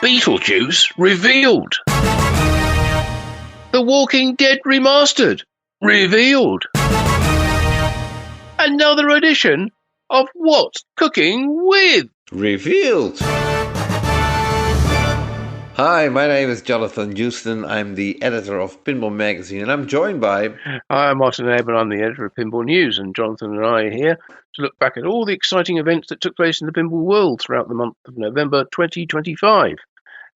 Beetlejuice revealed. The Walking Dead Remastered revealed. Another edition of What's Cooking With revealed. Hi, my name is Jonathan Houston. I'm the editor of Pinball Magazine, and I'm joined by... Hi, I'm Martin Eben. I'm the editor of Pinball News, and Jonathan and I are here to look back at all the exciting events that took place in the pinball world throughout the month of November 2025.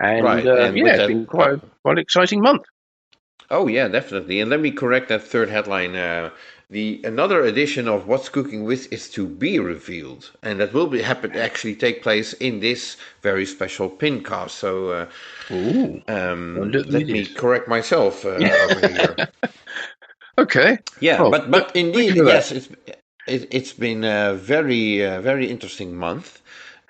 And, right, it's been quite an exciting month. Oh, yeah, definitely. And let me correct that third headline. Another edition of What's Cooking With is to be revealed. And that will actually take place in this very special PINcast. So let me correct myself over here. Okay. Yeah, but indeed, yes, it's been a very interesting month.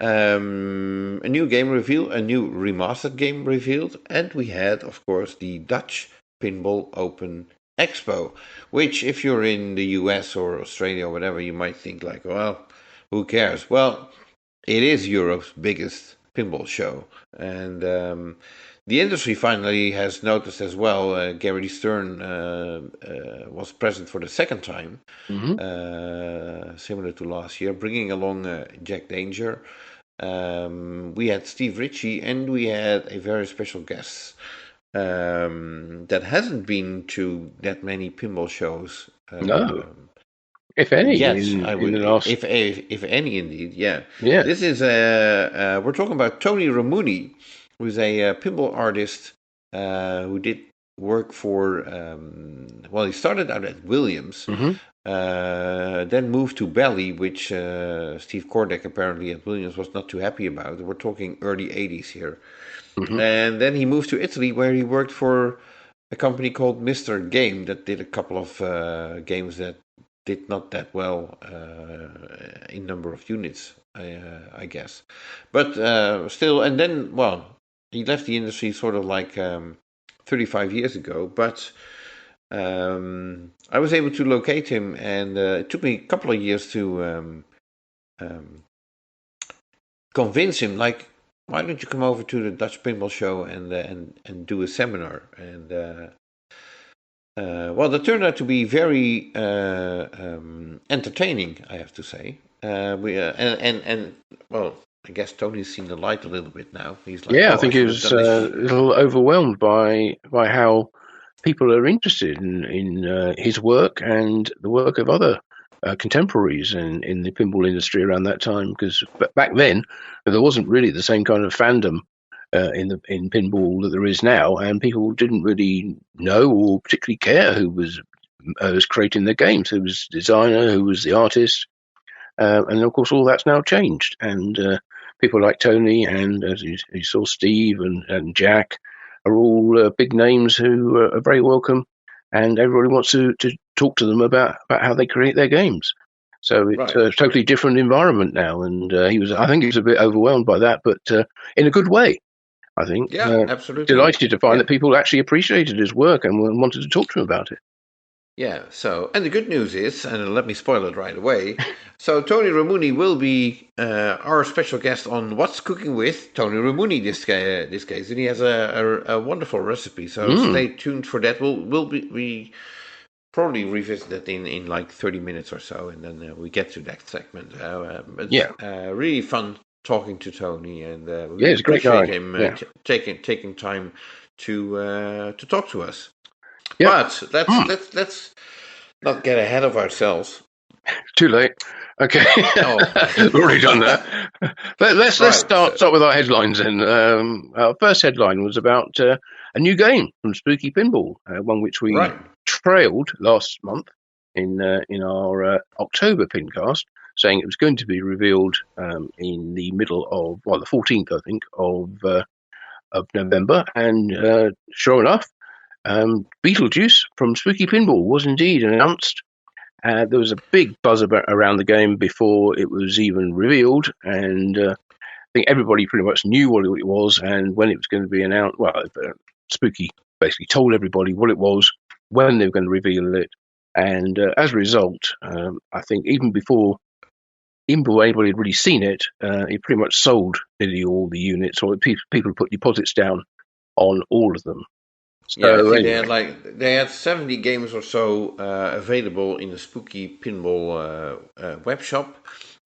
A new game revealed, a new remastered game revealed, and we had, of course, the Dutch Pinball Open Expo, which, if you're in the US or Australia or whatever, you might think like, well, who cares? Well, it is Europe's biggest pinball show, and the industry finally has noticed as well. Gary Stern was present for the second time, similar to last year, bringing along Jack Danger. We had Steve Ritchie, and we had a very special guest that hasn't been to that many pinball shows. No. If any, yes, if any, indeed, yeah. This is we're talking about Tony Ramuni, who's a pinball artist who did work for. He started out at Williams, then moved to Bally, which Steve Kordek apparently at Williams was not too happy about. We're talking early '80s here, and then he moved to Italy, where he worked for a company called Mr. Game that did a couple of games that did not that well in number of units, I guess. But still, and then, he left the industry sort of like 35 years ago. But I was able to locate him, and it took me a couple of years to convince him, like, why don't you come over to the Dutch Pinball Show and do a seminar? And that turned out to be very entertaining, I have to say. I guess Tony's seen the light a little bit now. He's like, I think he was a little overwhelmed by how people are interested in his work and the work of other contemporaries in the pinball industry around that time. Because back then there wasn't really the same kind of fandom in pinball that there is now, and people didn't really know or particularly care who was creating the games, who was the designer, who was the artist, and of course all that's now changed. And people like Tony and, as you saw, Steve and Jack are all big names who are very welcome, and everybody wants to talk to them about how they create their games. So it's a totally different environment now, and I think he was a bit overwhelmed by that, but in a good way. I think. Yeah, absolutely. Delighted to find that people actually appreciated his work and wanted to talk to him about it. Yeah, and the good news is, and let me spoil it right away, so Tony Ramuni will be our special guest on What's Cooking With Tony Ramuni this case, and he has a wonderful recipe, so stay tuned for that. We probably revisit that in like 30 minutes or so, and then we get to that segment. Really fun talking to Tony, and we it's a great guy. Him taking time to talk to us. Yep. But let's not get ahead of ourselves. Too late. Okay, we've already done that. Let's start with our headlines. Then our first headline was about a new game from Spooky Pinball, one which we trailed last month in our October PINcast, saying it was going to be revealed in the middle of the 14th, I think, of November, and sure enough. Beetlejuice from Spooky Pinball was indeed announced. There was a big buzz around the game before it was even revealed, and I think everybody pretty much knew what it was and when it was going to be announced. Spooky basically told everybody what it was, when they were going to reveal it, and as a result, I think even before even before anybody had really seen it, he pretty much sold nearly all the units, or people put deposits down on all of them. So, I think they had 70 games or so available in the Spooky Pinball web shop.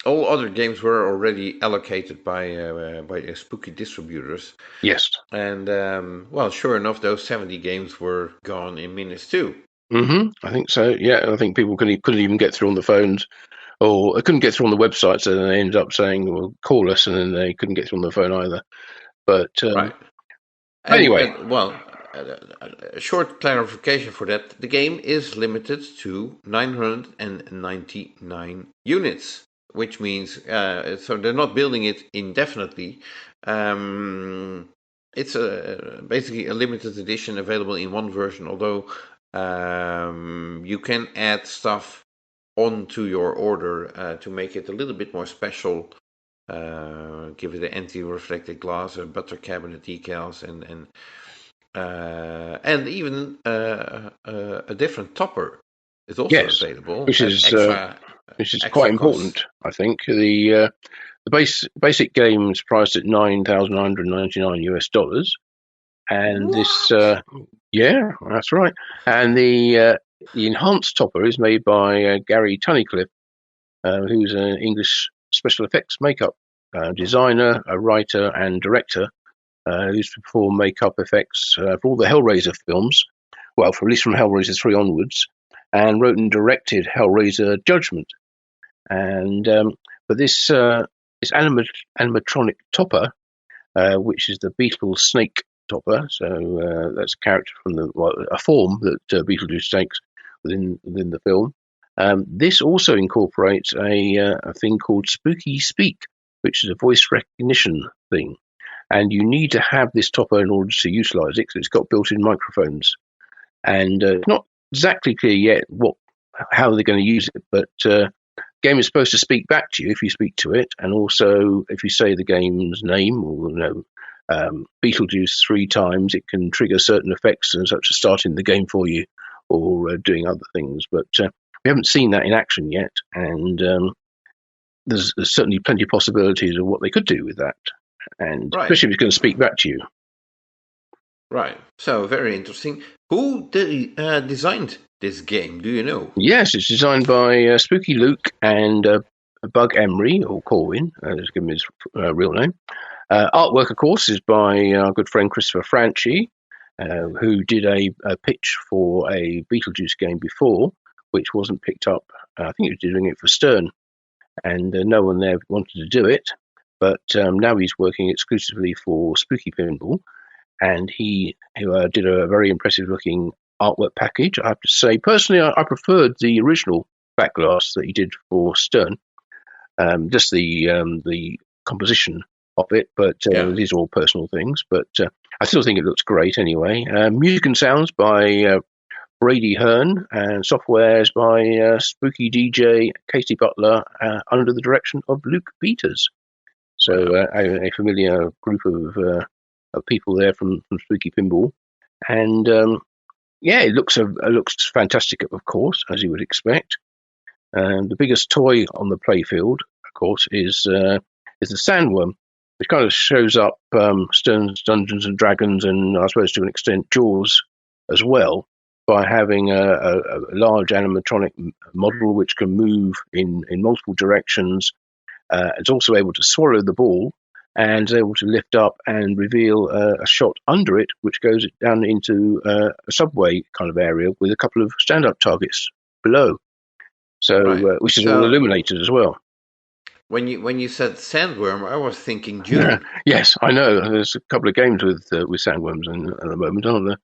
All other games were already allocated by Spooky distributors. Yes. And sure enough, those 70 games were gone in minutes too. I think so. Yeah, I think people couldn't even get through on the phones, or they couldn't get through on the website, so they ended up saying, "Well, call us," and then they couldn't get through on the phone either. But right. Anyway, a short clarification for that: the game is limited to 999 units, which means so they're not building it indefinitely. It's basically a limited edition available in one version, although you can add stuff onto your order to make it a little bit more special. Give it an anti-reflective glass, a butter cabinet decals, and even a different topper is also available, which is quite important. I think the basic game is priced at $9,999 and what? this yeah, that's right. And the enhanced topper is made by Gary Tunnicliffe, who's an English special effects makeup designer, a writer and director, who's performed makeup effects for all the Hellraiser films, well, at least from Hellraiser 3 onwards, and wrote and directed Hellraiser Judgment. And but this animatronic topper, which is the Beetle Snake topper, so that's a character from a form that Beetlejuice takes within the film. This also incorporates a thing called Spooky Speak, which is a voice recognition thing. And you need to have this topper in order to utilize it, because it's got built-in microphones. And it's not exactly clear yet how they're going to use it, but the game is supposed to speak back to you if you speak to it, and also if you say the game's name, or Beetlejuice 3 times, it can trigger certain effects, such as starting the game for you or doing other things. But we haven't seen that in action yet, and there's certainly plenty of possibilities of what they could do with that, and especially if it's going to speak back to you. Right. So very interesting. Who designed this game? Do you know? Yes, it's designed by Spooky Luke and Bug Emery, or Corwin. Let's give him his real name. Artwork, of course, is by our good friend Christopher Franchi, who did a pitch for a Beetlejuice game before, which wasn't picked up. I think he was doing it for Stern, and no one there wanted to do it. But now he's working exclusively for Spooky Pinball, and he did a very impressive-looking artwork package. I have to say, personally, I preferred the original backglass that he did for Stern, just the composition of it, but these are all personal things. But I still think it looks great anyway. Music and sounds by Brady Hearn, and softwares by Spooky DJ Casey Butler, under the direction of Luke Peters. So a familiar group of people there from Spooky Pinball, and it looks fantastic, of course, as you would expect. The biggest toy on the playfield, of course, is the Sandworm, which kind of shows up Stern's Dungeons and Dragons, and I suppose to an extent Jaws as well, by having a large animatronic model which can move in multiple directions. It's also able to swallow the ball, and is able to lift up and reveal a shot under it, which goes down into a subway kind of area with a couple of stand-up targets below. So, which is all illuminated as well. When you said Sandworm, I was thinking Dune. Yes, I know. There's a couple of games with Sandworms at the moment, aren't there?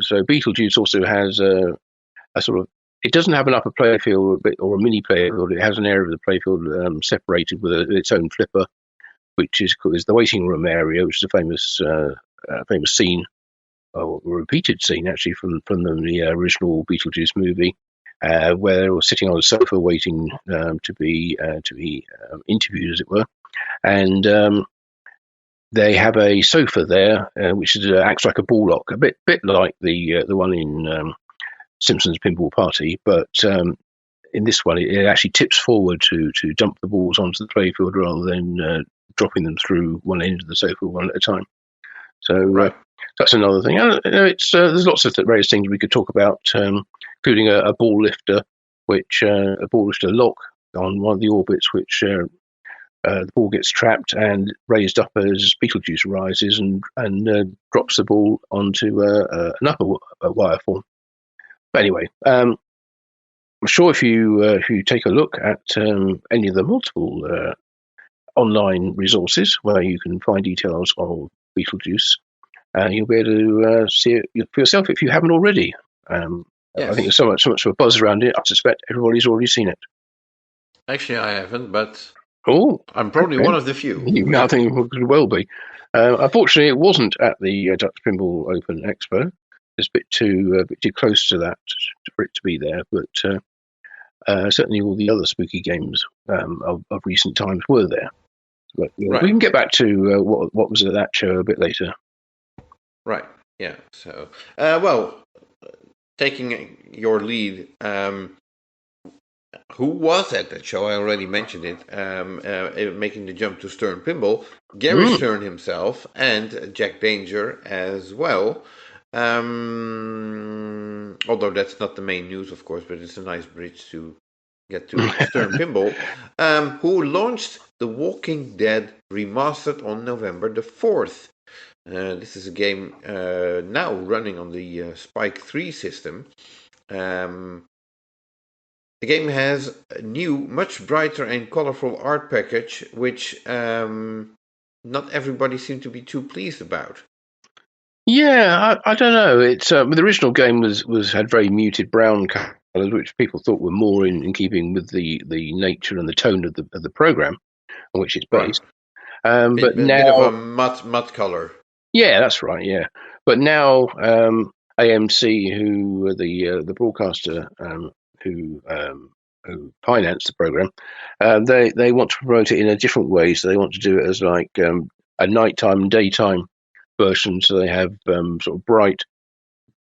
So Beetlejuice also has a sort of. It doesn't have an upper playfield or a mini playfield. It has an area of the playfield separated with its own flipper, which is the waiting room area, which is a famous scene, or a repeated scene actually from the original Beetlejuice movie, where they were sitting on a sofa waiting to be interviewed, as it were, and they have a sofa there which acts like a ball lock, a bit like the one in Simpsons Pinball Party, but in this one, it actually tips forward to dump the balls onto the playfield rather than dropping them through one end of the sofa one at a time. So that's another thing. There's lots of various things we could talk about, including a ball lifter, a ball lifter lock on one of the orbits, which the ball gets trapped and raised up as Beetlejuice rises and drops the ball onto an upper wire form. But anyway, I'm sure if you take a look at any of the multiple online resources where you can find details of Beetlejuice, you'll be able to see it for yourself if you haven't already. Yes. I think there's so much of a buzz around it. I suspect everybody's already seen it. Actually, I haven't, but I'm probably one of the few. I think it could well be. Unfortunately, it wasn't at the Dutch Pinball Open Expo. It's a bit too close to that for it to be there, but certainly all the other spooky games of recent times were there. But we can get back to what was at that show a bit later. Right. Yeah. So, well, taking your lead, who was at that show? I already mentioned it. Making the jump to Stern Pinball, Gary Stern himself, and Jack Danger as well. Although that's not the main news, of course, but it's a nice bridge to get to Stern Pinball, who launched The Walking Dead Remastered on November the 4th. This is a game now running on the Spike 3 system. The game has a new, much brighter and colorful art package, which not everybody seemed to be too pleased about. Yeah, I don't know. It's the original game had very muted brown colours, which people thought were more in keeping with the nature and the tone of the program on which it's based. Right. But now, bit of a matte color. Yeah, that's right. Yeah, but now AMC, who the broadcaster who financed the program, they want to promote it in a different way. So they want to do it as like a nighttime and daytime version. So they have sort of bright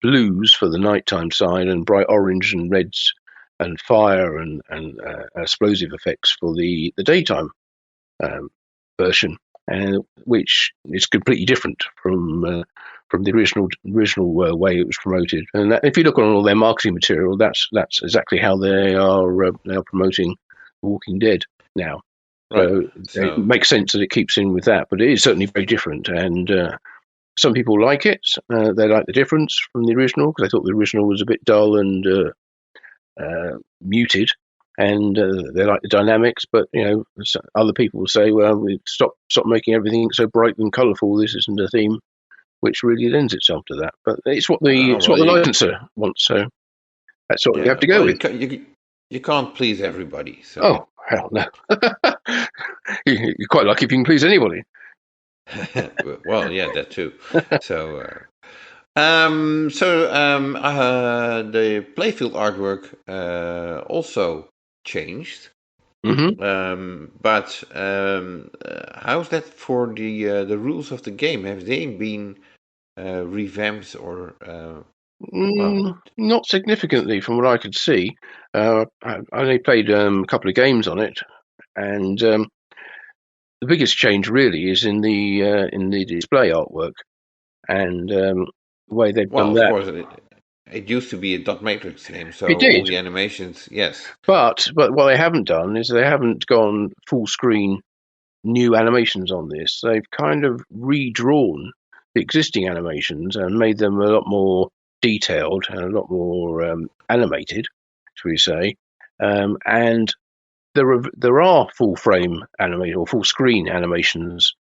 blues for the nighttime side and bright orange and reds and fire and explosive effects for the daytime version, which is completely different from the original way it was promoted. And if you look on all their marketing material, that's exactly how they are now promoting Walking Dead now. Right. So it makes sense that it keeps in with that, but it is certainly very different. And some people like it. They like the difference from the original because I thought the original was a bit dull and muted. And they like the dynamics, but other people will say, "Well, we stop making everything so bright and colourful. This isn't a theme which really lends itself to that." But it's what the licenser wants, so that's what you have to go with. You can't please everybody. So. Oh hell no! You're quite lucky if you can please anybody. Well, yeah, that too. So. The playfield artwork also changed. Mm-hmm. But how's that for the rules of the game? Have they been revamped or? Not significantly, from what I could see. I only played a couple of games on it, and the biggest change really is in the display artwork and the way they've done that. Of course, it used to be a dot matrix game, so all the animations, yes. But what they haven't done is they haven't gone full screen new animations on this. They've kind of redrawn the existing animations and made them a lot more detailed and a lot more animated, shall we say. And there are full frame animation or full screen animations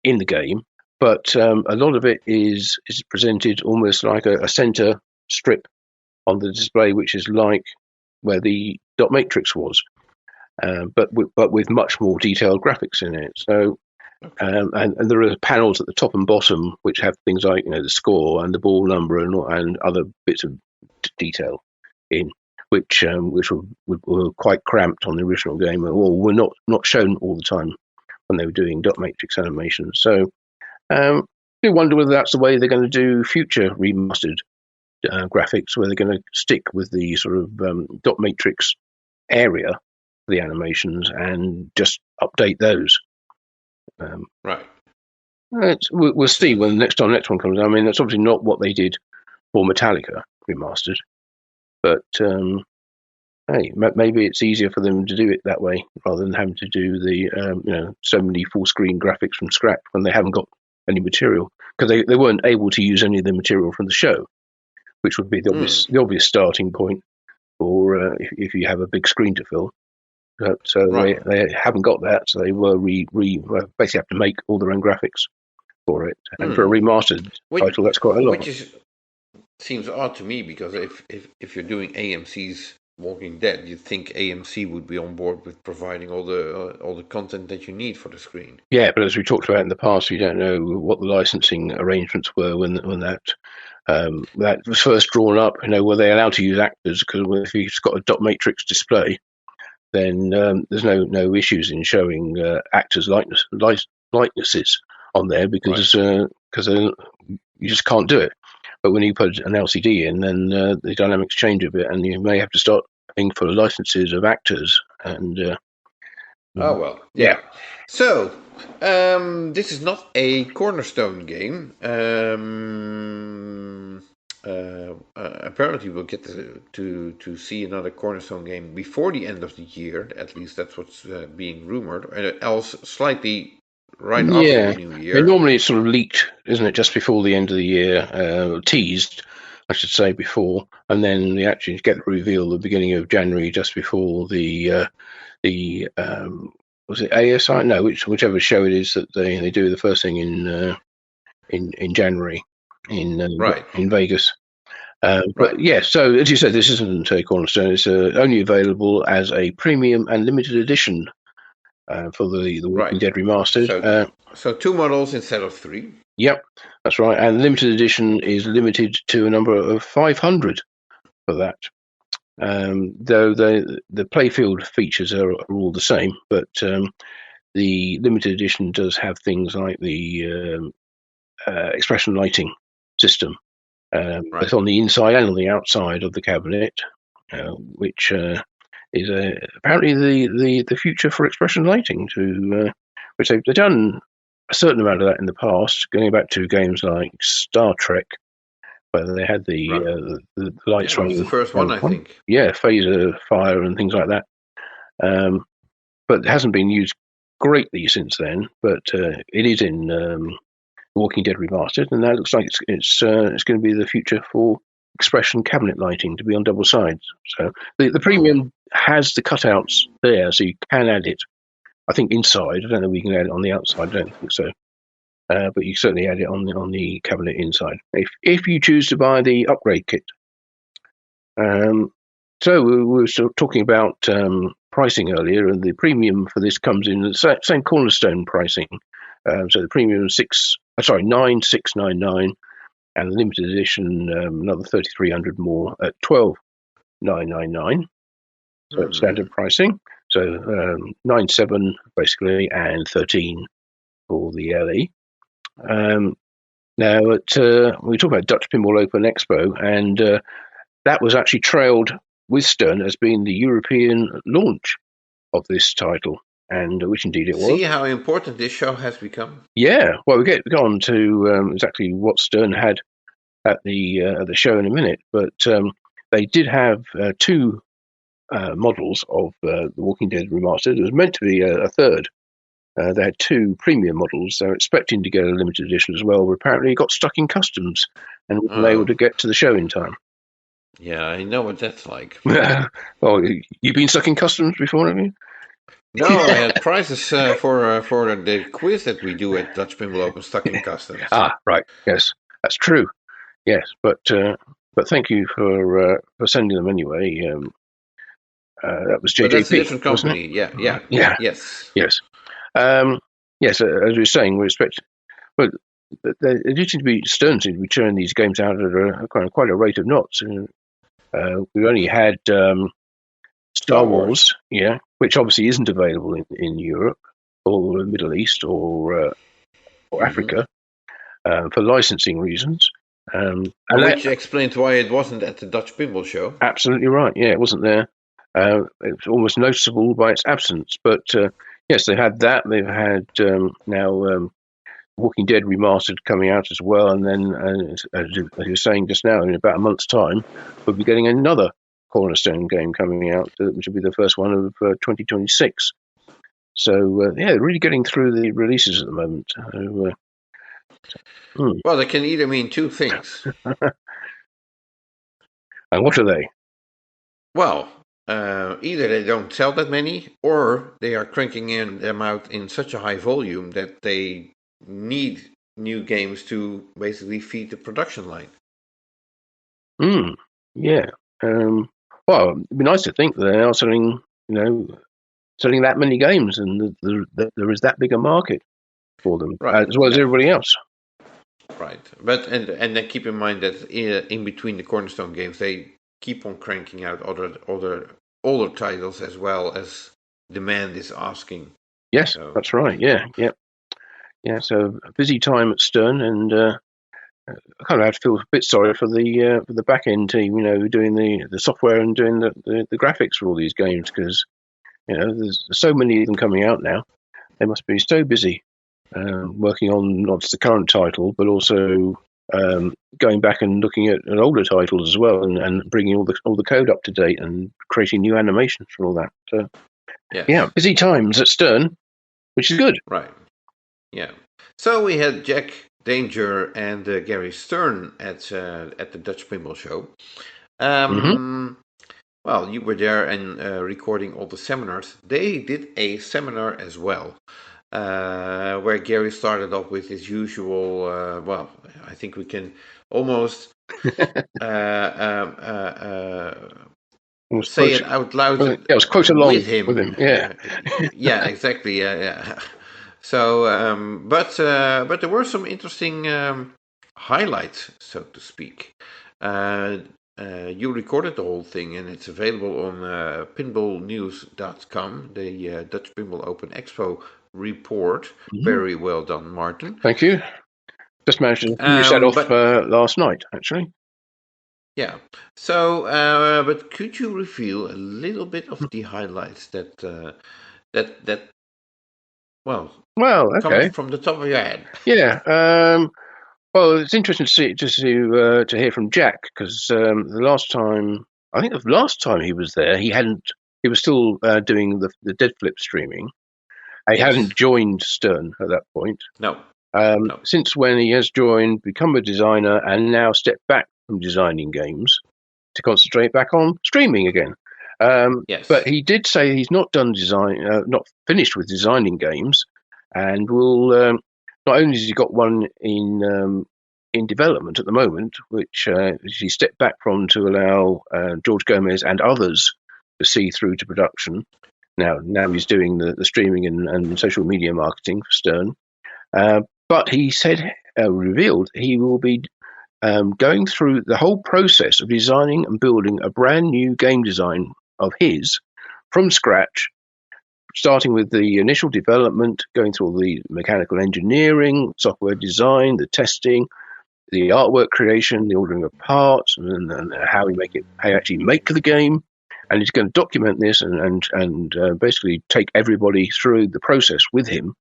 in the game, but a lot of it is presented almost like a center strip on the display, which is like where the dot matrix was, but with much more detailed graphics in it. So, and there are panels at the top and bottom which have things like the score and the ball number and other bits of detail in, which were quite cramped on the original game, or were not shown all the time when they were doing dot matrix animations. So, you wonder whether that's the way they're going to do future remastered graphics, where they're going to stick with the sort of dot matrix area for the animations and just update those. Right. We'll see when the next one comes. I mean, that's obviously not what they did for Metallica Remastered, but hey, maybe it's easier for them to do it that way rather than having to do the so many full screen graphics from scratch when they haven't got any material, because they weren't able to use any of the material from the show, which would be the obvious starting point for if you have a big screen to fill. So right. they haven't got that, so they were basically have to make all their own graphics for it. And for a remastered title, that's quite a lot. Which seems odd to me, because if you're doing AMC's Walking Dead, you'd think AMC would be on board with providing all the content that you need for the screen. Yeah, but as we talked about in the past, we don't know what the licensing arrangements were when that was first drawn up. Were they allowed to use actors? Because if you've got a dot matrix display, then there's no issues in showing actors' likenesses on there, because you just can't do it. But when you put an LCD in, then the dynamics change a bit, and you may have to start paying for licenses of actors. And oh well, yeah. So this is not a cornerstone game. Apparently, we'll get to see another cornerstone game before the end of the year. At least that's what's being rumored. And else slightly right after the new year. And normally it's sort of leaked, isn't it, just before the end of the year, teased, I should say, before, and then they actually get the reveal at the beginning of January, just before the was it ASI? No, whichever show it is that they do the first thing in January in Vegas. But yeah, so as you said, this isn't a cornerstone. It's only available as a premium and limited edition for the Walking Dead Remastered. So 2 models instead of 3. Yep, that's right. And limited edition is limited to a number of 500 for that. Though the playfield features are all the same, but the limited edition does have things like the expression lighting system, both on the inside and on the outside of the cabinet, which is apparently the future for expression lighting, which they've done a certain amount of that in the past, going back to games like Star Trek, where they had the lights running. That was the first one, I think. Yeah, phaser fire and things like that. But it hasn't been used greatly since then, but it is in Walking Dead Remastered, and that looks like it's going to be the future for expression cabinet lighting, to be on double sides. So the premium has the cutouts there, so you can add it. I think inside. I don't know if we can add it on the outside. I don't think so. But you certainly add it on the cabinet inside if you choose to buy the upgrade kit. So we were talking about pricing earlier, and the premium for this comes in the same cornerstone pricing. So the premium is $9,699, and the limited edition another $3,300 more at $12,999. So it's standard pricing. So $9,700 basically, and $13,000 for the LE. Now we talk about Dutch Pinball Open Expo, and that was actually trailed with Stern as being the European launch of this title. And which indeed it was. See how important this show has become. Yeah, well, we get on to exactly what Stern had at the show in a minute, but they did have 2 models of The Walking Dead Remastered. It was meant to be a third. They had 2 premium models. They were expecting to get a limited edition as well, but apparently it got stuck in customs and wasn't able to get to the show in time. Yeah, I know what that's like. Oh, you've been stuck in customs before, haven't you? No, I had prizes for the quiz that we do at Dutch Pinball Open Stuck in Customs. Ah, right. Yes, that's true. Yes, but thank you for sending them anyway. That was JJP. But that's a different company. Yeah. Yes. Yes. Yes. As we were saying, we expect. Well, Stern seems to be churning these games out at quite a rate of knots. We only had Star Wars, which obviously isn't available in Europe or the Middle East or Africa for licensing reasons. Which explains why it wasn't at the Dutch Pinball Show. Absolutely right. Yeah, it wasn't there. It was almost noticeable by its absence. But yes, they had that. They've had now Walking Dead Remastered coming out as well. And then, as you were saying just now, in about a month's time, we'll be getting another Cornerstone game coming out, which will be the first one of 2026. So, they're really getting through the releases at the moment. Well, they can either mean two things. And what are they? Well, either they don't sell that many, or they are cranking them out in such a high volume that they need new games to basically feed the production line. Yeah. Well, it'd be nice to think that they are selling that many games, and there is that big a market for them, right, as well as everybody else. Right, but and then keep in mind that in between the Cornerstone games, they keep on cranking out other older titles as well as demand is asking. Yes, so. That's right. Yeah. So a busy time at Stern, and I kind of have to feel a bit sorry for the back end team, doing the software and doing the graphics for all these games, because there's so many of them coming out now. They must be so busy working on not just the current title, but also going back and looking at older titles as well, and bringing all the code up to date and creating new animations for all that. So, yeah, busy times at Stern, which is good. Right. Yeah. So we had Jack Danger and Gary Stern at the Dutch Pinball Show. Well, you were there and recording all the seminars. They did a seminar as well, where Gary started off with his usual. Well, I think we can almost say it out loud. Yeah, it was quite along with him. Yeah, yeah, exactly. Yeah. So, but there were some interesting highlights, so to speak. You recorded the whole thing, and it's available on pinballnews.com, the Dutch Pinball Open Expo report. Very well done, Martin. Thank you. Just managed to finish that off last night, actually. Yeah. So, but could you reveal a little bit of the highlights that well, okay, from the top of your head? Yeah. Well, it's interesting to hear from Jack, because the last time he was there, he was still doing the Dead Flip streaming. He hadn't joined Stern at that point. No. Since when he has joined, become a designer, and now stepped back from designing games to concentrate back on streaming again. But he did say he's not not finished with designing games, and will. Not only has he got one in development at the moment, which he stepped back from to allow George Gomez and others to see through to production. Now he's doing the streaming and social media marketing for Stern. But he revealed he will be going through the whole process of designing and building a brand new game design of his from scratch, starting with the initial development, going through all the mechanical engineering, software design, the testing, the artwork creation, the ordering of parts, and how you actually make the game. And he's going to document this and basically take everybody through the process with him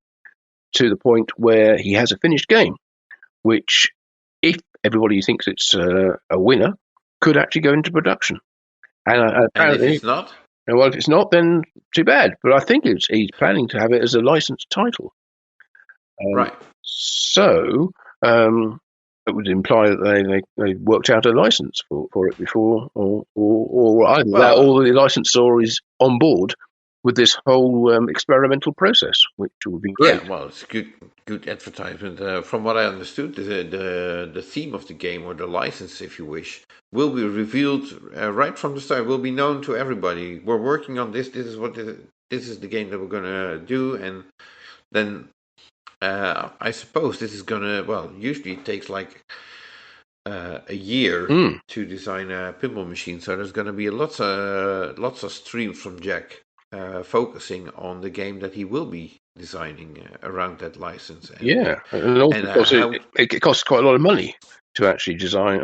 to the point where he has a finished game, which, if everybody thinks it's a winner, could actually go into production. And apparently, if it's not? Well, if it's not, then too bad. But I think he's planning to have it as a licensed title. Right. So it would imply that they worked out a license for it before, or either that, or the licensor is on board with this whole experimental process, which would be great. Yeah, well, it's good advertisement. From what I understood, the theme of the game, or the license, if you wish, will be revealed right from the start. Will be known to everybody. We're working on this. This is the game that we're gonna do, and then I suppose this is gonna. Well, usually it takes like a year to design a pinball machine, so there's gonna be lots of streams from Jack. Focusing on the game that he will be designing around that license. And also because it costs quite a lot of money to actually design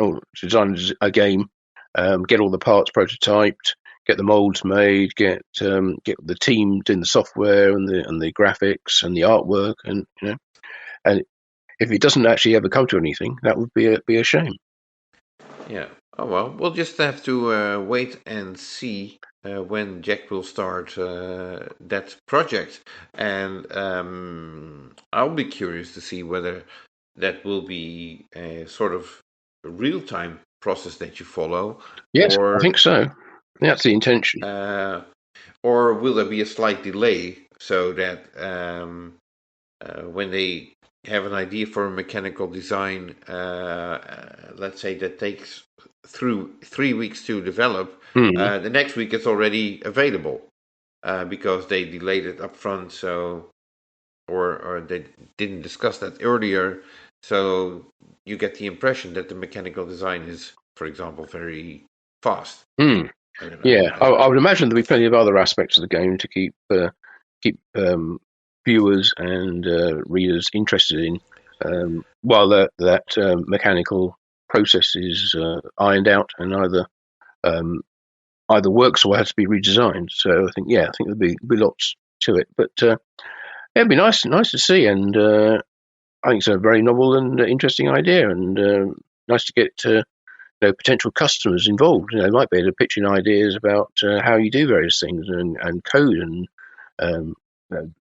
a game, get all the parts prototyped, get the molds made, get the team doing the software and the graphics and the artwork, and and if it doesn't actually ever come to anything, that would be a shame. Yeah. Oh well, we'll just have to wait and see when Jack will start that project, and I'll be curious to see whether that will be a sort of real-time process that you follow. Yes, I think so. That's the intention. Or will there be a slight delay so that when they have an idea for a mechanical design, let's say that takes through 3 weeks to develop, the next week it's already available because they delayed it up front, so or they didn't discuss that earlier, so you get the impression that the mechanical design is, for example, very fast. Yeah, I would imagine there'll be plenty of other aspects of the game to keep viewers and readers interested in while that mechanical process is ironed out and either works or has to be redesigned. So I think there'll be lots to it, but it'd be nice to see, and I think it's a very novel and interesting idea, and nice to get potential customers involved. They might be able to pitch in ideas about how you do various things and code and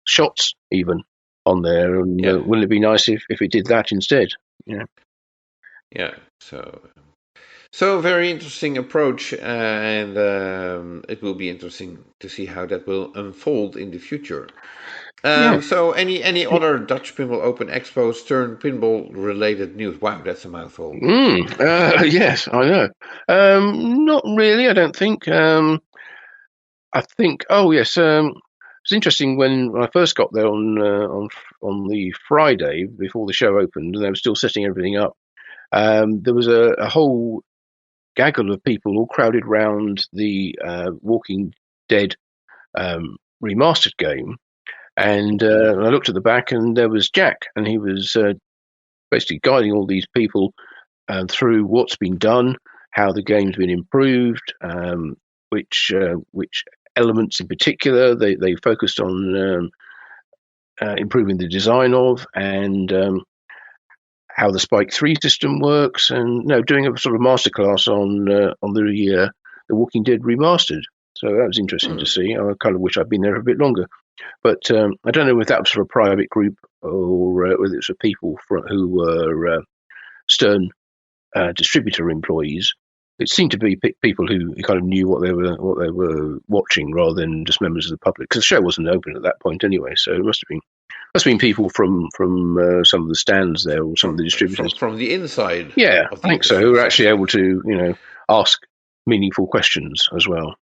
shots even on there. And wouldn't it be nice if it did that instead? Yeah. So very interesting approach, and it will be interesting to see how that will unfold in the future. So any other Dutch Pinball Open Expo Stern Pinball related news? Wow, that's a mouthful. Yes, I know. Not really, I don't think. I think. Oh yes. It's interesting when I first got there on the Friday before the show opened, and they were still setting everything up. There was a whole gaggle of people all crowded round the Walking Dead remastered game. And I looked at the back, and there was Jack, and he was basically guiding all these people through what's been done, how the game's been improved, which elements in particular they focused on improving the design of, and how the Spike 3 system works, and doing a sort of masterclass on the Walking Dead Remastered. So that was interesting to see. I kind of wish I'd been there a bit longer. But I don't know if that was for a private group or whether it's for people who were Stern distributor employees. It seemed to be people who kind of knew what they were watching rather than just members of the public, because the show wasn't open at that point anyway. So it must have been people from some of the stands there or some of the distributors from the inside. Yeah, I think so. Who were actually able to ask meaningful questions as well.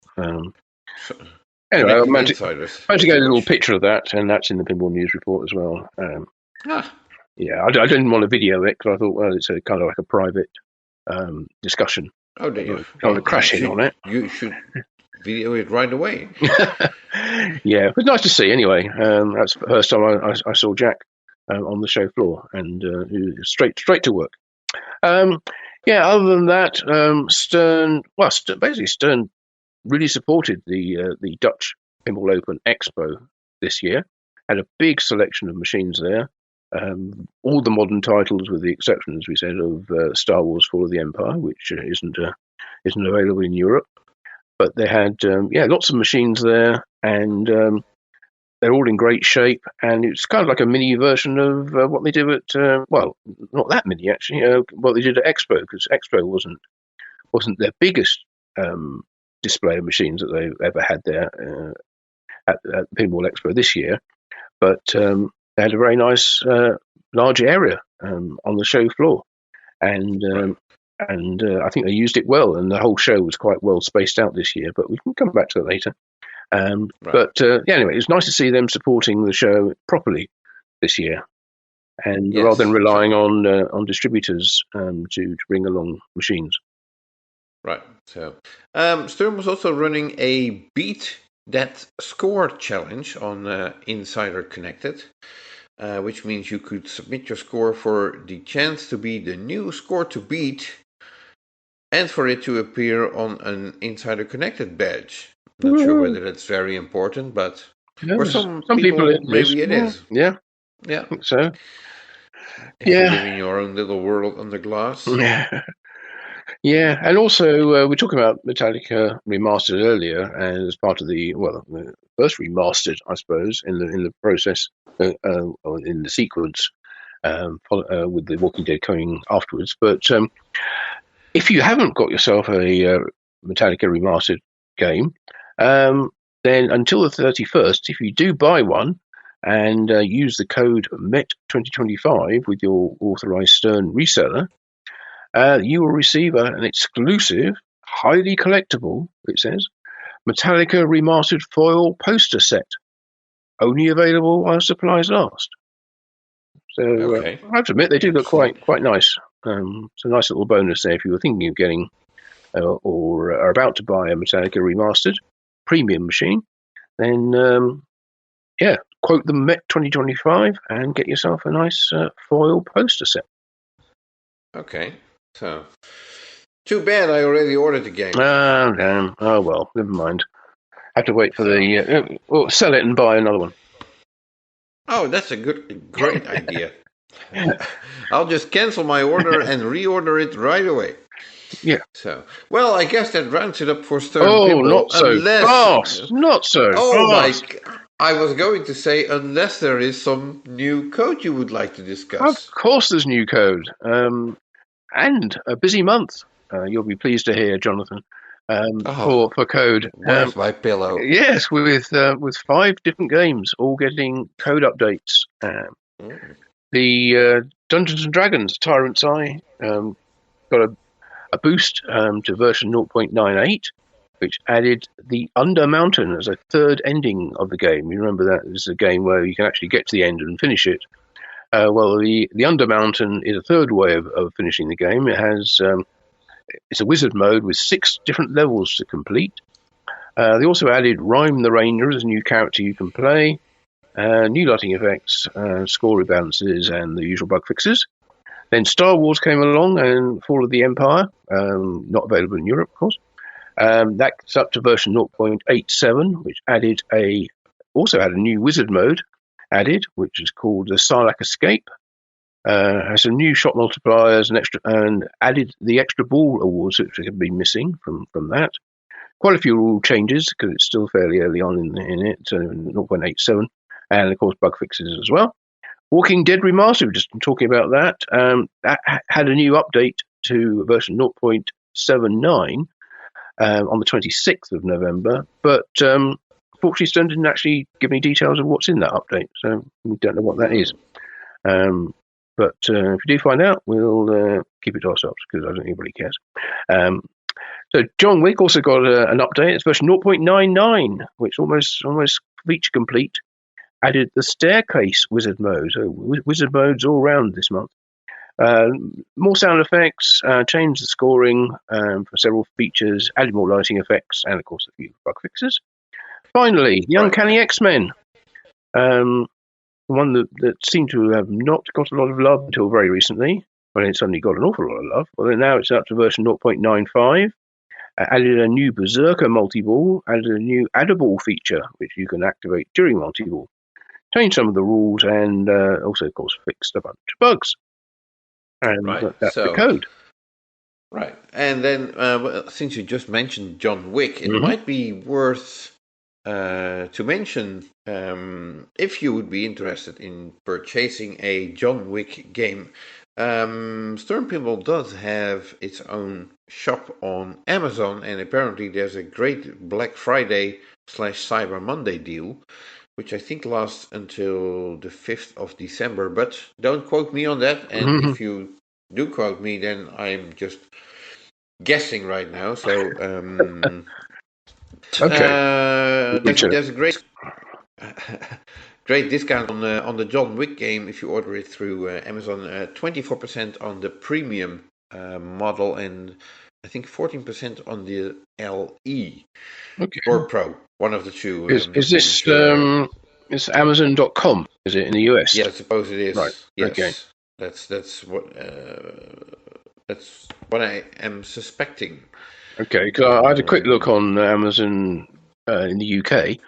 Anyway, I managed to get a little picture of that, and that's in the Pinball News Report as well. Yeah, I didn't want to video it because I thought, well, it's a kind of like a private discussion. Oh, do you? Kind of crash in on it. You should video it right away. Yeah, it was nice to see anyway. That's the first time I saw Jack on the show floor, and straight to work. Other than that, Stern really supported the Dutch Pinball Open Expo this year. Had a big selection of machines there. All the modern titles, with the exception, as we said, of Star Wars: Fall of the Empire, which isn't available in Europe. But they had lots of machines there, and they're all in great shape. And it's kind of like a mini version of what they do at not that mini actually. What they did at Expo, because Expo wasn't their biggest display of machines that they've ever had there at Pinball Expo this year, but they had a very nice large area on the show floor, and I think they used it well, and the whole show was quite well spaced out this year, but we can come back to that later. But anyway, it was nice to see them supporting the show properly this year, and rather than relying on distributors to bring along machines. Right. So Stern was also running a Beat That Score challenge on Insider Connected. which means you could submit your score for the chance to be the new score to beat and for it to appear on an Insider Connected badge. Not sure whether that's very important, but for some people maybe it is. Yeah. Yeah. I think so. If you live in your own little world under glass. Yeah. Yeah, and also we're talking about Metallica Remastered earlier, and as part of the first remastered, I suppose, in the process, or in the sequence, with the Walking Dead coming afterwards. But if you haven't got yourself a Metallica Remastered game, then until the 31st, if you do buy one and use the code MET2025 with your authorized Stern reseller, you will receive an exclusive, highly collectible, it says, Metallica Remastered foil poster set, only available while supplies last. So I have to admit, they do look quite nice. It's a nice little bonus there if you were thinking of getting or are about to buy a Metallica Remastered premium machine. Then, quote the Met 2025 and get yourself a nice foil poster set. Okay. So, too bad I already ordered the game. Oh, damn. Oh, well, never mind. I have to wait for sell it and buy another one. Oh, that's a great idea. I'll just cancel my order and reorder it right away. Yeah. So, well, I guess that rounds it up for Stern Pinball. Not so fast. Not so fast. I was going to say, unless there is some new code you would like to discuss. Of course there's new code. And a busy month, you'll be pleased to hear, Jonathan, for code. Where's my pillow? Yes, with 5 different games, all getting code updates. The Dungeons and Dragons Tyrant's Eye got a boost to version 0.98, which added the Under Mountain as a third ending of the game. You remember that is a game where you can actually get to the end and finish it. The Under Mountain is a third way of finishing the game. It has it's a wizard mode with 6 different levels to complete. They also added Rhyme the Ranger as a new character you can play, new lighting effects, score rebalances, and the usual bug fixes. Then Star Wars came along and Fall of the Empire, not available in Europe, of course. That's up to version 0.87, which also had a new wizard mode added, which is called the Sarlacc Escape. Has some new shot multipliers and added the extra ball awards, which have been missing from that. Quite a few rule changes because it's still fairly early on in it, so 0.87, and of course bug fixes as well. Walking Dead Remastered, we've just been talking about that. That had a new update to version 0.79 on the 26th of November, but fortunately Stern didn't actually give any details of what's in that update, so we don't know what that is. But if we do find out, we'll keep it to ourselves because I don't think anybody cares. So John Wick also got an update. It's version 0.99, which almost feature complete. Added the staircase wizard mode. So wizard modes all around this month. More sound effects, changed the scoring for several features, added more lighting effects, and of course a few bug fixes. Finally, the Uncanny X-Men. One that seemed to have not got a lot of love until very recently, when it suddenly got an awful lot of love. Well, now it's up to version 0.95. Added a new Berserker multi-ball, added a new add-a-ball feature, which you can activate during multi-ball. Changed some of the rules, and also, of course, fixed a bunch of bugs. And that's the code. Right. And then, since you just mentioned John Wick, it might be worth to mention, if you would be interested in purchasing a John Wick game, Stern Pinball does have its own shop on Amazon, and apparently there's a great Black Friday / Cyber Monday deal, which I think lasts until the 5th of December, but don't quote me on that, and if you do quote me, then I'm just guessing right now, so okay. There's a great discount on the John Wick game if you order it through Amazon. 24% on the premium model, and I think 14% on the LE or Pro. One of the two. Is this it's Amazon.com? Is it in the US? Yeah, I suppose it is. Right. Yes. Okay. That's what I am suspecting. Okay, because I had a quick look on Amazon in the UK,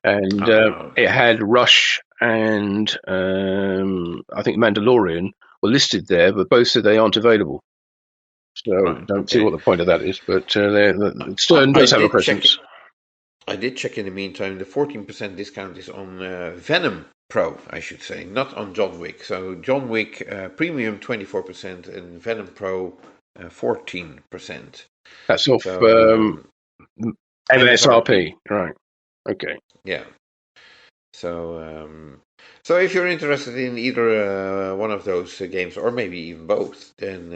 and it had Rush and I think Mandalorian were listed there, but both said they aren't available. So don't see what the point of that is. But Stern does have a presence. I did check in the meantime. The 14% discount is on Venom Pro, I should say, not on John Wick. So John Wick Premium 24% and Venom Pro 14%. That's off MSRP, right? Okay. Yeah. So, so if you're interested in either one of those games, or maybe even both, then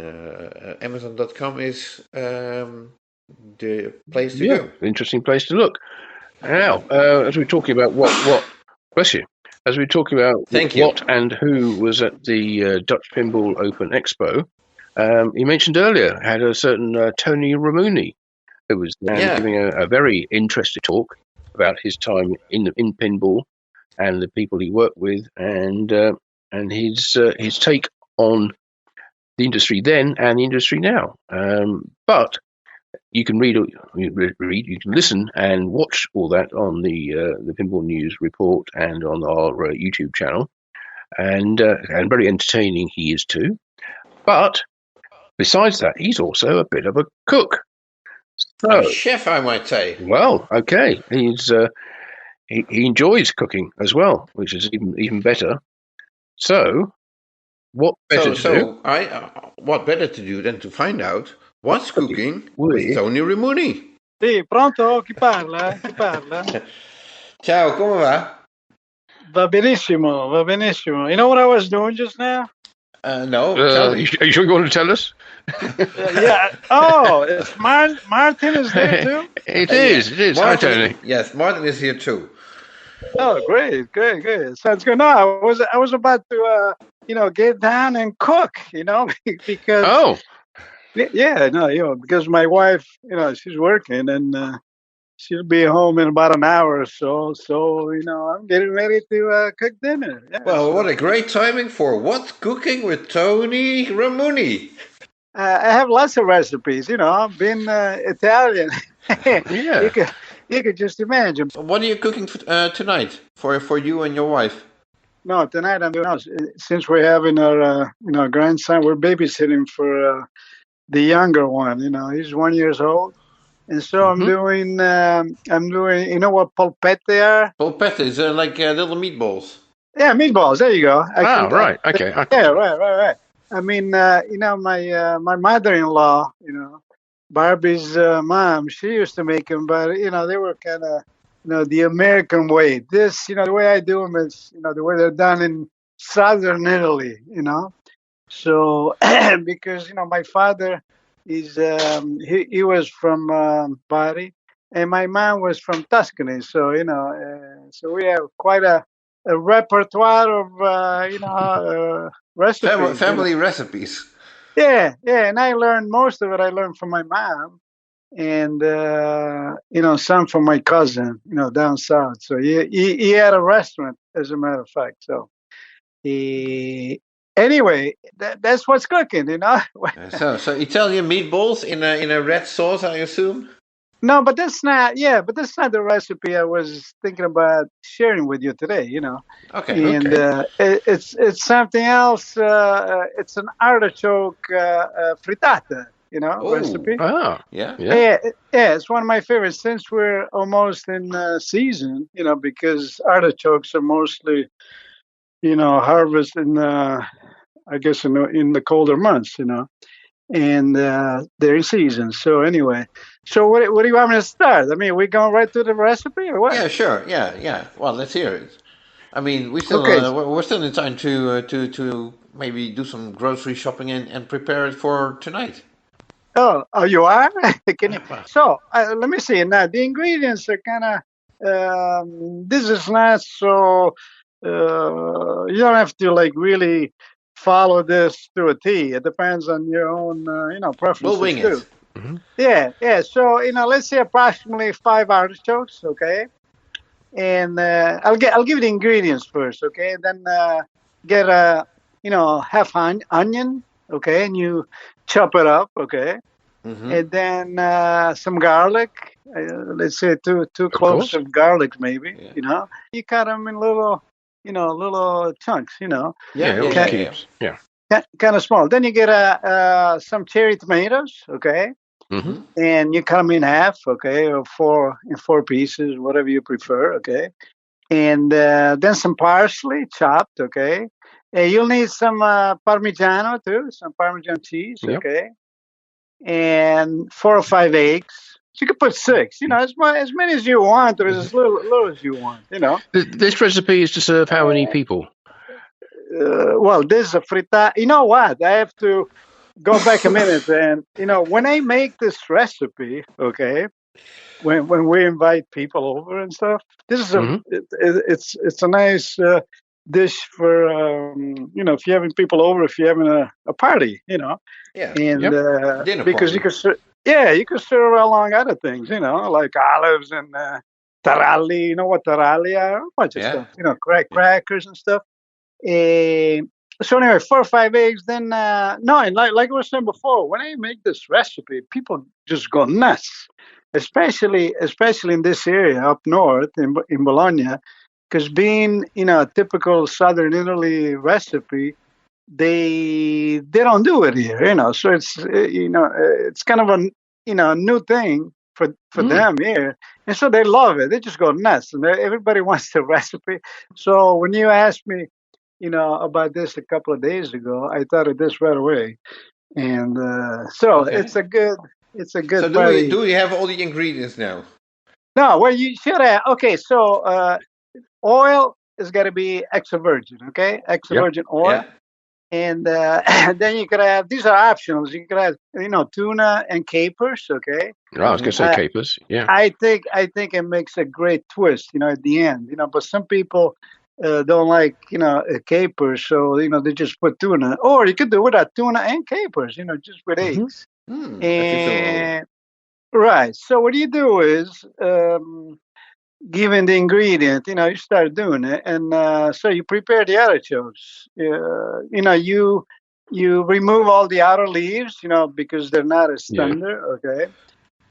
Amazon.com is the place to go. Interesting place to look. Now, as we're talking about what, bless you, as we're talking about what and who was at the Dutch Pinball Open Expo, you mentioned earlier had a certain Tony Ramuni, who was giving a very interesting talk about his time in pinball and the people he worked with, and his take on the industry then and the industry now. But you can read, you can listen and watch all that on the Pinball News report and on our YouTube channel, and very entertaining he is too. But besides that, he's also a bit of a cook. So, a chef, I might say. Well, okay, he's he enjoys cooking as well, which is even better. So, what better to do? What better to do than to find out what's cooking with Tony Ramuni? Sì, pronto? Chi parla? Chi parla? Ciao, come va? Va benissimo, va benissimo. You know what I was doing just now? No. Are you sure you want to tell us? Yeah. Oh, it's Martin is there too? It is. Hi, Tony. Yes, Martin is here too. Oh, great. Sounds good. No, I was about to, get down and cook, because. Oh. Yeah, no, because my wife, she's working and she'll be home in about an hour or so. So, I'm getting ready to cook dinner. Yeah, well, what a great timing for What's Cooking with Tony Ramuni. I have lots of recipes, I've been Italian. Yeah. You could just imagine. What are you cooking tonight for you and your wife? No, tonight I'm doing, since we're having our, grandson, we're babysitting for the younger one, he's 1 year old. And so I'm doing, you know what polpette are? Polpette is like little meatballs. Yeah, meatballs. There you go. Right. Okay. Yeah, right. I mean, my mother-in-law, Barbie's mom, she used to make them, but, they were kind of, the American way. This, the way I do them is, the way they're done in southern Italy, So, because, my father is, he was from Bari, and my mom was from Tuscany. So, so we have quite a repertoire of, recipes. Family recipes. Yeah. And I learned most of it. From my mom, and, some from my cousin, down south. So he had a restaurant, as a matter of fact. So anyway, that's what's cooking, So Italian meatballs in a red sauce, I assume? No, but that's not. Yeah, but that's not the recipe I was thinking about sharing with you today. Okay. And it's something else. It's an artichoke frittata. Recipe. Oh, yeah. It's one of my favorites since we're almost in season. Because artichokes are mostly, harvest in, I guess in the colder months. And they're in season. So anyway, what do you want me to start? I mean, we going right to the recipe or what? Yeah, sure. Yeah. Well, let's hear it. I mean, we're still in time to maybe do some grocery shopping and prepare it for tonight. Oh, you are? So let me see. Now the ingredients are kind of. This is not so. You don't have to really follow this to a T. It depends on your own, preferences. We'll wing too. It. Yeah. So let's say approximately 5 artichokes. Okay. And I'll give you the ingredients first, okay? Then get a half onion, okay, and you chop it up, okay, and then some garlic. Let's say two cloves of garlic, maybe. Yeah. You cut them in little chunks. Cubes. Yeah. Kind of small. Then you get some cherry tomatoes, okay. Mm-hmm. And you cut them in half, okay, or in four pieces, whatever you prefer, okay. And then some parsley chopped, okay. You'll need some Parmigiano too, some Parmesan cheese, okay. And 4 or 5 eggs. So you could put 6, as many as you want, or as little as you want, This recipe is to serve how many people? Well, this is a frittata. You know what? I have to go back a minute, and when I make this recipe, okay, when we invite people over and stuff, this is it's a nice dish for if you're having people over, if you're having a party, and because you can serve along other things, like olives and taralli. You know what taralli are? A bunch of stuff, crackers and stuff. So anyway, 4 or 5 eggs. Then like I was saying before, when I make this recipe, people just go nuts, especially in this area up north in Bologna, because being a typical Southern Italy recipe, they don't do it here, So it's it's kind of a new thing for them here, and so they love it. They just go nuts, and everybody wants the recipe. So when you asked me, about this a couple of days ago, I thought of this right away, and it's a good. So do we have all the ingredients now? No, well, you should have. Okay, so oil is got to be extra virgin. Okay, extra virgin oil, and then you could have. These are optionals. You could have, tuna and capers. Okay. Oh, I was going to say capers. Yeah. I think it makes a great twist. At the end. But some people don't like capers, so they just put tuna, or you could do without tuna and capers, just with eggs. And right, so what you do is given the ingredient, you start doing it, and so you prepare the artichokes. You remove all the outer leaves, because they're not as tender, okay,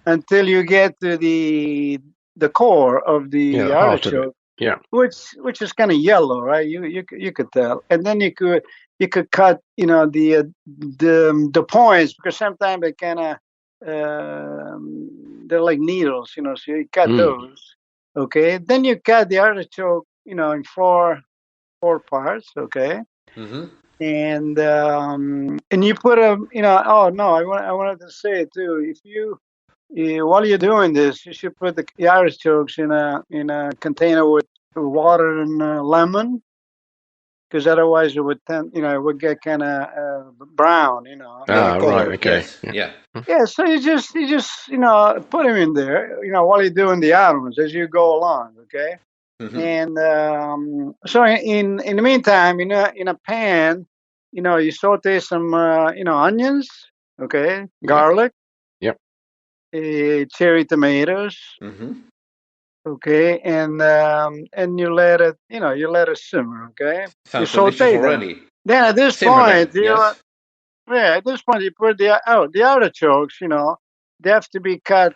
until you get to the core of the artichoke. Yeah, which is kind of yellow, right? You could tell, and then you could cut, the points, because sometimes they kind of they're like needles, so you cut those, okay. Then you cut the artichoke, in four parts, okay. And you put them, Oh no, I wanted to say it too. If you while you're doing this, you should put the artichokes in a container with water and lemon, because otherwise it would it would get kind of brown, right, okay. Yeah. Yeah, so you just put them in there, while you're doing the other ones as you go along, okay. And so in the meantime, in a pan, you saute some onions, okay, garlic. Cherry tomatoes, okay, and you let it simmer, okay. Sounds delicious already. Then at this point, at this point you put the artichokes. They have to be cut.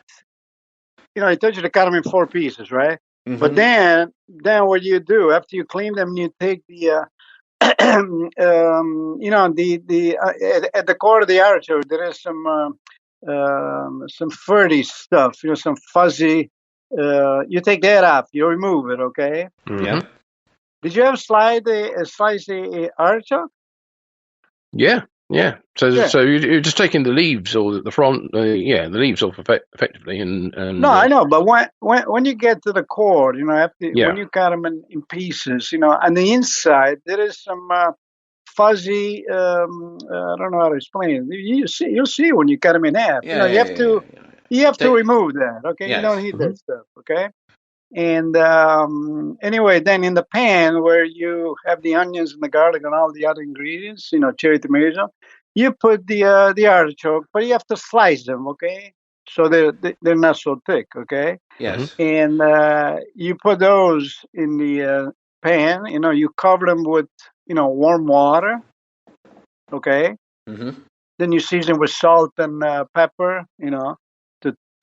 I told you to cut them in 4 pieces, right? But then what you do after you clean them, you take the at the core of the artichoke there is some furry stuff, some fuzzy. You take that off. You remove it, okay? Yeah. Did you ever slice the artichoke? Yeah. So you're just taking the leaves or the front, the leaves off effectively, and no, I know, but when you get to the core, when you cut them in pieces, on the inside there is some fuzzy. I don't know how to explain it. You'll see when you cut them in half. You have to remove that. Okay, you don't need that stuff. Okay, and anyway, then in the pan where you have the onions and the garlic and all the other ingredients, cherry tomato, you put the artichoke, but you have to slice them. Okay, so they're not so thick. Okay. Yes. And you put those in the pan. You cover them with warm water. Okay. Then you season with salt and pepper.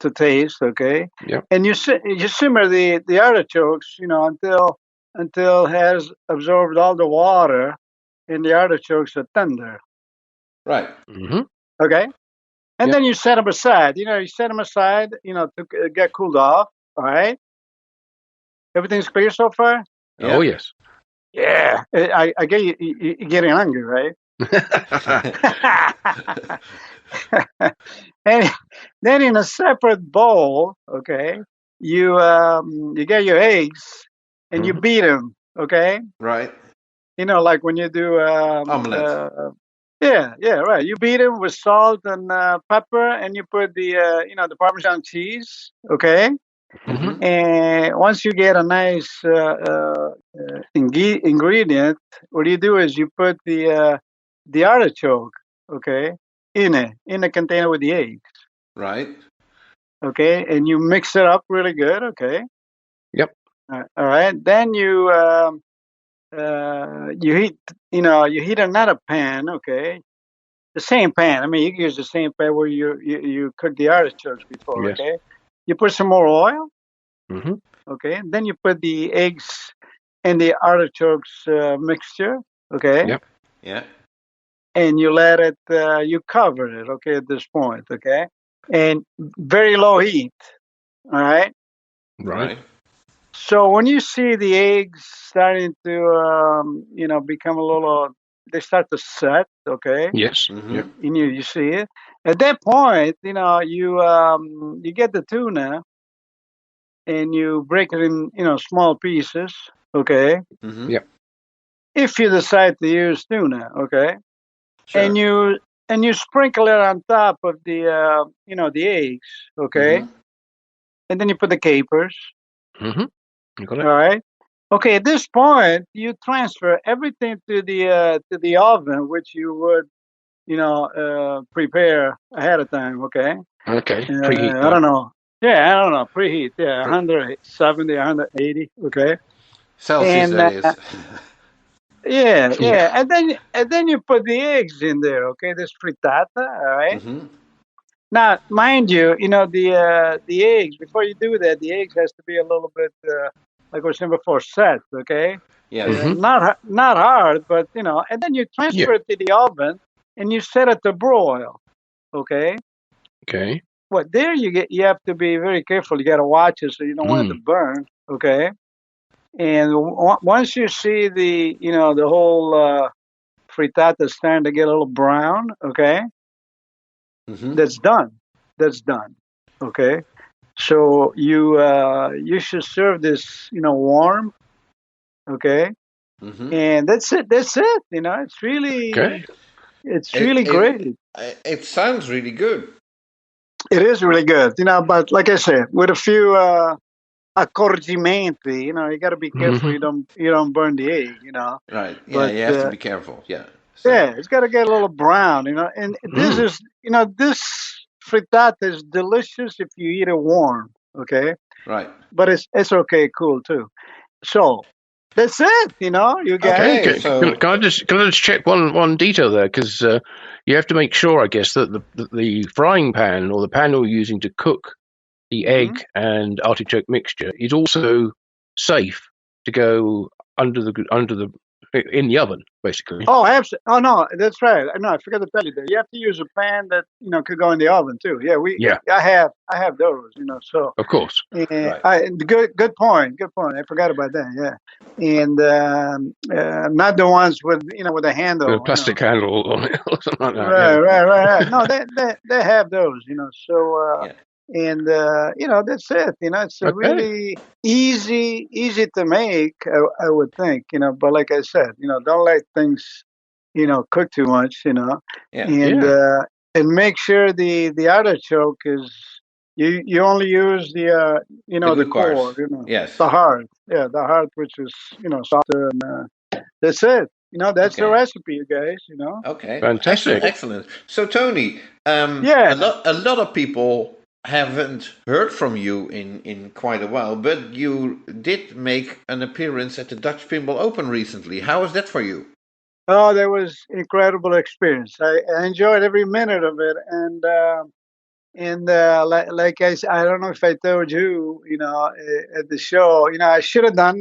To taste. Okay. Yep. And you simmer the artichokes. Until it has absorbed all the water, and the artichokes are tender. Right. Okay. And then you set them aside. You set them aside. To get cooled off. All right. Everything's clear so far? Yeah. Oh yes. Yeah. I get you getting hungry, right? And then in a separate bowl, okay, you get your eggs and you beat them, okay? Right. Like when you do omelet. Yeah, right. You beat them with salt and pepper, and you put the Parmesan cheese, okay? And once you get a nice ingredient, what you do is you put the artichoke, okay, in a container with the eggs. Right. Okay, and you mix it up really good. Okay. Yep. All right. Then you heat another pan. Okay. The same pan. I mean, you can use the same pan where you cooked the artichokes before. Yes. Okay. You put some more oil. Mm-hmm. Okay. And then you put the eggs and the artichokes mixture. Okay. Yep. Yeah. And you let it. You cover it. Okay. At this point. Okay. And very low heat. All right. Right. So when you see the eggs starting to, become a little, they start to set. Okay. Yes. Yep. You see it. At that point, you get the tuna, and you break it in, small pieces. Okay. Yep. If you decide to use tuna, okay. Sure. And you sprinkle it on top of the, the eggs. Okay. And then you put the capers. You got it. All right. Okay. At this point, you transfer everything to the oven, which you would, prepare ahead of time. Okay. Okay. Preheat. I don't know. Yeah, I don't know. Preheat. Yeah, 170, 180. Okay. Celsius, that is. Yeah. And then you put the eggs in there. Okay. This frittata. All right. Now, mind you, the eggs, before you do that, the eggs has to be a little bit, like I was saying before, set, okay? Yeah. Not hard, but, and then you transfer it to the oven, and you set it to broil, okay? Okay. Well, there you have to be very careful. You got to watch it so you don't want it to burn, okay? And once you see the whole frittata starting to get a little brown, okay? That's done. Okay. So you should serve this, warm. Okay. And that's it. It's really, really great. It sounds really good. It is really good, but like I said, with a few accorgimenti, you got to be careful you don't burn the egg, Right. Yeah, but, you have to be careful. Yeah. So. Yeah, it's got to get a little brown, and this is, this frittata is delicious if you eat it warm, okay? Right. But it's okay, cool too. So that's it, you guys. Okay. Can I just check one detail there, because you have to make sure, I guess, that the frying pan or the pan you're using to cook the egg and artichoke mixture is also safe to go in the oven, basically. Oh, absolutely. Oh no, that's right. No, I forgot to tell you that you have to use a pan that could go in the oven too. Yeah, I have those. So of course. Good point. I forgot about that. Yeah, and not the ones with with a handle, with a plastic handle on it or something like that. Right. No, they have those. So. Yeah. And that's it. It's really easy to make. I would think. But like I said, don't let things, cook too much. And make sure the artichoke is you only use the the core. Yes. The heart. Yeah, the heart, which is softer, and that's it. That's the recipe, you guys. Okay. Fantastic. Excellent. So Tony, a lot of people haven't heard from you in quite a while, but you did make an appearance at the Dutch Pinball Open recently. How was that for you? Oh, that was incredible experience. I enjoyed every minute of it, and like I don't know if I told you, at the show, I should have done,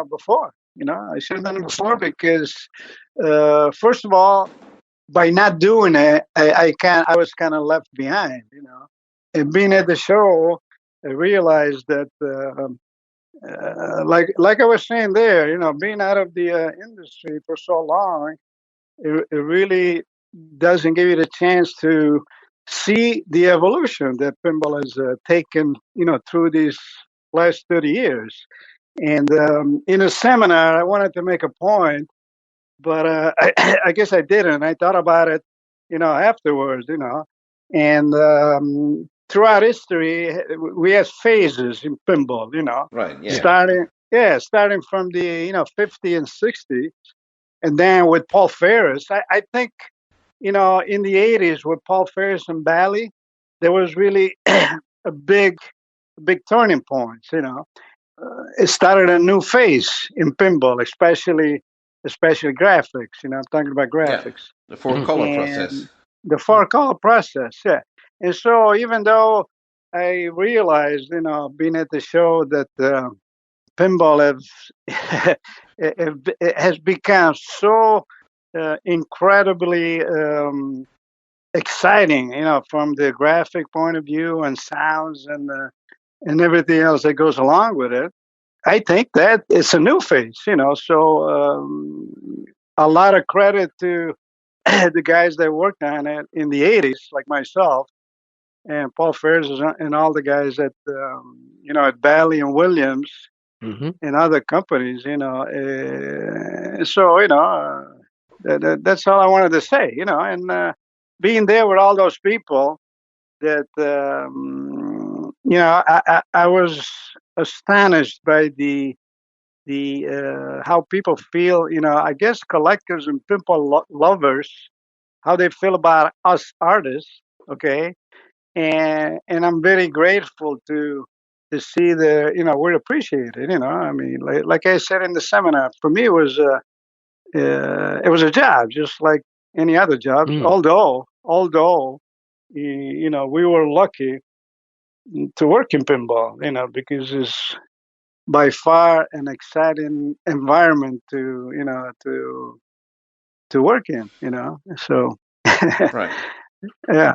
before. I should have done it before because, first of all, by not doing it, I was kind of left behind. And being at the show, I realized that, like I was saying there, being out of the industry for so long, it really doesn't give you the chance to see the evolution that pinball has taken, through these last 30 years. And in a seminar, I wanted to make a point, but I guess I didn't. I thought about it, afterwards, and throughout history, we have phases in pinball, Right. Yeah. starting from the 50 and 60, and then with Paul Ferris. I think in the 80s with Paul Ferris and Bally, there was really a big turning point. It started a new phase in pinball, especially graphics. I'm talking about graphics. The four-color process. The four-color process, yeah. And so even though I realized, being at the show that pinball has become so incredibly exciting, from the graphic point of view and sounds and everything else that goes along with it. I think that it's a new phase, so a lot of credit to the guys that worked on it in the 80s, like myself, and Paul Ferris and all the guys at, at Bally and Williams and other companies, so, that's all I wanted to say, and being there with all those people that, I was astonished by the how people feel, I guess collectors and pinball lovers, how they feel about us artists, okay? And I'm very grateful to see we're appreciated, I mean, like I said in the seminar, for me it was a job, just like any other job, although, we were lucky to work in pinball, because it's by far an exciting environment to work in, so. Right. Yeah.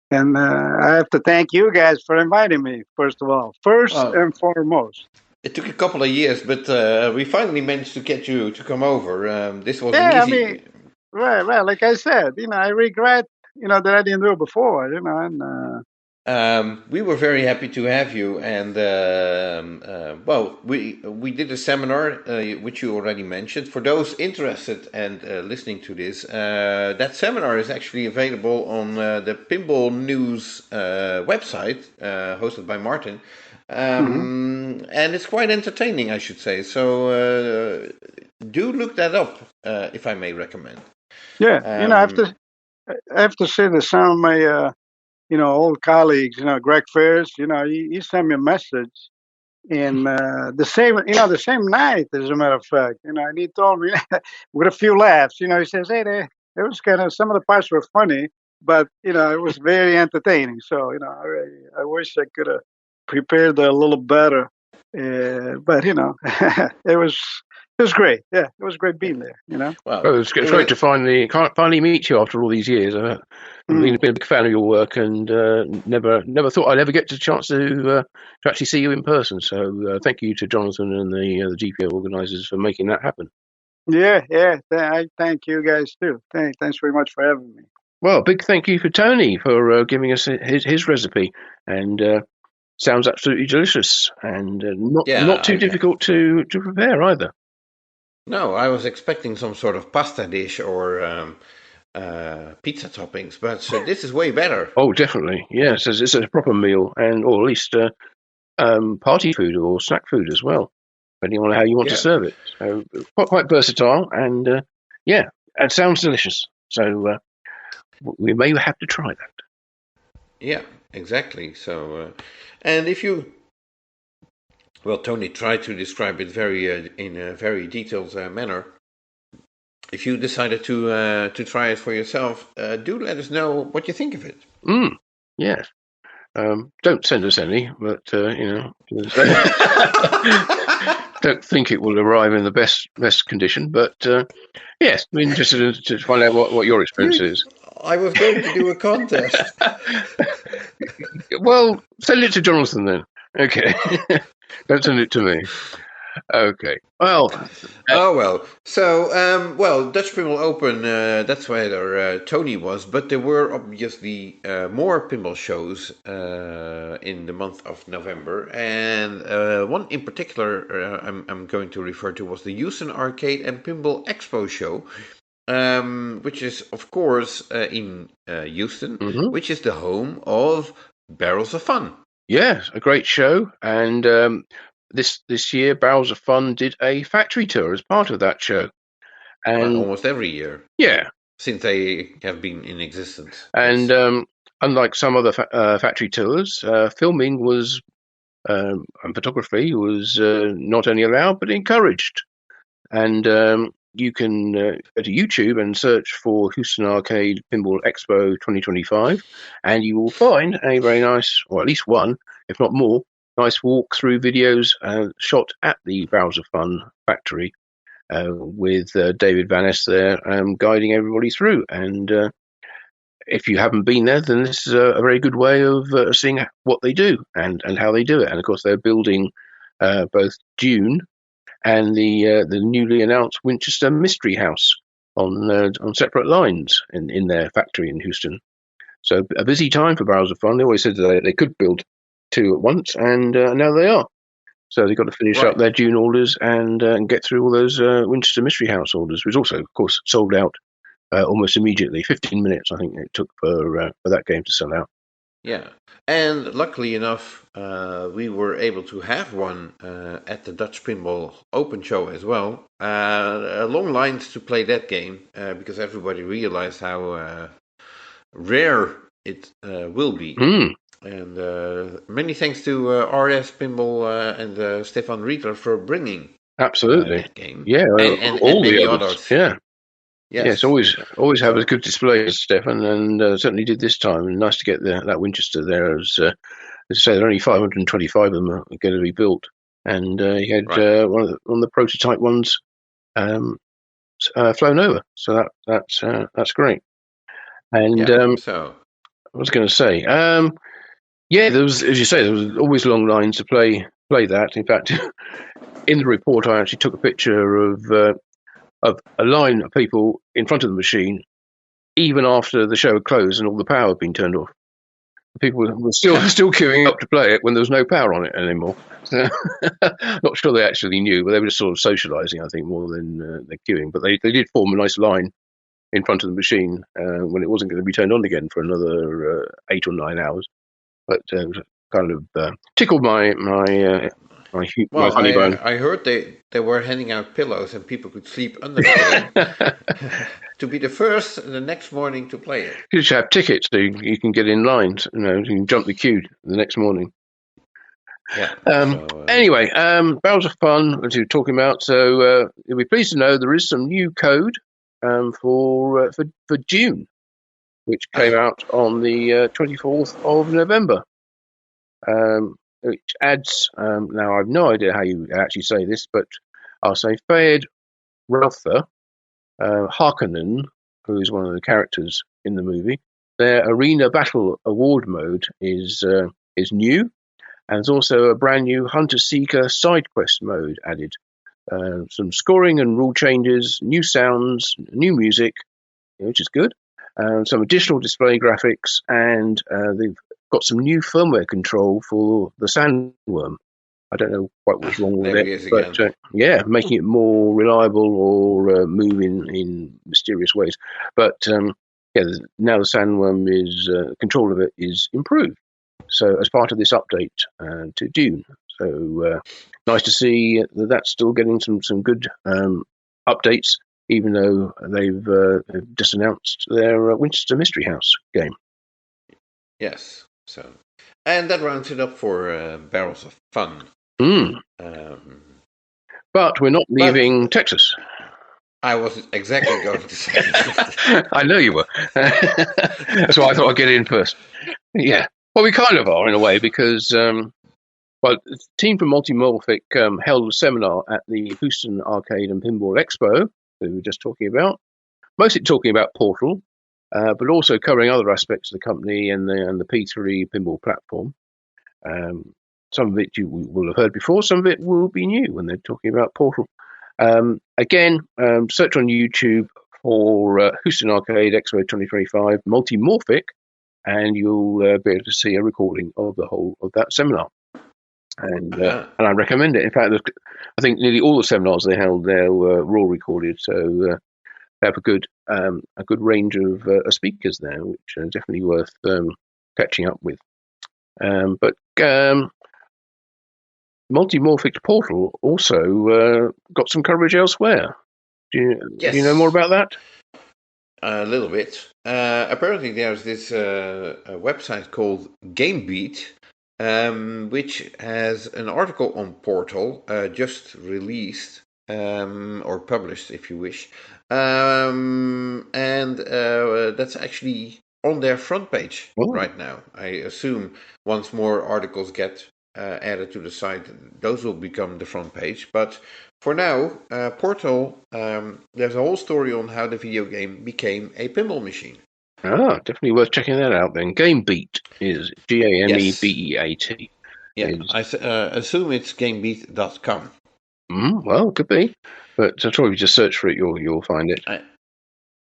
And I have to thank you guys for inviting me, first of all. And foremost. It took a couple of years, but we finally managed to get you to come over. This was an easy... I mean, right. Like I said, I regret, that I didn't do it before, and... we were very happy to have you, and we did a seminar which you already mentioned. For those interested and listening to this, that seminar is actually available on the Pinball News website, hosted by Martin, and it's quite entertaining, I should say. So do look that up, if I may recommend. Yeah, I have to say that some of my old colleagues, Greg Ferris, he sent me a message, and the same night, as a matter of fact, and he told me with a few laughs, he says, hey, it was kind of, some of the parts were funny, but it was very entertaining. So I wish I could have prepared a little better, but it was great. Yeah, it was great being there. Well, it's great to finally meet you after all these years. I've been a big fan of your work, and never thought I'd ever get the chance to actually see you in person. So thank you to Jonathan and the GPO organisers for making that happen. Yeah. I thank you guys too. Thanks very much for having me. Well, big thank you for Tony for giving us his recipe, and sounds absolutely delicious, and not too difficult to prepare either. No, I was expecting some sort of pasta dish or pizza toppings, but this is way better. Oh, definitely. Yes, it's a proper meal, or at least party food or snack food as well, depending on how you want to serve it. So quite versatile, and it sounds delicious. So we may have to try that. Yeah, exactly. So, and if you, well, Tony tried to describe it in a very detailed manner. If you decided to try it for yourself, do let us know what you think of it. Yes. Don't send us any, but don't think it will arrive in the best condition. But yes, I'm interested to find out what your experience is. I was going to do a contest. Well, send it to Jonathan then. Okay. Don't send it to me. Okay. Well. So, Dutch Pinball Open, that's where Tony was, but there were obviously more pinball shows in the month of November, and one in particular I'm going to refer to was the Houston Arcade and Pinball Expo show, which is, of course, in Houston, which is the home of Barrels of Fun. Yes, a great show, and this year, Barrels of Fun did a factory tour as part of that show. And almost every year. Yeah. Since they have been in existence. And yes. Unlike some other factory tours, filming was and photography was not only allowed but encouraged. And you can go to YouTube and search for Houston Arcade Pinball Expo 2025, and you will find a very nice, or at least one, if not more, nice walkthrough videos shot at the Barrels of Fun factory with David Van Ness there guiding everybody through. And if you haven't been there, then this is a very good way of seeing what they do and how they do it. And of course, they're building both Dune and the newly announced Winchester Mystery House on separate lines in their factory in Houston. So a busy time for Barrels of Fun. They always said that they could build two at once, and now they are. So they've got to finish up their Dune orders and get through all those Winchester Mystery House orders, which also, of course, sold out almost immediately. 15 minutes, I think, it took for that game to sell out. Yeah, and luckily enough, we were able to have one at the Dutch Pinball Open show as well. Long lines to play that game because everybody realized how rare it will be. And many thanks to RS Pinball and Stefan Riedler for bringing that game. Yeah, and all many others. Yeah. Yes, always have a good display, Stefan, and certainly did this time. And nice to get that Winchester there. As I say, there are only 525 of them are going to be built, and he had one of the prototype ones flown over. So that's great. And I was going to say, there was, as you say, there was always long lines to play that. In fact, in the report, I actually took a picture of a line of people in front of the machine, even after the show had closed and all the power had been turned off. People were still queuing up to play it when there was no power on it anymore. So, not sure they actually knew, but they were just sort of socialising, I think, more than they're queuing. But they did form a nice line in front of the machine when it wasn't going to be turned on again for another 8 or 9 hours. But kind of tickled my funny bone. I heard they were handing out pillows and people could sleep under them to be the first the next morning to play it. You should have tickets so you can get in line. You can jump the queue the next morning. Yeah. Anyway, Barrels of Fun, as you were talking about. So you'll be pleased to know there is some new code for June, which came out on the 24th of November. Which adds, now I have no idea how you actually say this, but I'll say Fayed Ralpher Harkonnen, who is one of the characters in the movie. Their Arena Battle Award mode is new, and there's also a brand new Hunter Seeker side quest mode added. Some scoring and rule changes, new sounds, new music, which is good. Some additional display graphics, and they've got some new firmware control for the sandworm. I don't know quite what's wrong with it, but making it more reliable or move in mysterious ways. But now the sandworm is control of it is improved. So as part of this update to Dune, so nice to see that that's still getting some good updates, even though they've just announced their Winchester Mystery House game. Yes. So, and that rounds it up for Barrels of Fun. But we're not leaving Texas. I was exactly going to say. I know you were. That's why I thought I'd get in first. Yeah. Well, we kind of are in a way because, the team from Multimorphic held a seminar at the Houston Arcade and Pinball Expo that we were just talking about, mostly talking about Portal, but also covering other aspects of the company and the P3 pinball platform. Some of it you will have heard before, some of it will be new when they're talking about Portal. Again, search on YouTube for Houston Arcade Expo 2025 Multimorphic, and you'll be able to see a recording of the whole of that seminar. And I recommend it. In fact, I think nearly all the seminars they held there were all recorded, so they have a good range of speakers there, which are definitely worth catching up with. But Multimorphic Portal also got some coverage elsewhere. Do you know more about that? A little bit. Apparently, there's this a website called GameBeat, which has an article on Portal just released or published, if you wish, and that's actually on their front page right now. I assume once more articles get added to the site, those will become the front page. But for now, Portal, there's a whole story on how the video game became a pinball machine. Definitely worth checking that out then. GameBeat is GameBeat. Yeah, I assume it's GameBeat.com. Well, could be. But I'm sure if you just search for it, you'll find it.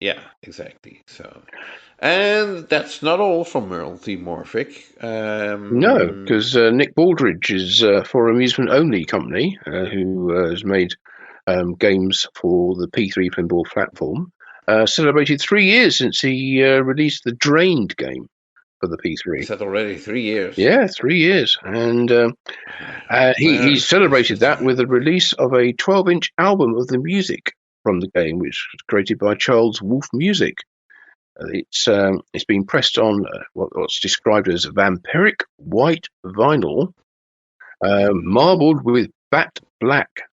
Yeah, exactly. So, and that's not all from Multimorphic. No, because Nick Baldridge is for Amusement Only Company, who has made games for the P3 pinball platform. Celebrated 3 years since he released the Drained game for the P3. Is that already 3 years? Yeah, 3 years. And he celebrated that with the release of a 12-inch album of the music from the game, which was created by Charles Wolfe Music. It's been pressed on what's described as vampiric white vinyl, marbled with bat black.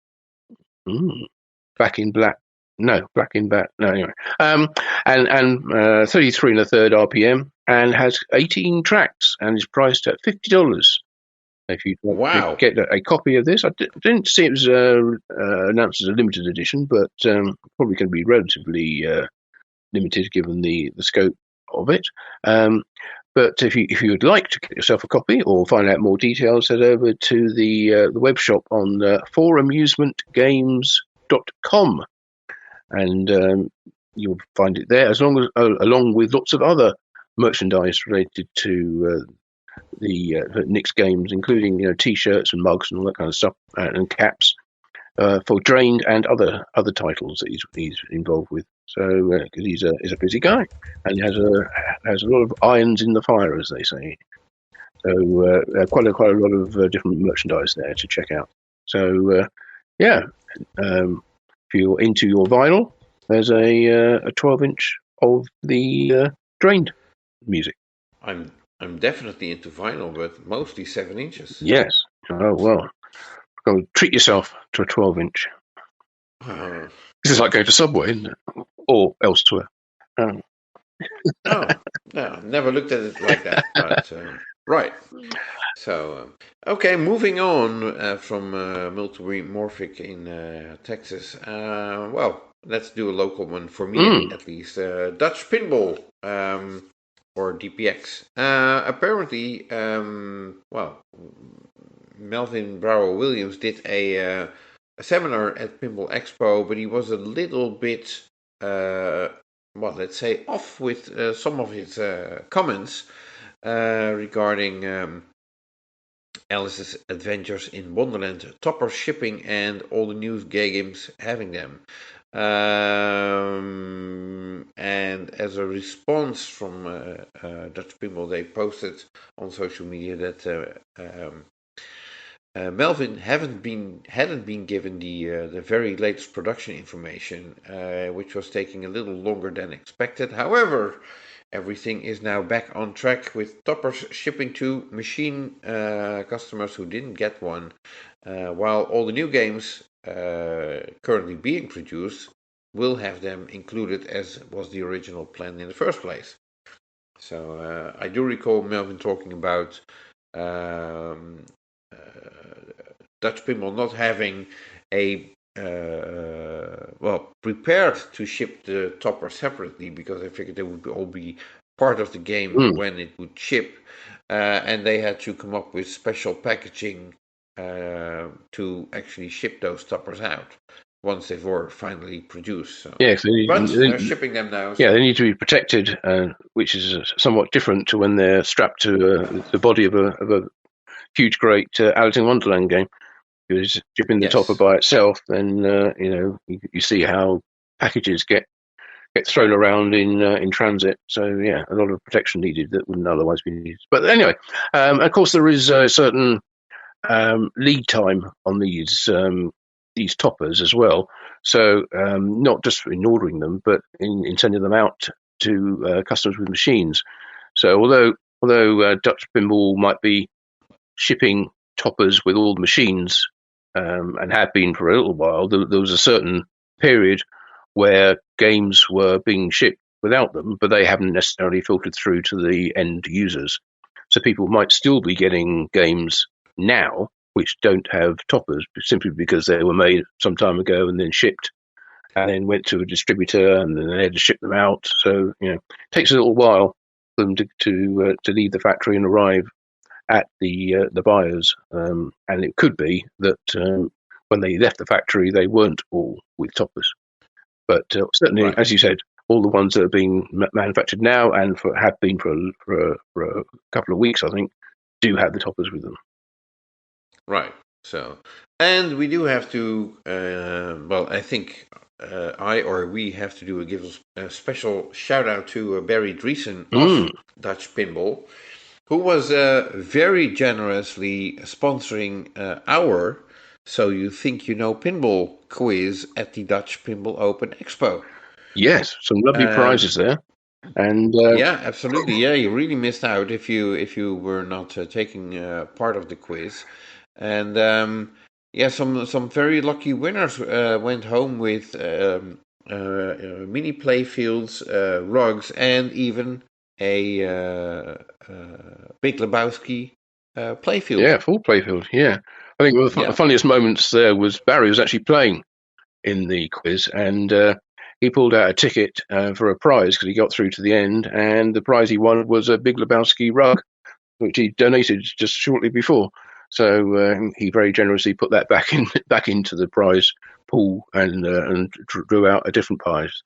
Back in black. No, black in bat. No, anyway. And 33 1/3 RPM, and has 18 tracks, and is priced at $50. If you get a copy of this, I didn't see it was announced as a limited edition, but probably going to be relatively limited given the scope of it. But if you would like to get yourself a copy or find out more details, head over to the web shop on foramusementgames.com, and you'll find it there, along with lots of other merchandise related to the Nick's games, including T-shirts and mugs and all that kind of stuff, and caps for Drained and other titles that he's involved with. So because he's a busy guy and he has a lot of irons in the fire, as they say. So quite a lot of different merchandise there to check out. So if you're into your vinyl, there's a 12-inch of the Drained music. I'm definitely into vinyl, but mostly 7 inches. Yes. Oh well, go treat yourself to a 12-inch. This is like going to Subway, isn't it? Or elsewhere. No, never looked at it like that. But, right. So, okay, moving on from Multimorphic in Texas. Let's do a local one for me, at least. Dutch Pinball, or DPX. Apparently, Melvin Brower Williams did a seminar at Pinball Expo, but he was a little bit, let's say, off with some of his comments regarding Alice's Adventures in Wonderland, Topper shipping, and all the new games having them. And as a response from Dutch Pinball, they posted on social media that Melvin hadn't been given the very latest production information, which was taking a little longer than expected. However, everything is now back on track with toppers shipping to machine customers who didn't get one, while all the new games currently being produced will have them included as was the original plan in the first place. So I do recall Melvin talking about Dutch Pinball not having prepared to ship the topper separately, because I figured they would all be part of the game when it would ship, and they had to come up with special packaging to actually ship those toppers out once they were finally produced. So. Yeah, but they're shipping them now. So. Yeah, they need to be protected, which is somewhat different to when they're strapped to the body of a huge, great Alice in Wonderland game. Because shipping the topper by itself, then you see how packages get thrown around in transit. So yeah, a lot of protection needed that wouldn't otherwise be needed. But anyway, of course there is a certain lead time on these toppers as well. So not just in ordering them, but in sending them out to customers with machines. So although Dutch Pinball might be shipping toppers with all the machines, and have been for a little while, there was a certain period where games were being shipped without them, but they haven't necessarily filtered through to the end users. So people might still be getting games now which don't have toppers, simply because they were made some time ago and then shipped, and then went to a distributor, and then they had to ship them out. So it takes a little while for them to leave the factory and arrive at the buyers, and it could be that when they left the factory, they weren't all with toppers. But certainly, as you said, all the ones that are being manufactured now and have been for a couple of weeks, I think, do have the toppers with them. Right. So, and we do have to. I think we have to give a special shout out to Barry Dreesen of Dutch Pinball, who was very generously sponsoring our So You Think You Know Pinball quiz at the Dutch Pinball Open Expo. Yes, some lovely prizes there. And yeah, absolutely. Yeah, you really missed out if you were not taking part of the quiz. And some very lucky winners went home with mini playfields, rugs, and even a Big Lebowski playfield. Yeah, full playfield. Yeah, I think one of the funniest moments there was Barry was actually playing in the quiz, and he pulled out a ticket for a prize because he got through to the end, and the prize he won was a Big Lebowski rug, which he donated just shortly before. So he very generously put that back into the prize pool and drew out a different prize.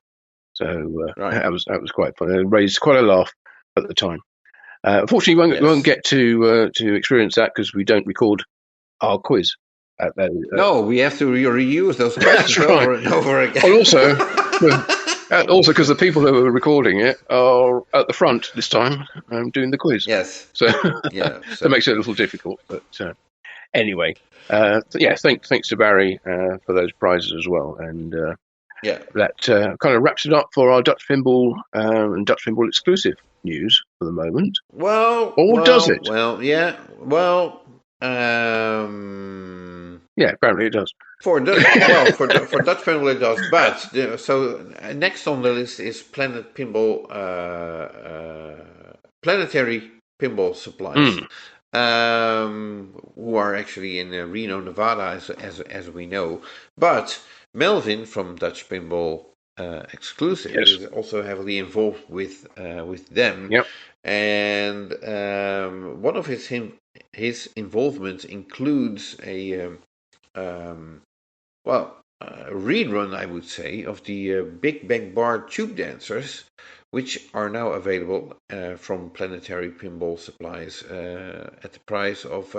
So that was quite funny. It raised quite a laugh at the time. Unfortunately, we won't get to experience that because we don't record our quiz. No, we have to reuse those questions over and over again. Well, also because the people who are recording it are at the front this time doing the quiz. Yes. So that makes it a little difficult. But anyway, thanks to Barry for those prizes as well. And that kind of wraps it up for our Dutch Pinball and Dutch Pinball exclusive news for the moment. Does it? Well, yeah. Well, yeah, apparently it does. For Dutch Pinball it does. But so next on the list is Planetary Pinball Supplies, who are actually in Reno, Nevada, as we know. But Melvin from Dutch Pinball Exclusive is also heavily involved with them. Yep. And one of his involvement includes a rerun, I would say, of the Big Bang Bar Tube Dancers, which are now available from Planetary Pinball Supplies at the price of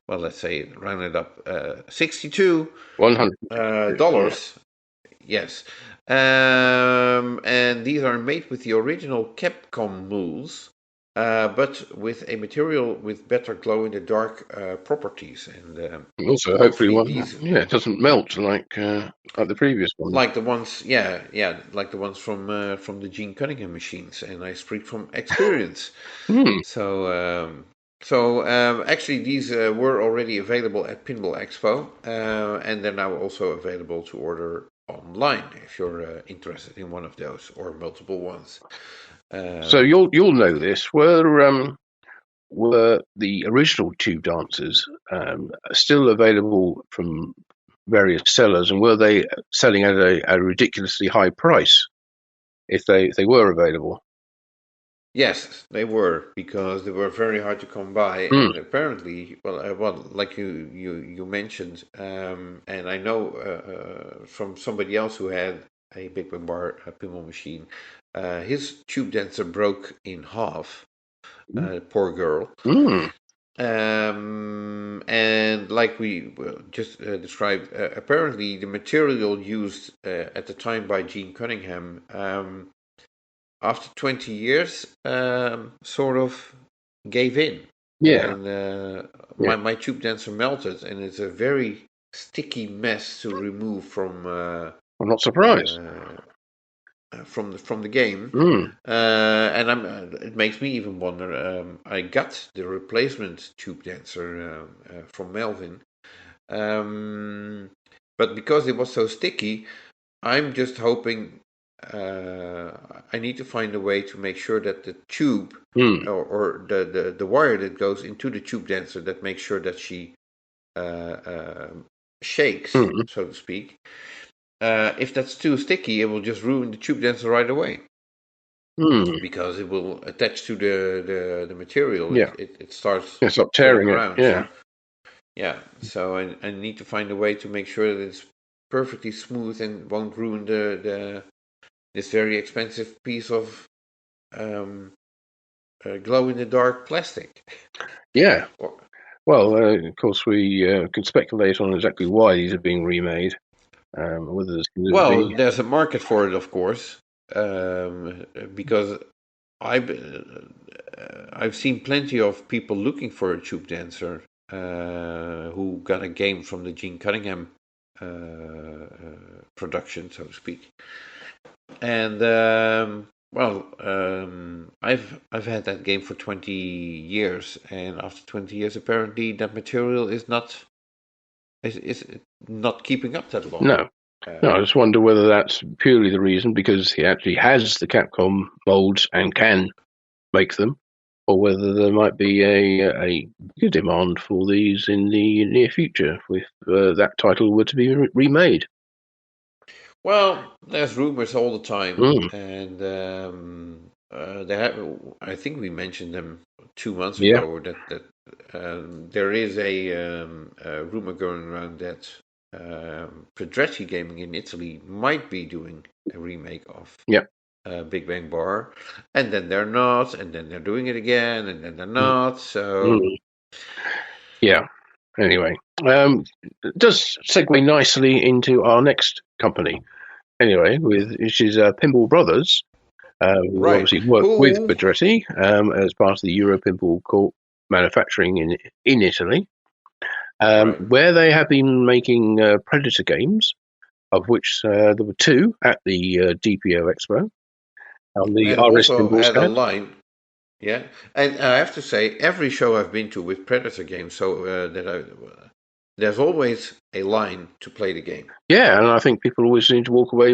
let's say rounded up, $62 Yes. And these are made with the original Capcom molds, but with a material with better glow-in-the-dark properties, and also hopefully these, it doesn't melt like the previous one. Like the ones, like the ones from the Gene Cunningham machines, and I speak from experience. So actually, these were already available at Pinball Expo, and they're now also available to order online if you're interested in one of those or multiple ones. So you'll know this. Were the original tube dancers still available from various sellers, and were they selling at a ridiculously high price if they were available? Yes, they were, because they were very hard to come by, and apparently, well, like you mentioned, and I know from somebody else who had a Big Bang Bar pinball machine, his tube dancer broke in half. Poor girl. And like we just described, apparently the material used at the time by Gene Cunningham, after 20 years, sort of gave in. Yeah. And my tube dancer melted, and it's a very sticky mess to remove from. I'm not surprised. From the game, and it makes me even wonder. I got the replacement tube dancer from Melvin, but because it was so sticky, I'm just hoping. I need to find a way to make sure that the tube or the wire that goes into the tube dancer, that makes sure that she shakes, so to speak. If that's too sticky, it will just ruin the tube dancer right away. Because it will attach to the material. Yeah. It starts tearing around. It. Yeah. So I need to find a way to make sure that it's perfectly smooth and won't ruin this very expensive piece of glow-in-the-dark plastic. Yeah. Well, of course, we can speculate on exactly why these are being remade. There's a market for it, of course, because I've seen plenty of people looking for a tube dancer who got a game from the Gene Cunningham production, so to speak. And I've had that game for 20 years, and after 20 years, apparently that material is not keeping up that long. No, I just wonder whether that's purely the reason because he actually has the Capcom molds and can make them, or whether there might be a bigger demand for these in the near future if that title were to be remade. Well, there's rumors all the time, and I think we mentioned them 2 months ago that there is a rumor going around that Pedretti Gaming in Italy might be doing a remake of Big Bang Bar, and then they're not, and then they're doing it again, and then they're not. So anyway, it does segue nicely into our next company. Anyway, which is Pinball Brothers, who obviously work with Pedretti as part of the Euro Pinball Corp manufacturing in Italy, where they have been making Predator games, of which there were 2 at the DPO Expo. On the RS Pinball had a line. Yeah, and I have to say, every show I've been to with Predator games, there's always a line to play the game. Yeah, and I think people always seem to walk away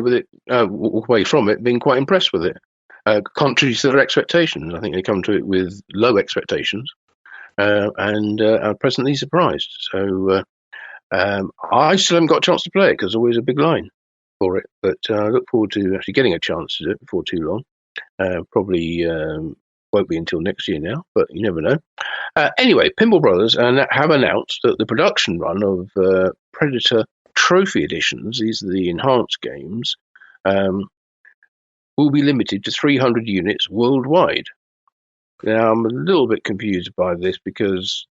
from it being quite impressed with it. Contrary to their expectations, I think they come to it with low expectations and are pleasantly surprised. So I still haven't got a chance to play it because there's always a big line for it. But I look forward to actually getting a chance to do it before too long. Probably won't be until next year now, but you never know. Anyway, Pinball Brothers have announced that the production run of Predator Trophy Editions, these are the enhanced games, will be limited to 300 units worldwide. Now, I'm a little bit confused by this because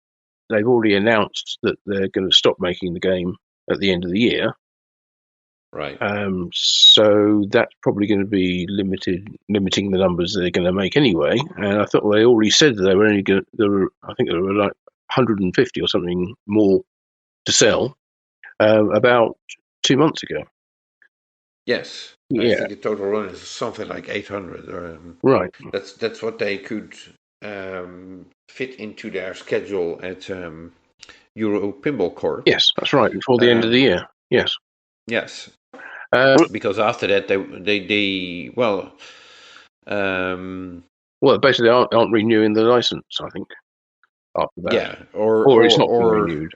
they've already announced that they're going to stop making the game at the end of the year. Right. So that's probably going to be limiting the numbers they're going to make anyway. And I thought they already said that they were only going. I think there were like 150 or something more to sell about 2 months ago. Yes, I think the total run is something like 800. Right. That's what they could fit into their schedule at Euro Pinball Corp. Yes, that's right. Before the end of the year. Yes. Yes. Because after that, they basically aren't renewing the license, I think. After that. Yeah, or it's not being renewed.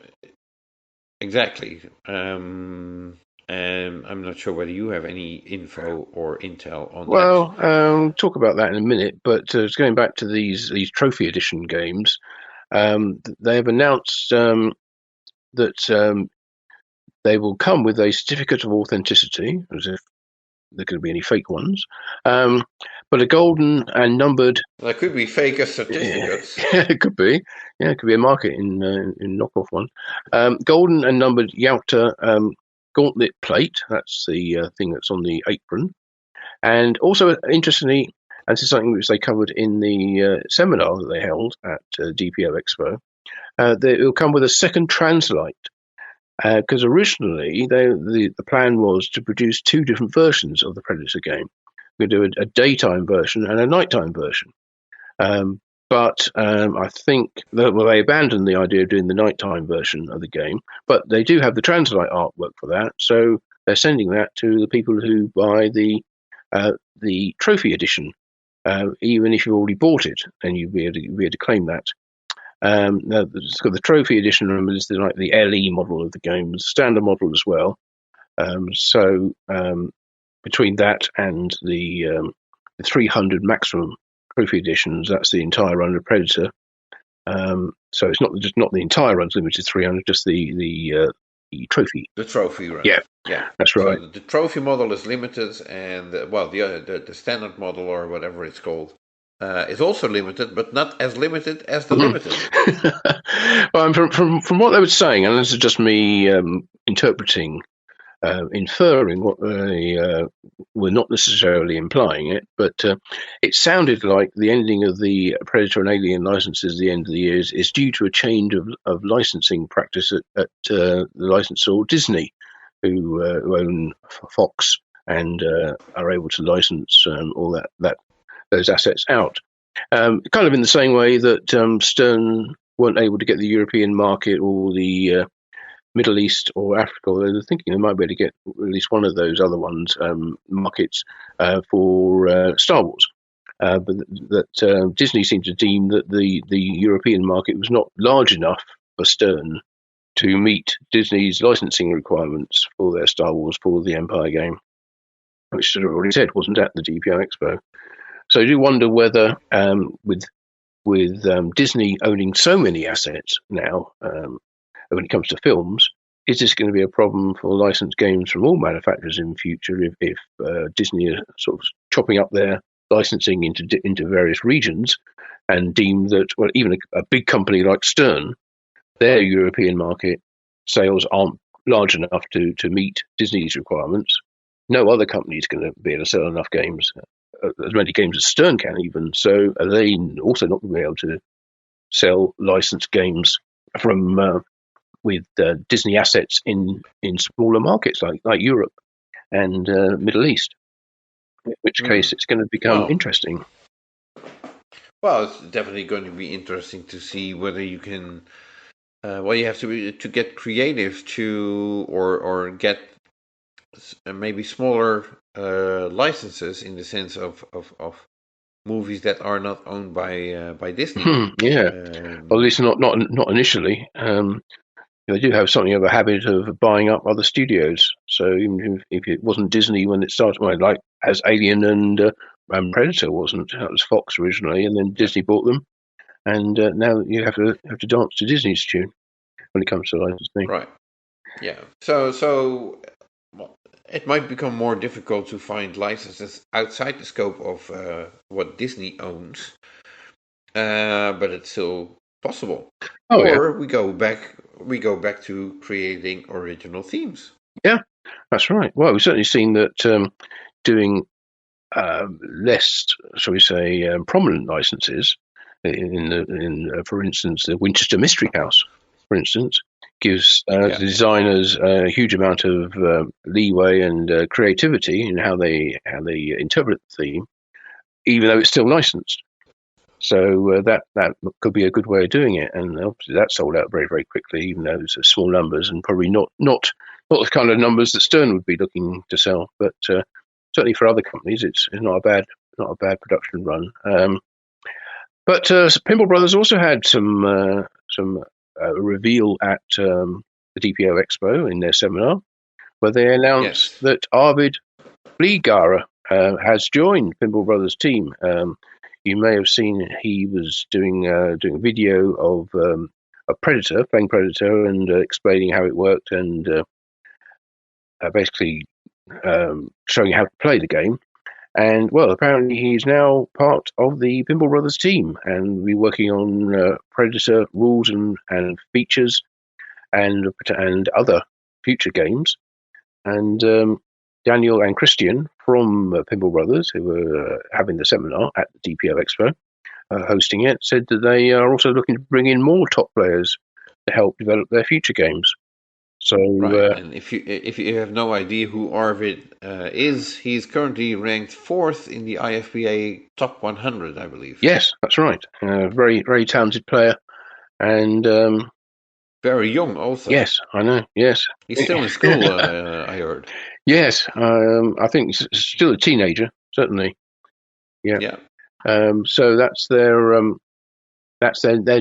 Exactly. And I'm not sure whether you have any info or intel on that. Well, talk about that in a minute. But going back to these trophy edition games, they have announced that they will come with a certificate of authenticity, as if there could be any fake ones. But a golden and numbered. There could be fake certificates. Yeah, it could be. Yeah, it could be a market in knockoff one. Golden and numbered Yalta gauntlet plate. That's the thing that's on the apron. And also, interestingly, and this is something which they covered in the seminar that they held at DPO Expo, it will come with a second translite. Because originally the plan was to produce two different versions of the Predator game. We're going to do a daytime version and a nighttime version. But I think that they abandoned the idea of doing the nighttime version of the game. But they do have the translite artwork for that, so they're sending that to the people who buy the trophy edition. Even if you've already bought it, then you'll be able to claim that. Now, the trophy edition, remember, is the LE model of the game, the standard model as well. So between that and the 300 maximum trophy editions, that's the entire run of Predator. So it's not the entire run's limited to 300, just the trophy. The trophy run. Yeah, that's right. So the trophy model is limited, and the standard model, or whatever it's called, is also limited, but not as limited as the limited. Well, from what they were saying, and this is just me interpreting, inferring what they were not necessarily implying it, but it sounded like the ending of the Predator and Alien licenses at the end of the year is due to a change of licensing practice at the licensor Disney, who own Fox and are able to license all those assets out. Kind of in the same way that Stern weren't able to get the European market or the Middle East or Africa. They were thinking they might be able to get at least one of those other ones markets for Star Wars. But that Disney seemed to deem that the European market was not large enough for Stern to meet Disney's licensing requirements for their Star Wars for the Empire game, which sort of already said wasn't at the DPO Expo. So I do wonder whether, with Disney owning so many assets now, when it comes to films, is this going to be a problem for licensed games from all manufacturers in the future if Disney are sort of chopping up their licensing into various regions and deem that, well, even a big company like Stern, their European market sales aren't large enough to meet Disney's requirements. No other company is going to be able to sell enough games, as many games as Stern can even. So are they also not going to be able to sell licensed games from with Disney assets in smaller markets like Europe and Middle East? In which case, it's going to become interesting. Well, it's definitely going to be interesting to see whether you can. You have to get creative or get maybe smaller licenses in the sense of movies that are not owned by Disney. Yeah, well, at least not initially. They do have something of a habit of buying up other studios. So even if it wasn't Disney when it started, like as Alien and Predator wasn't, that was Fox originally, and then Disney bought them, and now you have to dance to Disney's tune when it comes to licensing. Right. Yeah. So it might become more difficult to find licenses outside the scope of what Disney owns, but it's still possible. We go back to creating original themes. Yeah, That's right. Well, we've certainly seen that doing less, shall we say, prominent licenses for instance, the Winchester Mystery House, for instance, gives the designers a huge amount of leeway and creativity in how they interpret the theme, even though it's still licensed. So that could be a good way of doing it, and obviously that sold out very, very quickly, even though it's small numbers and probably not the kind of numbers that Stern would be looking to sell. But certainly for other companies, it's not a bad production run. But Pinball Brothers also had some reveal at the DPO Expo in their seminar, where they announced that Arvid Bliegara has joined Pinball Brothers' team. You may have seen he was doing a video of a Predator, playing Predator, and explaining how it worked, and basically showing how to play the game. And, well, apparently he's now part of the Pinball Brothers team, and we're working on Predator rules and features and other future games. And Daniel and Christian from Pinball Brothers, who were having the seminar at the DPO Expo, hosting it, said that they are also looking to bring in more top players to help develop their future games. So, and if you have no idea who Arvid is, he's currently ranked 4th in the IFBA Top 100, I believe. Yes, that's right. Very, very talented player, and very young also. Yes, I know. Yes, he's still in school. I heard. Yes, I think he's still a teenager. Certainly. Yeah. So that's their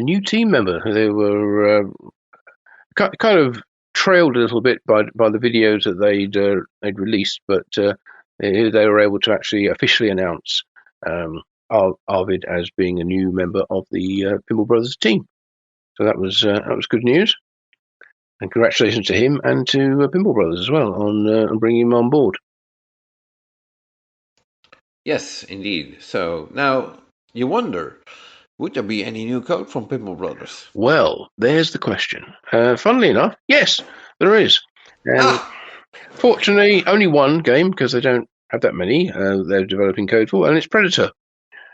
new team member. They were kind of trailed a little bit by the videos that they'd released, but they were able to actually officially announce Arvid as being a new member of the Pinball Brothers team. So that was good news, and congratulations to him and to Pinball Brothers as well on bringing him on board. Yes, indeed. So now you wonder, would there be any new code from Pinball Brothers? Well, there's the question. Funnily enough, yes, there is. Fortunately, only one game, because they don't have that many they're developing code for, and it's Predator,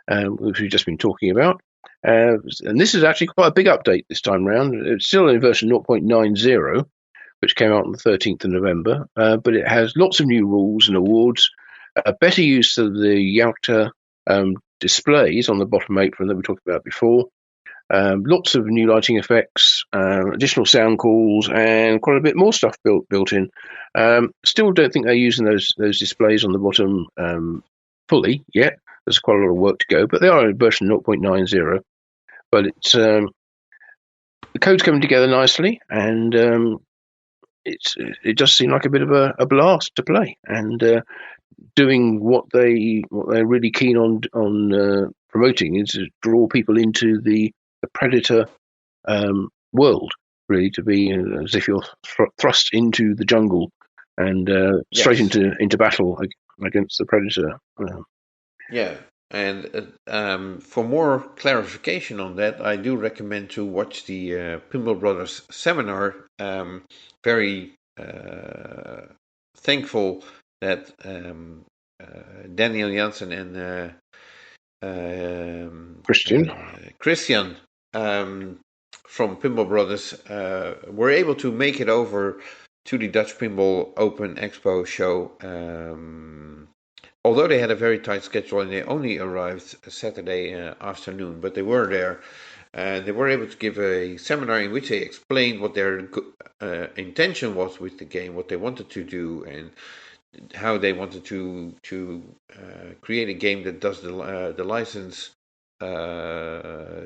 which we've just been talking about. And this is actually quite a big update this time round. It's still in version 0.90, which came out on the 13th of November, but it has lots of new rules and awards, a better use of the Yalta displays on the bottom apron that we talked about before, lots of new lighting effects, additional sound calls, and quite a bit more stuff built in. Still don't think they're using those displays on the bottom fully yet. There's quite a lot of work to go, but they are in version 0.90. But it's the code's coming together nicely, and it does seem like a bit of a blast to play, and doing what they're really keen on promoting is to draw people into the Predator world, really, to be as if you're thrust into the jungle and straight into battle against the Predator. Yeah, and for more clarification on that, I do recommend to watch the Pinball Brothers seminar. Very thankful that Daniel Jansen and Christian from Pinball Brothers were able to make it over to the Dutch Pinball Open Expo show. Although they had a very tight schedule and they only arrived Saturday afternoon, but they were there. They were able to give a seminar in which they explained what their intention was with the game, what they wanted to do, and how they wanted to create a game that does the license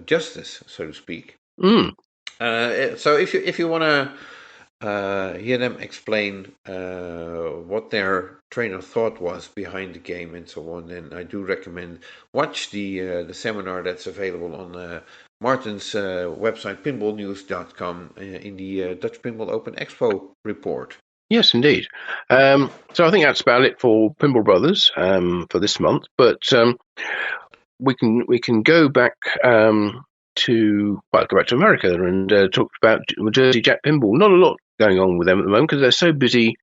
justice, so to speak. So if you want to hear them explain what their train of thought was behind the game and so on, then I do recommend watch the seminar that's available on Martin's website, pinballnews.com, in the Dutch Pinball Open Expo report. Yes, indeed. So I think that's about it for Pinball Brothers for this month. But we can go back to America and talk about Jersey Jack Pinball. Not a lot going on with them at the moment because they're so busy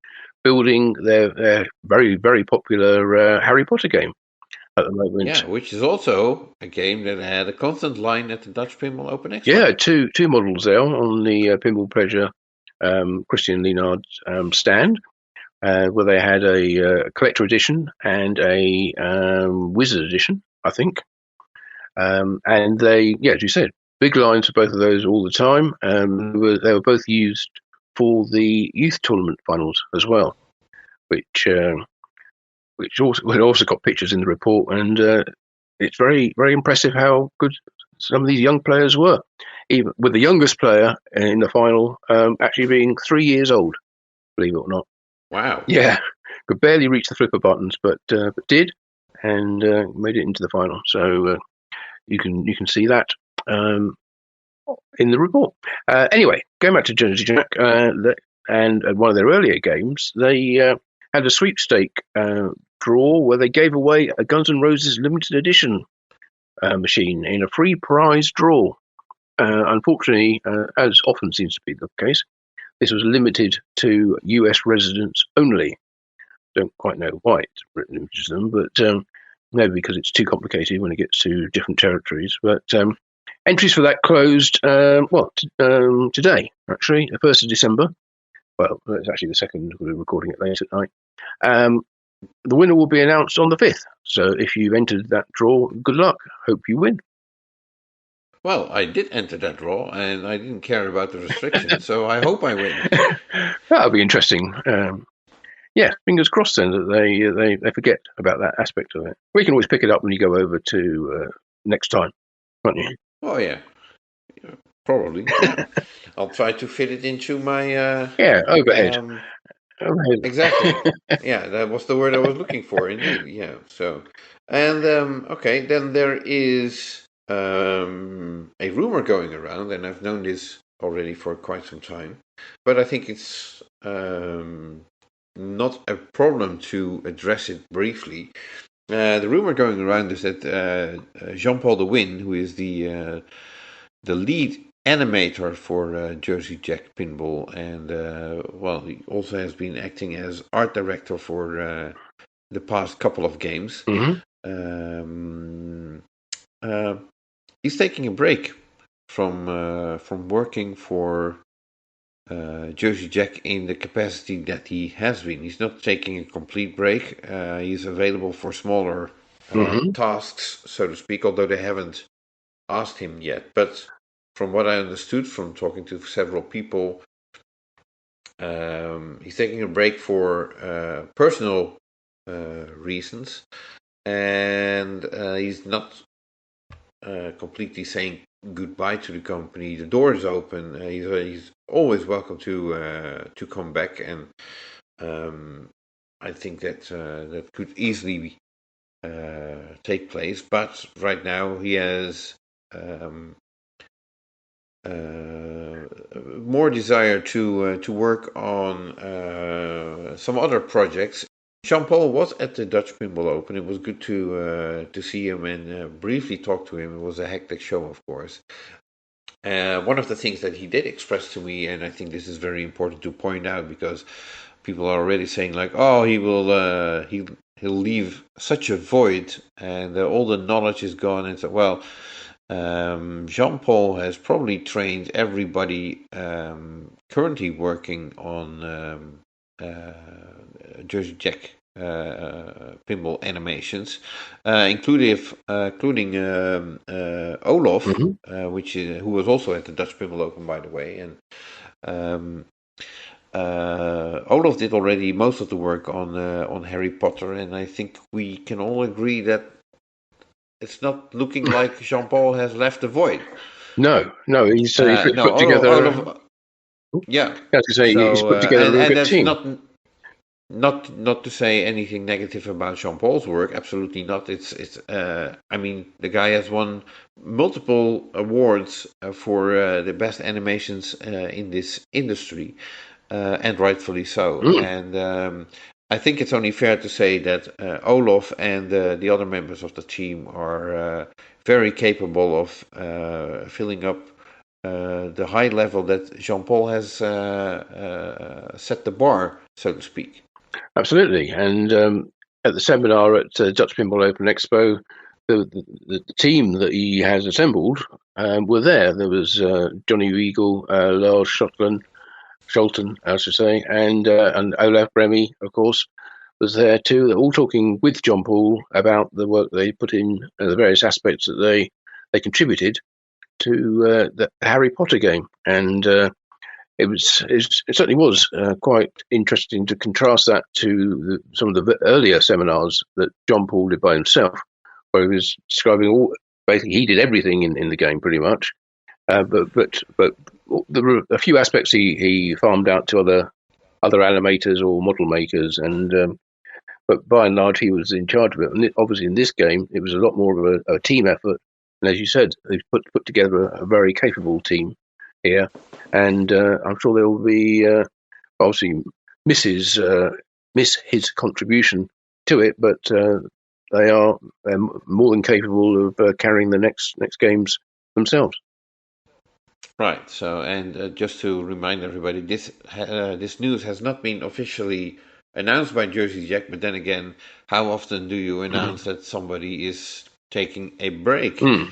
building their very, very popular Harry Potter game at the moment. Yeah, which is also a game that had a constant line at the Dutch Pinball Open Expo. Yeah, two models there on the Pinball Pleasure Christian Lienard stand, where they had a collector edition and a wizard edition, I think. And they, as you said, big lines for both of those all the time. They were both used for the youth tournament finals as well, which also got pictures in the report, and it's very, very impressive how good some of these young players were. Even with the youngest player in the final actually being 3 years old, believe it or not. Wow. Yeah, could barely reach the flipper buttons, but did, and made it into the final. So you can see that in the report. Anyway, going back to Jersey Jack, and one of their earlier games, they had a sweepstake draw where they gave away a Guns N' Roses limited edition machine in a free prize draw. Unfortunately, as often seems to be the case, this was limited to US residents only. Don't quite know why it limits them, but maybe because it's too complicated when it gets to different territories. But entries for that closed, today, actually, the 1st of December. Well, it's actually the 2nd. We're recording it late at night. The winner will be announced on the 5th. So if you've entered that draw, good luck. Hope you win. Well, I did enter that draw, and I didn't care about the restrictions, so I hope I win. That'll be interesting. Fingers crossed then that they forget about that aspect of it. We can always pick it up when you go over to next time, can't you? Oh, yeah. Probably. Yeah. I'll try to fit it into my... overhead. Overhead. Exactly. Yeah, that was the word I was looking for, indeed. Yeah, so... And, then there is a rumor going around, and I've known this already for quite some time, but I think it's not a problem to address it briefly. The rumor going around is that Jean-Paul de Win, who is the lead animator for Jersey Jack Pinball, and he also has been acting as art director for the past couple of games. Mm-hmm. He's taking a break from working for Jersey Jack in the capacity that he has been. He's not taking a complete break. He's available for smaller tasks, so to speak, although they haven't asked him yet. But from what I understood from talking to several people, he's taking a break for personal reasons, and he's not completely saying goodbye to the company. The door is open. He's always welcome to come back, and I think that that could easily take place. But right now he has more desire to work on some other projects. Jean-Paul was at the Dutch Pinball Open. It was good to see him and briefly talk to him. It was a hectic show, of course. One of the things that he did express to me, and I think this is very important to point out, because people are already saying like, "Oh, he'll leave such a void, and all the knowledge is gone." And so, well, Jean-Paul has probably trained everybody currently working on Jersey Jack pinball animations, including Olaf, who was also at the Dutch Pinball Open, by the way, and Olaf did already most of the work on Harry Potter, and I think we can all agree that it's not looking like Jean-Paul has left the void. No, he's put together. Yeah, I was going to say he's put together a good team. Not to say anything negative about Jean-Paul's work, absolutely not. I mean, the guy has won multiple awards for the best animations in this industry, and rightfully so. And I think it's only fair to say that Olaf and the other members of the team are very capable of filling up the high level that Jean-Paul has set the bar, so to speak. Absolutely. And at the seminar at Dutch Pinball Open Expo, the team that he has assembled were there. There was Johnny Eagle, Lars Scholten, I should say, and Olaf Bremy, of course, was there too. They're all talking with John Paul about the work they put in, the various aspects that they contributed to the Harry Potter game, and it certainly was quite interesting to contrast that to some of the earlier seminars that John Paul did by himself, where he was describing basically he did everything in the game pretty much, but there were a few aspects he farmed out to other animators or model makers, and but by and large he was in charge of it. And obviously in this game it was a lot more of a team effort, and as you said, they've put together a very capable team here, and I'm sure there will be obviously miss his contribution to it, but they are more than capable of carrying the next games themselves. Right. So, and just to remind everybody, this news has not been officially announced by Jersey Jack. But then again, how often do you announce that somebody is taking a break for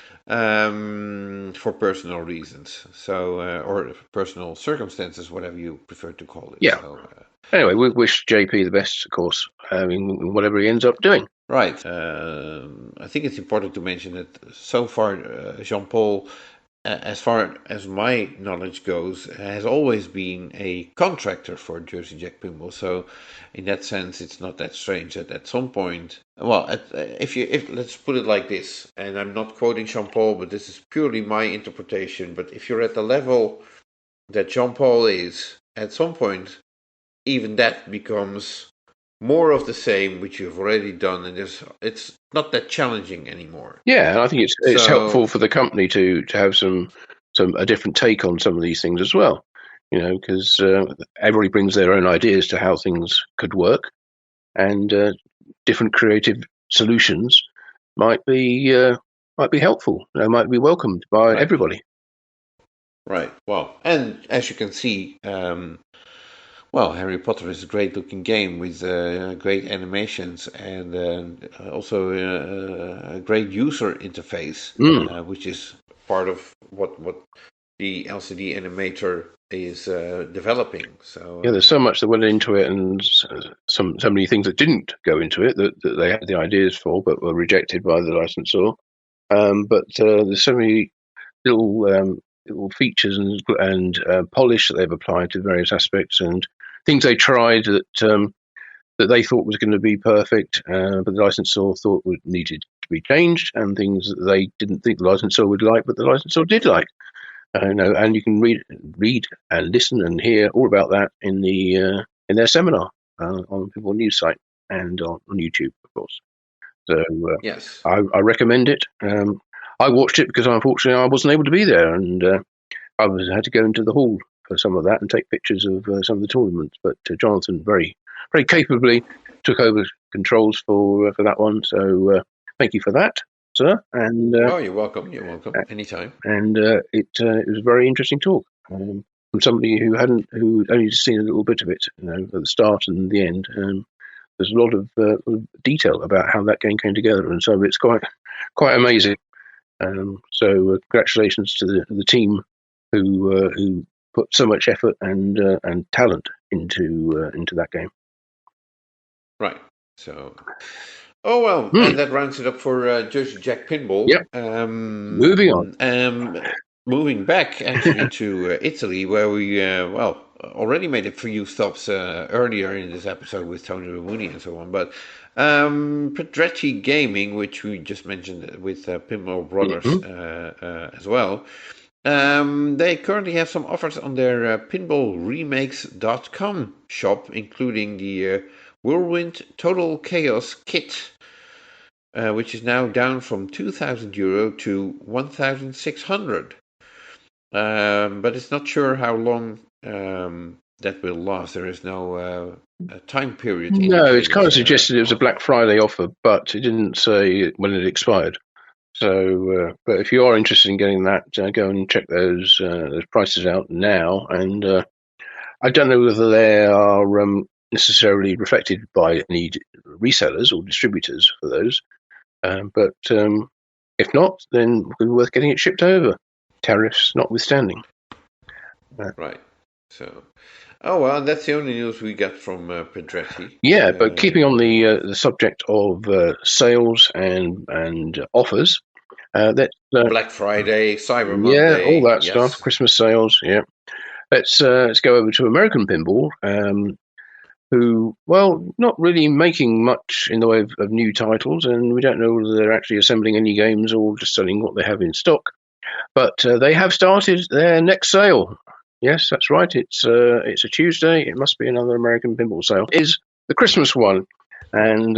personal reasons? So, or personal circumstances, whatever you prefer to call it. Yeah. So, anyway, we wish JP the best, of course, in whatever he ends up doing. Right. I think it's important to mention that so far, Jean-Paul, as far as my knowledge goes, has always been a contractor for Jersey Jack Pinball. So, in that sense, it's not that strange that at some point, well, if let's put it like this, and I'm not quoting Jean-Paul, but this is purely my interpretation. But if you're at the level that Jean-Paul is, at some point, even that becomes more of the same, which you've already done, and it's not that challenging anymore. Yeah, and I think it's helpful for the company to have a different take on some of these things as well. You know, because everybody brings their own ideas to how things could work, and different creative solutions might be helpful. They might be welcomed by everybody. Right. Well, and as you can see, well, Harry Potter is a great-looking game with great animations and also a great user interface, which is part of what the LCD animator is developing. So yeah, there's so much that went into it, and so many things that didn't go into it that they had the ideas for, but were rejected by the licensor. But there's so many little features and polish that they've applied to various aspects, and things they tried that they thought was going to be perfect, but the licensor thought needed to be changed, and things that they didn't think the licensor would like, but the licensor did like. And you can read and listen and hear all about that in their seminar on the Pinball News site and on YouTube, of course. So yes, I recommend it. I watched it because unfortunately I wasn't able to be there, and I had to go into the hall for some of that and take pictures of some of the tournaments. But Jonathan very capably took over controls for that one. So thank you for that, sir. And oh, you're welcome. You're welcome. Anytime. And it was a very interesting talk from somebody who only seen a little bit of it, at the start and the end. There's a lot of detail about how that game came together, and so it's quite amazing. So congratulations to the team who put so much effort and talent into that game. Right. So. Oh well, and that rounds it up for Jersey Jack Pinball. Yep. Moving on. Moving back actually to Italy, where we already made a few stops earlier in this episode with Tony Ramuni and so on. But Pedrecci Gaming, which we just mentioned with Pinball Brothers as well, they currently have some offers on their pinballremakes.com shop, including the Whirlwind Total Chaos Kit, which is now down from €2,000 to 1,600. But it's not sure how long that will last. There is no time period. No, it's kind of suggested it was a Black Friday offer, but it didn't say when it expired. So, but if you are interested in getting that, go and check those prices out now. And I don't know whether they are necessarily reflected by any resellers or distributors for those. But if not, then it would be worth getting it shipped over, tariffs notwithstanding. Right. So, well, that's the only news we got from Pedretti. Yeah, but keeping on the subject of sales and offers, that's Black Friday, Cyber Monday, all that stuff, Christmas sales. Yeah, let's go over to American Pinball, who, well, not really making much in the way of new titles, and we don't know whether they're actually assembling any games or just selling what they have in stock. But they have started their next sale. Yes, that's right. It's a Tuesday. It must be another American Pinball sale. It is the Christmas one, and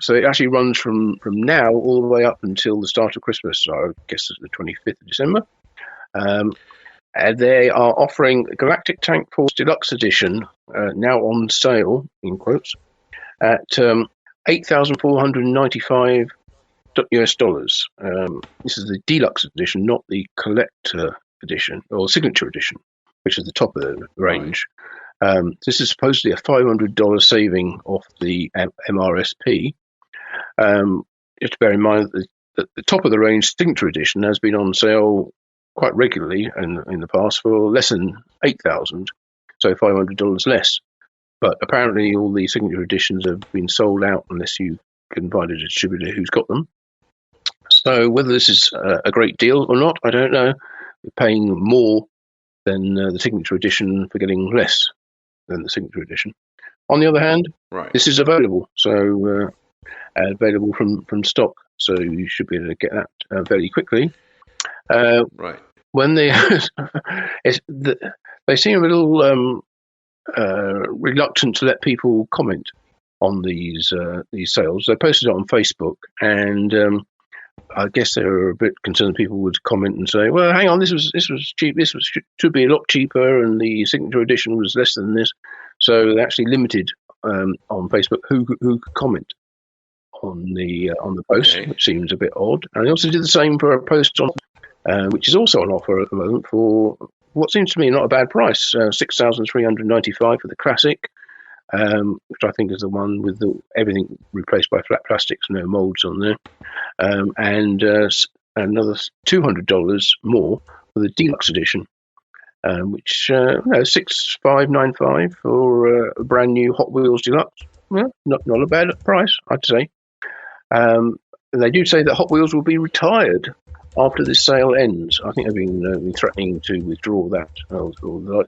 so it actually runs from now all the way up until the start of Christmas. So I guess it's the 25th of December. And they are offering Galactic Tank Force Deluxe Edition now on sale, in quotes, at $8,495 US. This is the deluxe edition, not the collector edition or signature edition, which is the top of the range. Right. This is supposedly a $500 saving off the MRSP. Just to bear in mind that the top of the range signature edition has been on sale quite regularly in the past for less than $8,000, so $500 less. But apparently all the signature editions have been sold out unless you can find a distributor who's got them. So whether this is a great deal or not, I don't know. You're paying more than the signature edition for getting less than the signature edition. On the other hand, right, this is available, so available from stock, so you should be able to get that very quickly. Right. When they seem a little reluctant to let people comment on these sales. They posted it on Facebook, and I guess they were a bit concerned people would comment and say, "Well, hang on, this was cheap. This should be a lot cheaper, and the signature edition was less than this." So they actually limited on Facebook who could comment on the post, okay, which seems a bit odd. And they also did the same for a post on, which is also on offer at the moment for what seems to me not a bad price, $6,395 for the classic, which I think is the one with everything replaced by flat plastics, no molds on there, and another $200 more for the deluxe edition, which $6,595 for a brand new Hot Wheels Deluxe. Well, not a bad price, I'd say. They do say that Hot Wheels will be retired after this sale ends. I think they've been threatening to withdraw that, or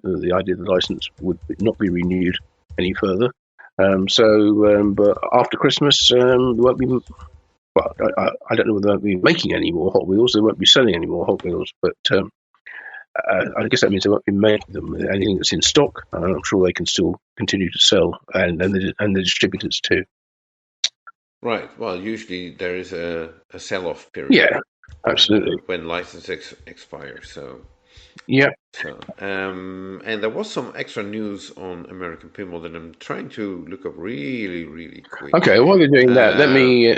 the idea the license would not be renewed any further. But after Christmas, there won't be. Well, I don't know whether they'll be making any more Hot Wheels. They won't be selling any more Hot Wheels, but I guess that means they won't be making them. Anything that's in stock, I'm sure they can still continue to sell, and the distributors too. Right. Well, usually there is a sell-off period. Yeah, absolutely. When license expires. So. Yeah. So, and there was some extra news on American Pinball that I'm trying to look up really, really quick. Okay, while you're doing that, let me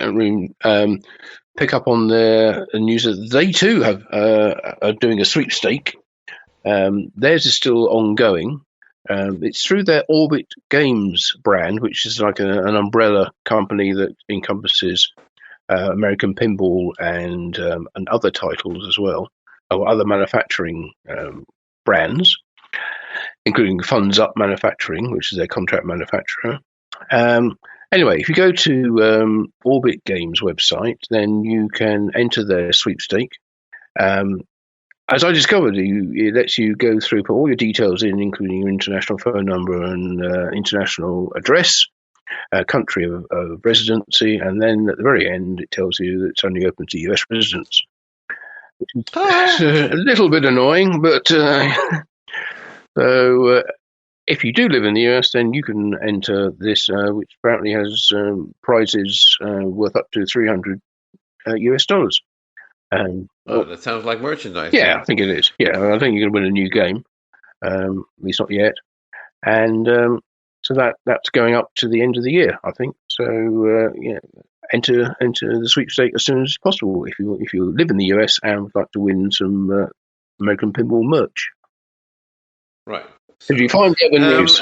pick up on the news that they too are doing a sweepstake. Theirs is still ongoing. It's through their Orbit Games brand, which is like an umbrella company that encompasses American Pinball and other titles as well, or other manufacturing brands, including Funds Up Manufacturing, which is their contract manufacturer. Anyway, if you go to Orbit Games website, then you can enter their sweepstake. As I discovered, it lets you go through, put all your details in, including your international phone number and international address, country of residency, and then at the very end, it tells you that it's only open to US residents. Which is a little bit annoying, but so if you do live in the US, then you can enter this, which apparently has prizes worth up to $300 US. That sounds like merchandise. Yeah, I think it is. Yeah, I think you're going to win a new game. At least not yet. And so that's going up to the end of the year, I think. So enter the sweepstake as soon as possible if you live in the US and would like to win some American Pinball merch. Right. So, did you find the other news?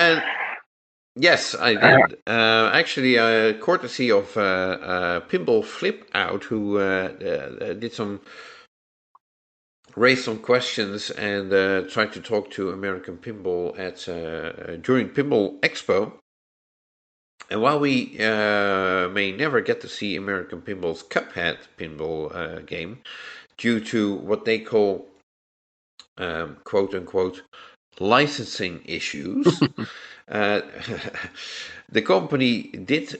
Yes, I did. Actually, courtesy of Pinball Flip Out, who raised some questions and tried to talk to American Pinball during Pinball Expo. And while we may never get to see American Pinball's Cuphead pinball game due to what they call quote unquote licensing issues. The company did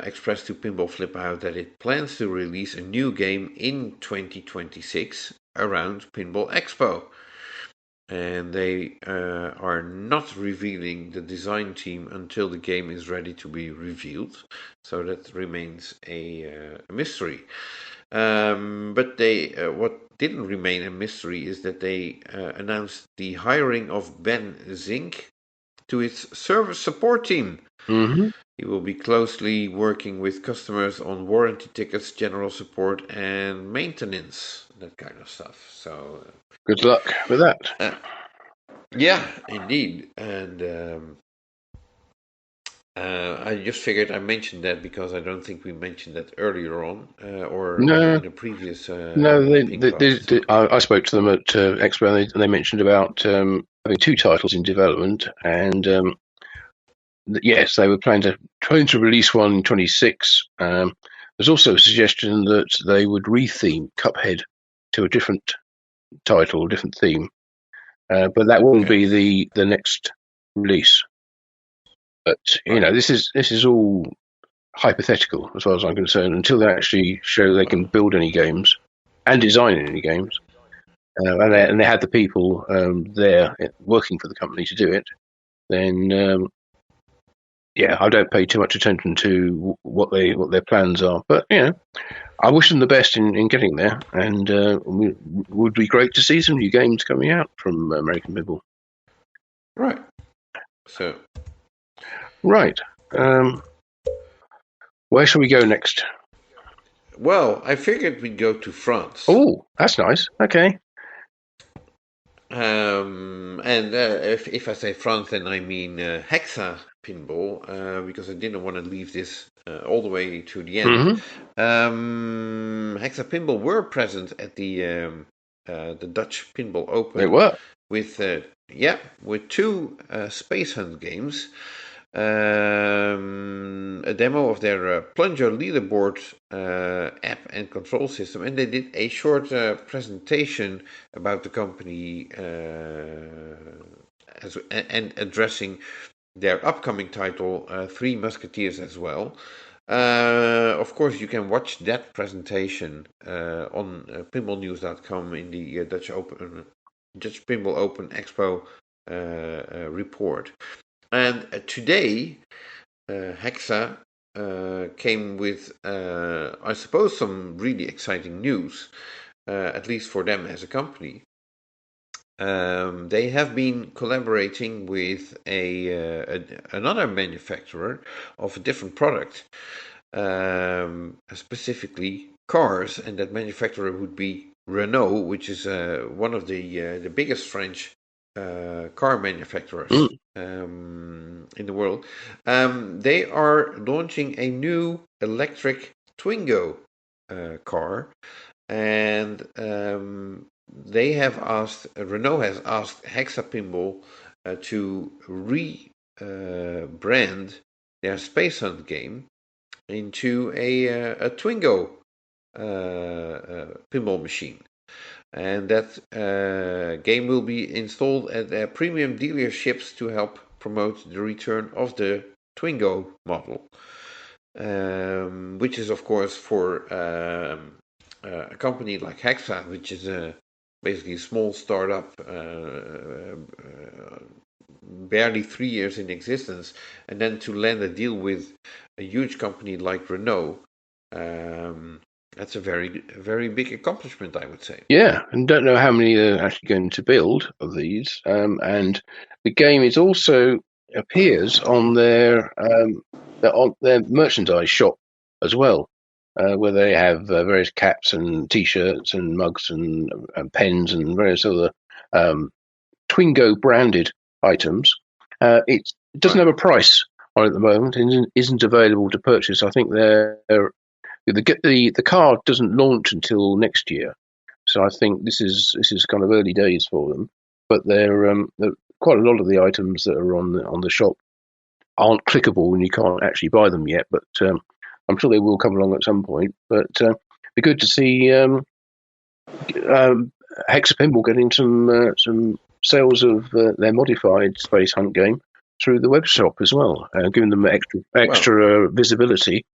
express to Pinball Flip Out that it plans to release a new game in 2026 around Pinball Expo. And they are not revealing the design team until the game is ready to be revealed. So that remains a mystery. But what didn't remain a mystery is that they announced the hiring of Ben Zink to its service support team. Mm-hmm. He will be closely working with customers on warranty tickets, general support, and maintenance, that kind of stuff. So good luck with that. Yeah, indeed. And I just figured I mentioned that because I don't think we mentioned that earlier on or in a previous. I spoke to them at Expo, and they mentioned about having 2 titles in development, and yes, they were trying to release one in 26. There's also a suggestion that they would retheme Cuphead to a different title, different theme, but that won't be the next release. But this is all hypothetical as far as I'm concerned until they actually show they can build any games and design any games, and they had the people there working for the company to do it. Then I don't pay too much attention to what their plans are, but I wish them the best in getting there, and it would be great to see some new games coming out from American Pinball. Right. So. Right. Where shall we go next? Well, I figured we'd go to France. Oh, that's nice. Okay. And if I say France, then I mean Hexa Pinball, because I didn't want to leave this all the way to the end. Mm-hmm. Hexa Pinball were present at the Dutch Pinball Open. They were with 2 Space Hunt games. A demo of their plunger leaderboard app and control system, and they did a short presentation about the company and addressing their upcoming title, Three Musketeers, as well. Of course, you can watch that presentation on pinballnews.com in the Dutch Pinball Open Expo report. And today, Hexa came with, I suppose, some really exciting news, at least for them as a company. They have been collaborating with another manufacturer of a different product, specifically cars, and that manufacturer would be Renault, which is one of the biggest French car manufacturers in the world. They are launching a new electric Twingo car, and Renault has asked Hexa Pinball to rebrand their Space Hunt game into a Twingo pinball machine. And that game will be installed at their premium dealerships to help promote the return of the Twingo model, which is, of course, for a company like Hexa, which is basically a small startup, barely 3 years in existence, and then to land a deal with a huge company like Renault. That's a very, very big accomplishment, I would say. Yeah, and don't know how many they're actually going to build of these. And the game is also appears on their merchandise shop as well, where they have various caps and T-shirts and mugs and pens and various other Twingo branded items. It's it doesn't have a price on it at the moment, and isn't available to purchase. I think the card doesn't launch until next year, so I think this is kind of early days for them. But they're quite a lot of the items that are on the shop aren't clickable, and you can't actually buy them yet. But I'm sure they will come along at some point. But it'd be good to see Hexa Pinball getting some sales of their modified Space Hunt game through the web shop as well, giving them extra visibility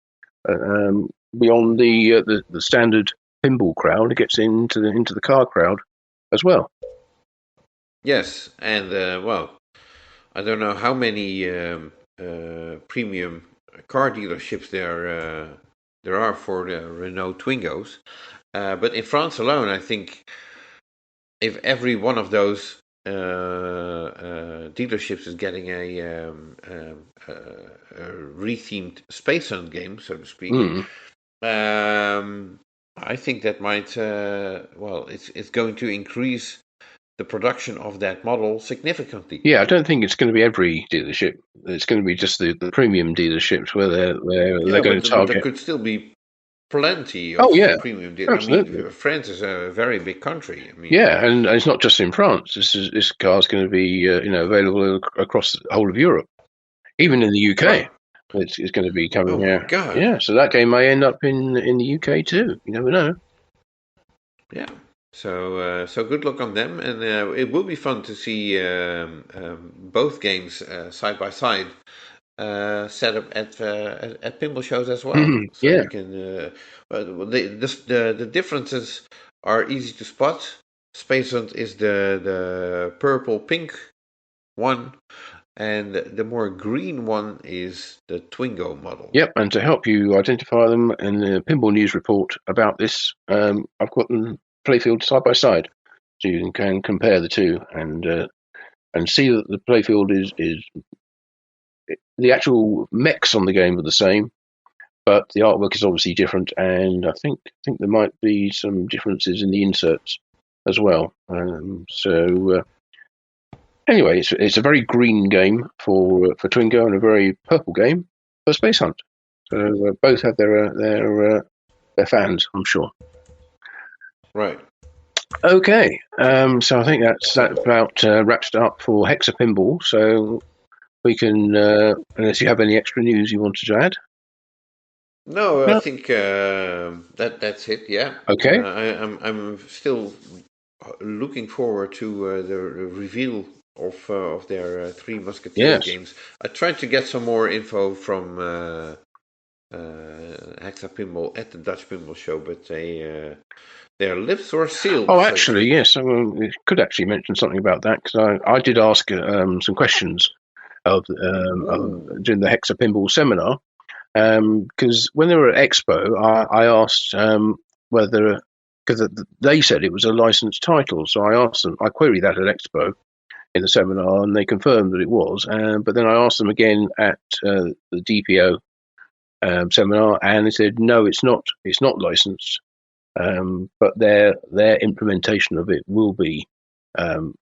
beyond the standard pinball crowd. It gets into the car crowd as well. Yes, and I don't know how many premium car dealerships there are for the Renault Twingos, but in France alone, I think if every one of those dealerships is getting a rethemed Space Hunt game, so to speak, I think that might it's going to increase the production of that model significantly. Yeah, I don't think it's going to be every dealership. It's going to be just the premium dealerships where they're going to target. There could still be plenty of premium dealerships. Absolutely. I mean, France is a very big country. I mean, and it's not just in France. This car is going to be available across the whole of Europe, even in the UK. Right. It's going to be coming out. God. Yeah, so that game may end up in the UK too. You never know. Yeah. So good luck on them, and it will be fun to see both games side by side set up at pinball shows as well. So you can the differences are easy to spot. Space Hunt is the purple pink one, and the more green one is the Twingo model. Yep, and to help you identify them in the Pinball News report about this, I've got them playfield side by side, so you can compare the two and see that the playfield is the actual mechs on the game are the same, but the artwork is obviously different, and I think there might be some differences in the inserts as well. Anyway, it's a very green game for Twingo and a very purple game for Space Hunt. So both have their fans, I'm sure. Right. Okay. So I think that about wraps it up for Hexa Pinball. So we can, unless you have any extra news you wanted to add. No, I think that's it. Yeah. Okay. I'm still looking forward to the reveal of their Three Musketeers games. I tried to get some more info from Hexa Pinball at the Dutch Pinball show, but their lips were sealed. Oh, actually, yes. We could actually mention something about that, because I did ask some questions during the Hexa Pinball seminar, because when they were at Expo, I asked whether, because they said it was a licensed title, so I asked them, I queried that at Expo in the seminar, and they confirmed that it was, but then I asked them again at the DPO seminar, and they said, no, it's not licensed. But their implementation of it will be owned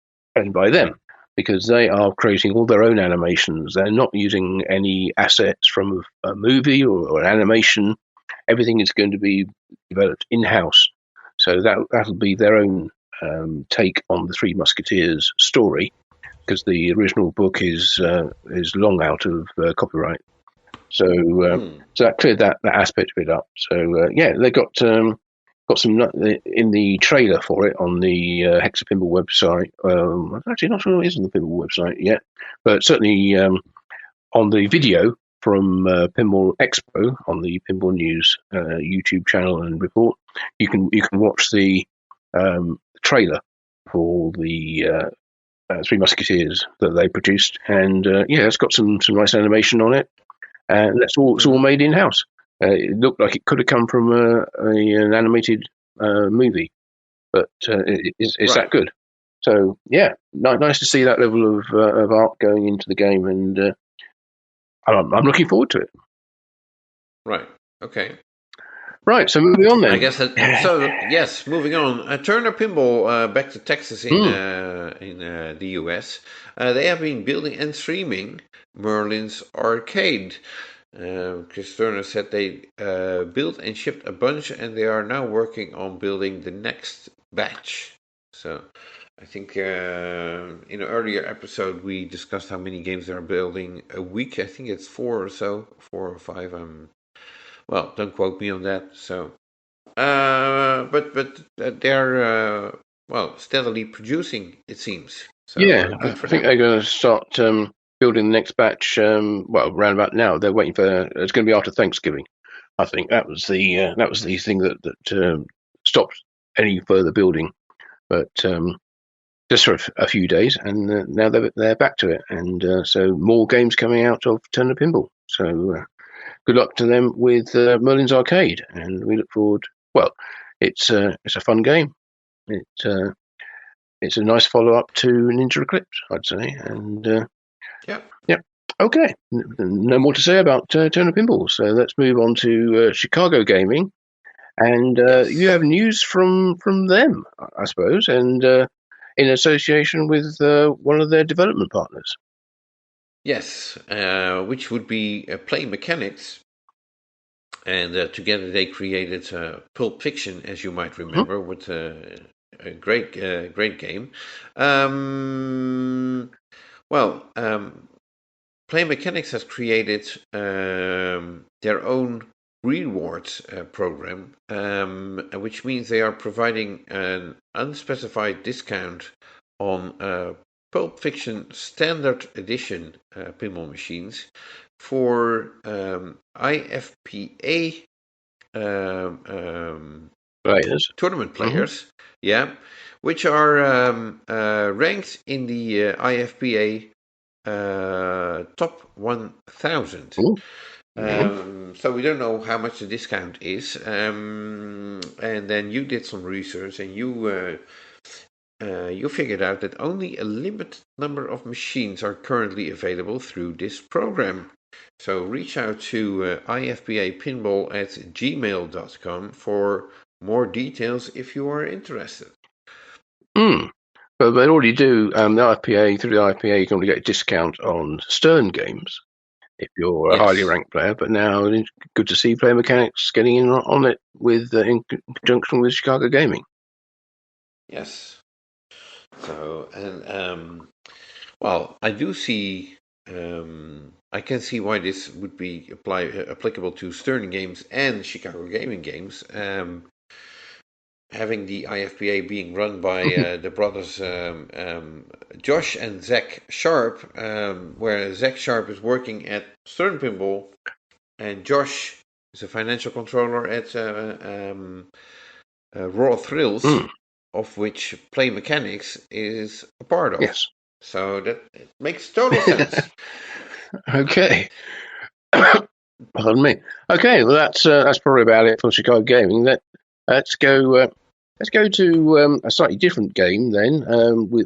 by them, because they are creating all their own animations. They're not using any assets from a movie or an animation. Everything is going to be developed in-house. So that'll be their own take on the Three Musketeers story, because the original book is long out of copyright. So that cleared that aspect of it up. So they got some in the trailer for it on the Hexa Pinball website. I'm actually not sure it is on the Pinball website yet, but certainly on the video from Pinball Expo on the Pinball News YouTube channel and report, you can watch the trailer for the Three Musketeers that they produced, and it's got some nice animation on it, and it's all made in house. It looked like it could have come from an animated movie, but it's that good. So nice to see that level of art going into the game, and I'm looking forward to it. Right. Okay. Right, so moving on then. I guess yes, moving on. Turner Pinball, back to Texas in the US. They have been building and streaming Merlin's Arcade. Chris Turner said they built and shipped a bunch, and they are now working on building the next batch. So I think in an earlier episode we discussed how many games they are building a week. I think it's 4 or 5. Well, don't quote me on that. So, but they're steadily producing, it seems. So, yeah, I think they're going to start building the next batch. Around about now. They're waiting for. It's going to be after Thanksgiving. I think that was the thing that stopped any further building. But just for a few days, and now they're back to it, and so more games coming out of Turner Pinball. So good luck to them with Merlin's Arcade, and we look forward. Well, it's a fun game. It's a nice follow up to Ninja Eclipse, I'd say, and yeah. Okay, no more to say about Turner Pinball. So let's move on to Chicago Gaming, and you have news from them, I suppose, and in association with one of their development partners. Yes, which would be Play Mechanics, and together they created Pulp Fiction, as you might remember, with a great game. Play Mechanics has created their own rewards program, which means they are providing an unspecified discount on Pulp Fiction Standard Edition pinball machines for IFPA tournament players, which are ranked in the IFPA top 1,000. So we don't know how much the discount is, and then you did some research, and you figured out that only a limited number of machines are currently available through this program. So reach out to ifpapinball@gmail.com for more details if you are interested. But they already do the IFPA. Through the IFPA, you can only get a discount on Stern games if you're a highly ranked player. But now it's good to see Play Mechanics getting in on it in conjunction with Chicago Gaming. Yes. So, and I do see. I can see why this would be applicable to Stern games and Chicago Gaming games. Having the IFPA being run by the brothers Josh and Zach Sharp, where Zach Sharp is working at Stern Pinball, and Josh is a financial controller at Raw Thrills, of which Play Mechanics is a part of. Yes. So that makes total sense. Okay. Pardon me. Okay, well that's probably about it for Chicago Gaming. Let's go to a slightly different game then,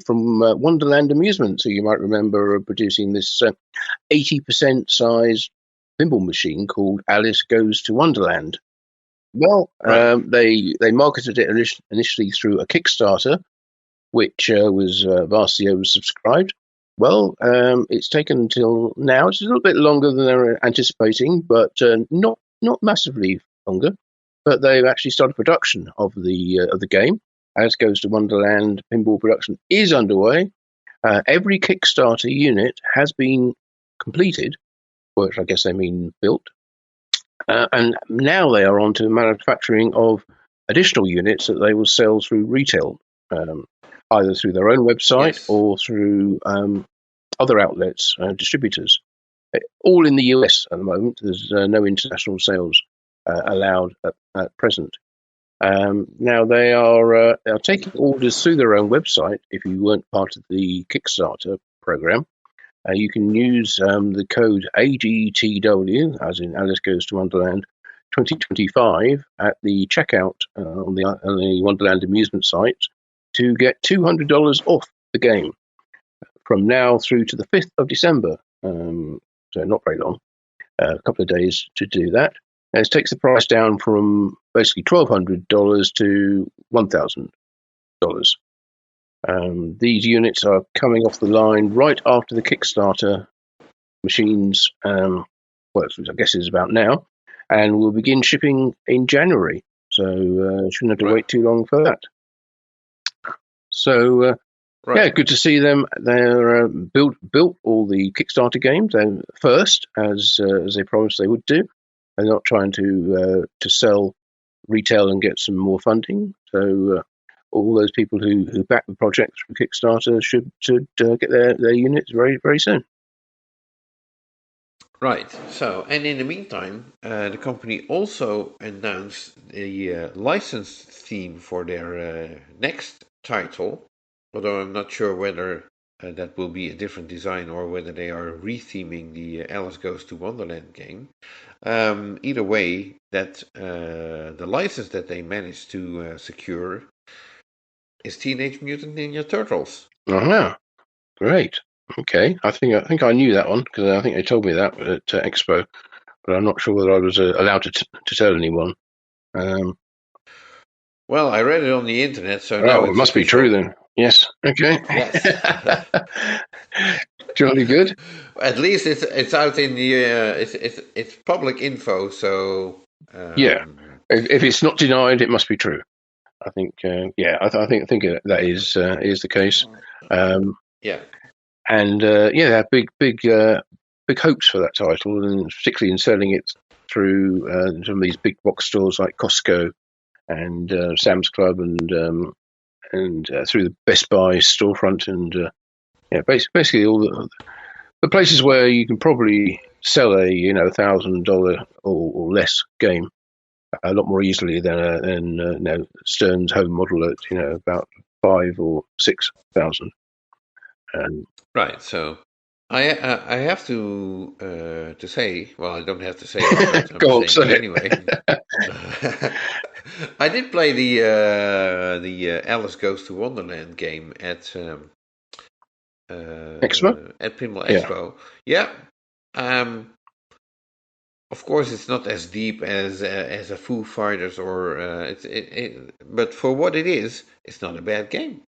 from Wonderland Amusements, who you might remember producing this 80% sized pinball machine called Alice Goes to Wonderland. Well, they marketed it initially through a Kickstarter, which was vastly oversubscribed. Well, it's taken until now. It's a little bit longer than they were anticipating, but not massively longer. But they've actually started production of the game. Alice Goes to Wonderland pinball production is underway. Every Kickstarter unit has been completed, which I guess they mean built. And now they are on to manufacturing of additional units that they will sell through retail, either through their own website or through other outlets, distributors. All in the US at the moment. There's no international sales allowed at present. Now they are taking orders through their own website. If you weren't part of the Kickstarter program, you can use the code AGTW, as in Alice Goes to Wonderland 2025, at the checkout on the Wonderland Amusement site to get $200 off the game from now through to the 5th of December. So not very long, a couple of days to do that. And it takes the price down from basically $1,200 to $1,000. These units are coming off the line right after the Kickstarter machines, I guess is about now, and will begin shipping in January. So shouldn't have to wait too long for that. So yeah, good to see them. They're built all the Kickstarter games first, as they promised they would do. They're not trying to sell retail and get some more funding. So all those people who back the project through Kickstarter should get their units very, very soon. Right. So, and in the meantime, the company also announced the license theme for their next title, although I'm not sure whether that will be a different design or whether they are retheming the Alice Goes to Wonderland game. Either way, that the license that they managed to secure is Teenage Mutant Ninja Turtles. Uh-huh. Great. Okay. I think I knew that one because I think they told me that at Expo, but I'm not sure whether I was allowed to tell anyone. Well, I read it on the internet, so now it must be true then. Yes. Okay. Yes. Jolly good. At least it's out in the it's public info. So yeah, if it's not denied, it must be true. I think I think that is the case. Yeah, and they have big hopes for that title, and particularly in selling it through some of these big box stores like Costco and Sam's Club and through the Best Buy storefront and basically all the places where you can probably sell a $1,000 or less game a lot more easily than Stern's home model at about $5,000 or $6,000. Right. So I have to say, well, I don't have to say it, but I'm saying it anyway. I did play the Alice Goes to Wonderland game at Expo? At Pinball Expo. Yeah. Of course, it's not as deep as a Foo Fighters or but for what it is, it's not a bad game.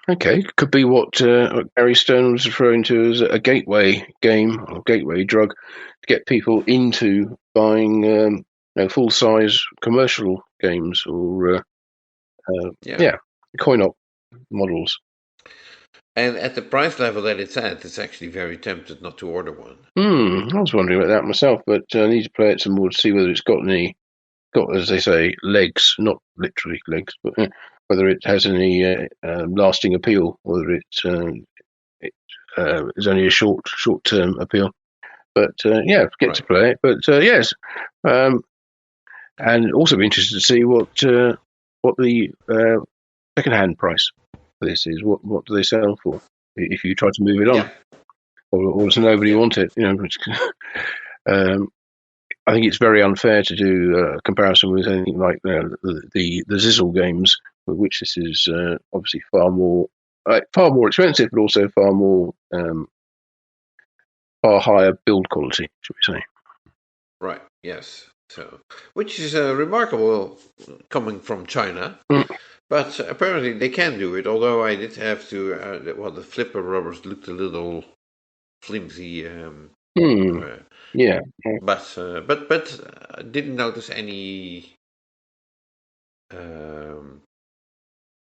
Okay, could be what Gary Stern was referring to as a gateway game or gateway drug to get people into buying full-size commercial games or coin-op models. And at the price level that it's at, it's actually very tempted not to order one. I was wondering about that myself, but I need to play it some more to see whether it's got, as they say, legs, not literally legs, but whether it has any lasting appeal, whether it is only a short-term appeal. But get to play it. But yes, and also be interested to see what the second-hand price for this is. What do they sell for if you try to move it on, or does nobody want it? I think it's very unfair to do a comparison with anything like the Zizzle games, with which this is obviously far more expensive, but also far higher build quality, should we say? Right. Yes. So, which is remarkable coming from China, but apparently they can do it. Although I did have to, the flipper rubbers looked a little flimsy. But didn't notice any.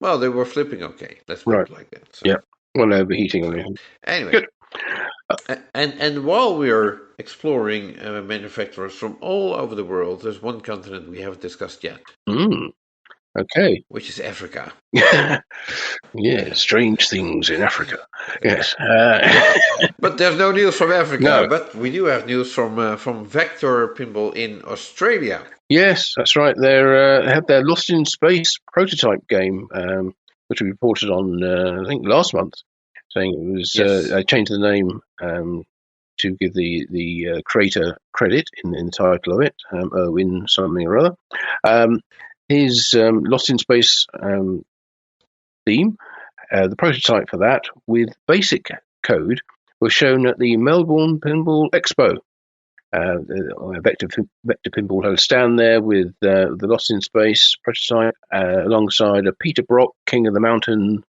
Well, they were flipping okay. Let's put it like that. So. Yeah, well, overheating or anything. Anyway, good. And while we are exploring manufacturers from all over the world, there's one continent we haven't discussed yet. Okay. Which is Africa. Yeah, strange things in Africa. Yes. But there's no news from Africa. No. But we do have news from Vector Pinball in Australia. Yes, that's right. They had their Lost in Space prototype game, which we reported on, I think, last month, saying it was. I changed the name to give the creator credit in the title of it, Erwin something or other. His Lost in Space theme, the prototype for that with basic code, was shown at the Melbourne Pinball Expo. Vector Pinball had a stand there with the Lost in Space prototype, alongside a Peter Brock King of the Mountain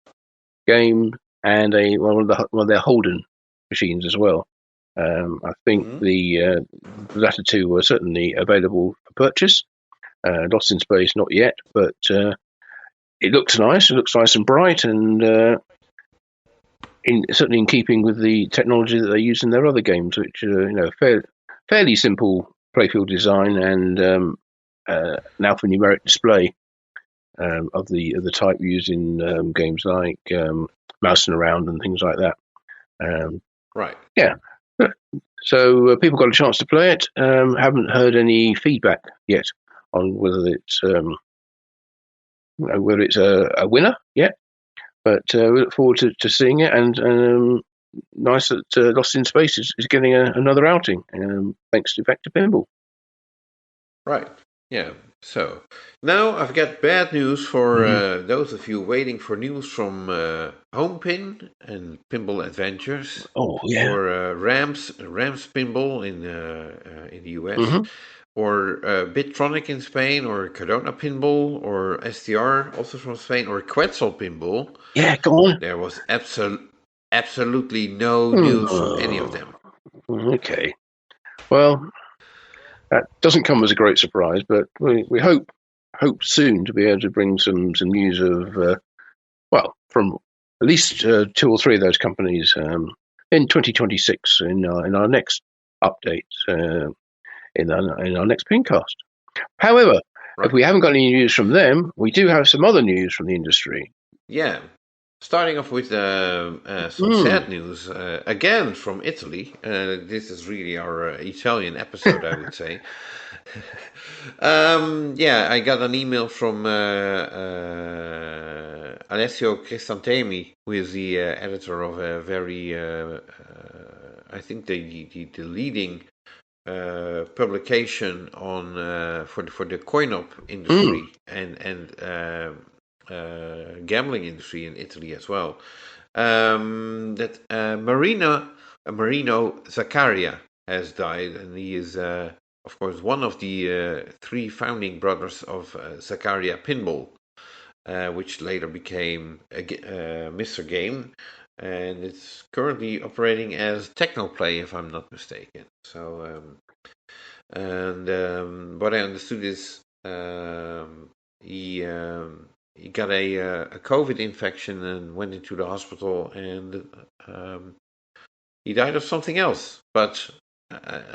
game, and one of their Holden machines as well. I think the latter two were certainly available for purchase. Lost in Space, not yet, but it looks nice. It looks nice and bright, and certainly in keeping with the technology that they use in their other games, which are fairly simple playfield design and an alphanumeric display of the type used in games like Mousing Around and things like that. Right. Yeah. So people got a chance to play it. Haven't heard any feedback yet on whether it's a winner yet, but we look forward to seeing it. And nice that Lost in Space is getting another outing, thanks to Vector Pinball. Right. Yeah. So now I've got bad news for those of you waiting for news from Homepin and Pinball Adventures. Oh yeah. Or Rams Pinball in the US, or Bittronic in Spain, or Cardona Pinball, or STR also from Spain, or Quetzal Pinball. Yeah, go on. There was absolutely no news from any of them. Okay. Well, that doesn't come as a great surprise, but we hope soon to be able to bring some news of from at least 2 or 3 of those companies in 2026 in our next update in our next PINcast. However, if we haven't got any news from them, we do have some other news from the industry. Yeah. Starting off with some sad news, again from Italy. This is really our Italian episode, I would say. I got an email from Alessio Cristantemi, who is the editor of a very, I think the leading publication on for the coin-op industry and gambling industry in Italy as well. That Marino Zaccaria has died, and he is, of course, one of the 3 founding brothers of Zaccaria Pinball, which later became Mr. Game, and it's currently operating as Technoplay, if I'm not mistaken. So, what I understood is he got a COVID infection and went into the hospital, and he died of something else. But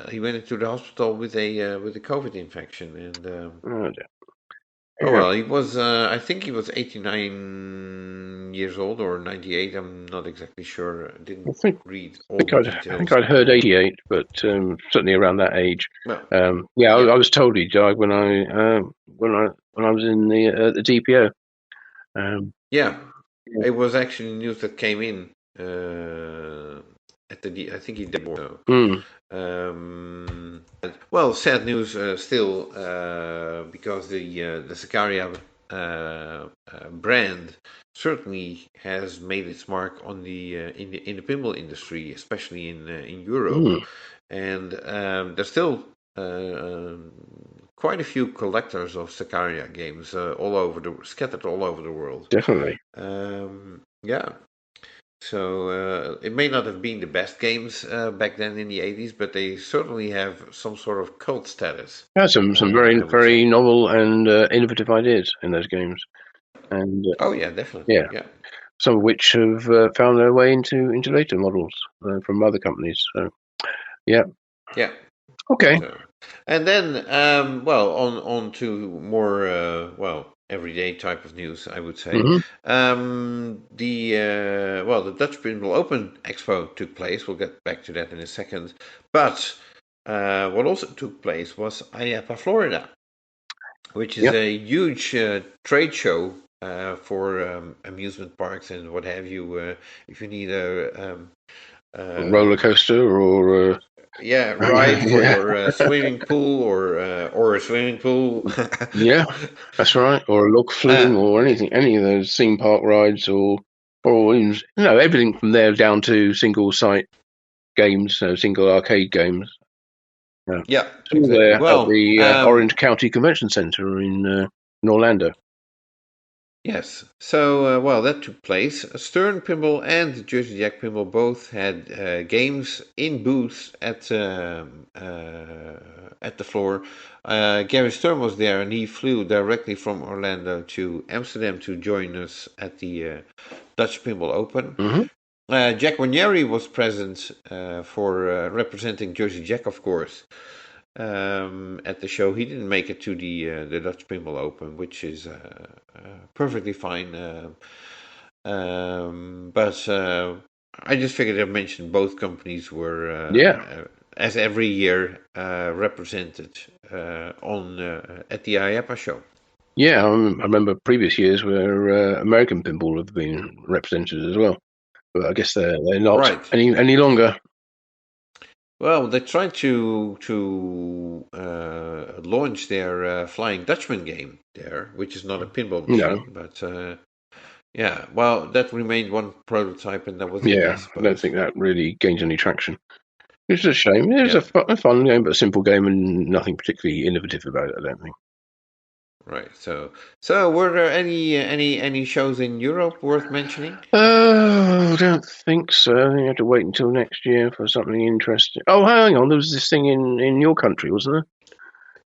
he went into the hospital with a COVID infection, and he was. I think he was 89 years old or 98. I'm not exactly sure. I didn't read all the details. I think I'd heard 88, but certainly around that age. Well, I was told he died when I was in the DPO. It was actually news that came in at the. I think he did more. Well, sad news still, because the Zaccaria brand certainly has made its mark on the in the pinball industry, especially in Europe, and there's still quite a few collectors of Zaccaria games scattered all over the world. Definitely. So it may not have been the best games back then in the 80s, but they certainly have some sort of cult status. Yeah, some very very novel and innovative ideas in those games, and definitely. Yeah. Some of which have found their way into later models from other companies. So, yeah. Okay. And then, on to more everyday type of news, I would say. The Dutch Pinball Open Expo took place. We'll get back to that in a second. But what also took place was IAPA Florida, which is a huge trade show for amusement parks and what have you. If you need a roller coaster or ride or a swimming pool or a swimming pool. Yeah, that's right. Or a log flume or anything, any of those theme park rides or everything from there down to single site games, single arcade games. Yeah, it's all there at the Orange County Convention Center in Orlando. Yes. So, that took place. Stern Pinball and Jersey Jack Pinball both had games in booths at the floor. Gary Stern was there, and he flew directly from Orlando to Amsterdam to join us at the Dutch Pinball Open. Mm-hmm. Jack Ranieri was present for representing Jersey Jack, of course. At the show, he didn't make it to the Dutch Pinball Open, which is perfectly fine. But I just figured I'd mention both companies were, as every year, represented at the IAPA show. Yeah, I remember previous years where American Pinball have been represented as well, but I guess they're not any longer. Well, they tried to launch their Flying Dutchman game there, which is not a pinball machine, but well, that remained one prototype, and that was it. Yeah, I don't think that really gained any traction. It's a shame. It was a fun game, but a simple game, and nothing particularly innovative about it, I don't think. Right. So were there any shows in Europe worth mentioning? I don't think so. You have to wait until next year for something interesting. Oh, hang on. There was this thing in your country, wasn't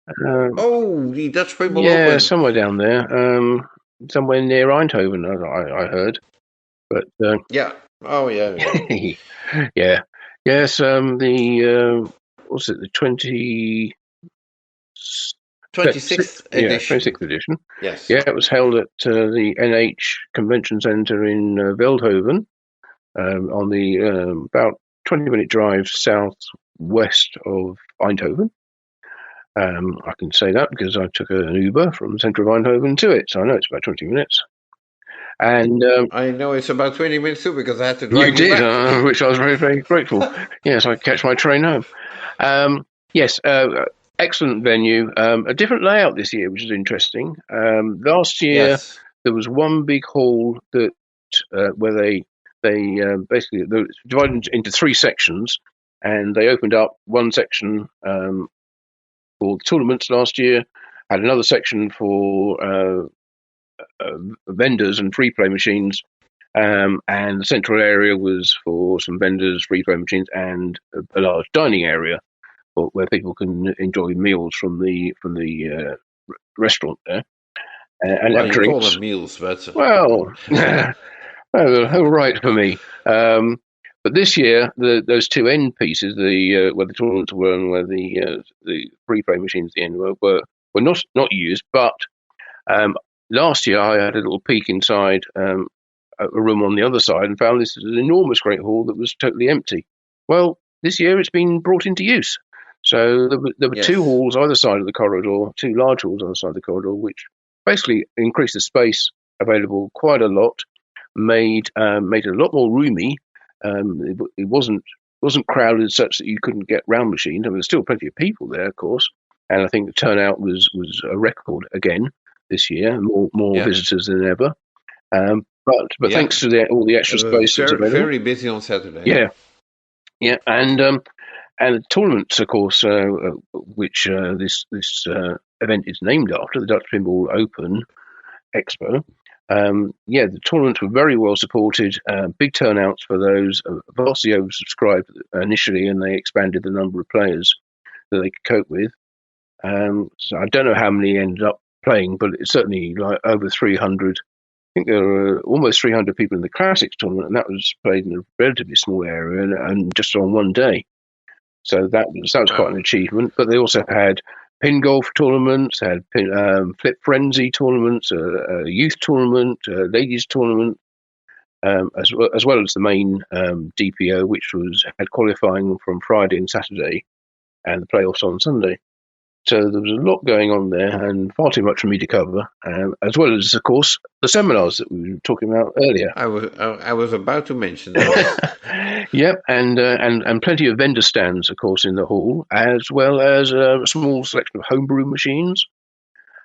there? The Dutch Pinball Open. Yeah, somewhere down there. Somewhere near Eindhoven, I heard. But yeah. Oh, yeah. Yeah. Yes. The what's it? The 26th edition. Yeah, 26th edition. Yes. Yeah, it was held at the NH Convention Center in Veldhoven, on the about 20-minute drive southwest of Eindhoven. I can say that because I took an Uber from the centre of Eindhoven to it, so I know it's about 20 minutes. And I know it's about 20 minutes too because I had to drive. You did, which I was very, very grateful. Yes, I catch my train home. Yes. Excellent venue. A different layout this year, which is interesting. Last year there was one big hall that where they basically divided into three sections, and they opened up one section for the tournaments last year. Had another section for vendors and free play machines, and the central area was for some vendors, free play machines, and a large dining area where people can enjoy meals from the restaurant there, and have drinks. You call them meals, but well, all right for me. But this year, those two end pieces, where the tournaments were and where the free play machines at the end were not used. But last year, I had a little peek inside a room on the other side and found this is an enormous great hall that was totally empty. Well, this year it's been brought into use. So there were two halls either side of the corridor, two large halls either side of the corridor, which basically increased the space available quite a lot, made it a lot more roomy. It wasn't crowded such that you couldn't get round machines. I mean, there's still plenty of people there, of course, and I think the turnout was a record again this year. More visitors than ever. But thanks to all the extra space, very busy on Saturday. Yeah, and the tournaments, of course, which this event is named after, the Dutch Pinball Open Expo. The tournaments were very well supported, big turnouts for those, vastly oversubscribed initially, and they expanded the number of players that they could cope with. So I don't know how many ended up playing, but it's certainly like over 300. I think there were almost 300 people in the Classics tournament, and that was played in a relatively small area and just on one day. So that was quite an achievement. But they also had pin golf tournaments, had flip frenzy tournaments, a youth tournament, a ladies tournament, as well as the main DPO, which had qualifying from Friday and Saturday, and the playoffs on Sunday. So there was a lot going on there, and far too much for me to cover, as well as, of course, the seminars that we were talking about earlier. I was about to mention that. Yep, and plenty of vendor stands, of course, in the hall, as well as a small selection of homebrew machines,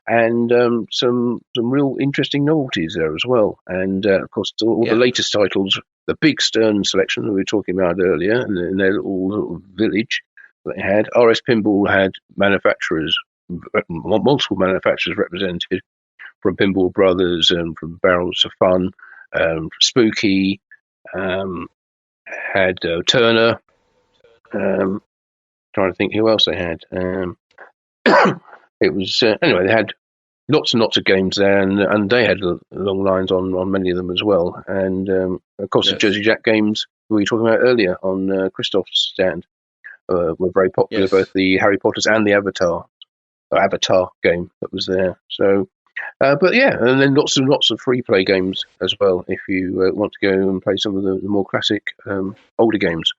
and some real interesting novelties there as well. And of course, all the latest titles, the big Stern selection that we were talking about earlier, in their little village. they had. RS Pinball had manufacturers, multiple manufacturers represented, from Pinball Brothers and from Barrels of Fun, Spooky, had Turner. Trying to think who else they had. It was anyway. They had lots and lots of games there, and they had long lines on many of them as well. And of course, the Jersey Jack games we were talking about earlier on Christoph's stand were very popular. Both the Harry Potters and the Avatar game that was there. So, but yeah, and then lots and lots of free play games as well. If you want to go and play some of the more classic older games,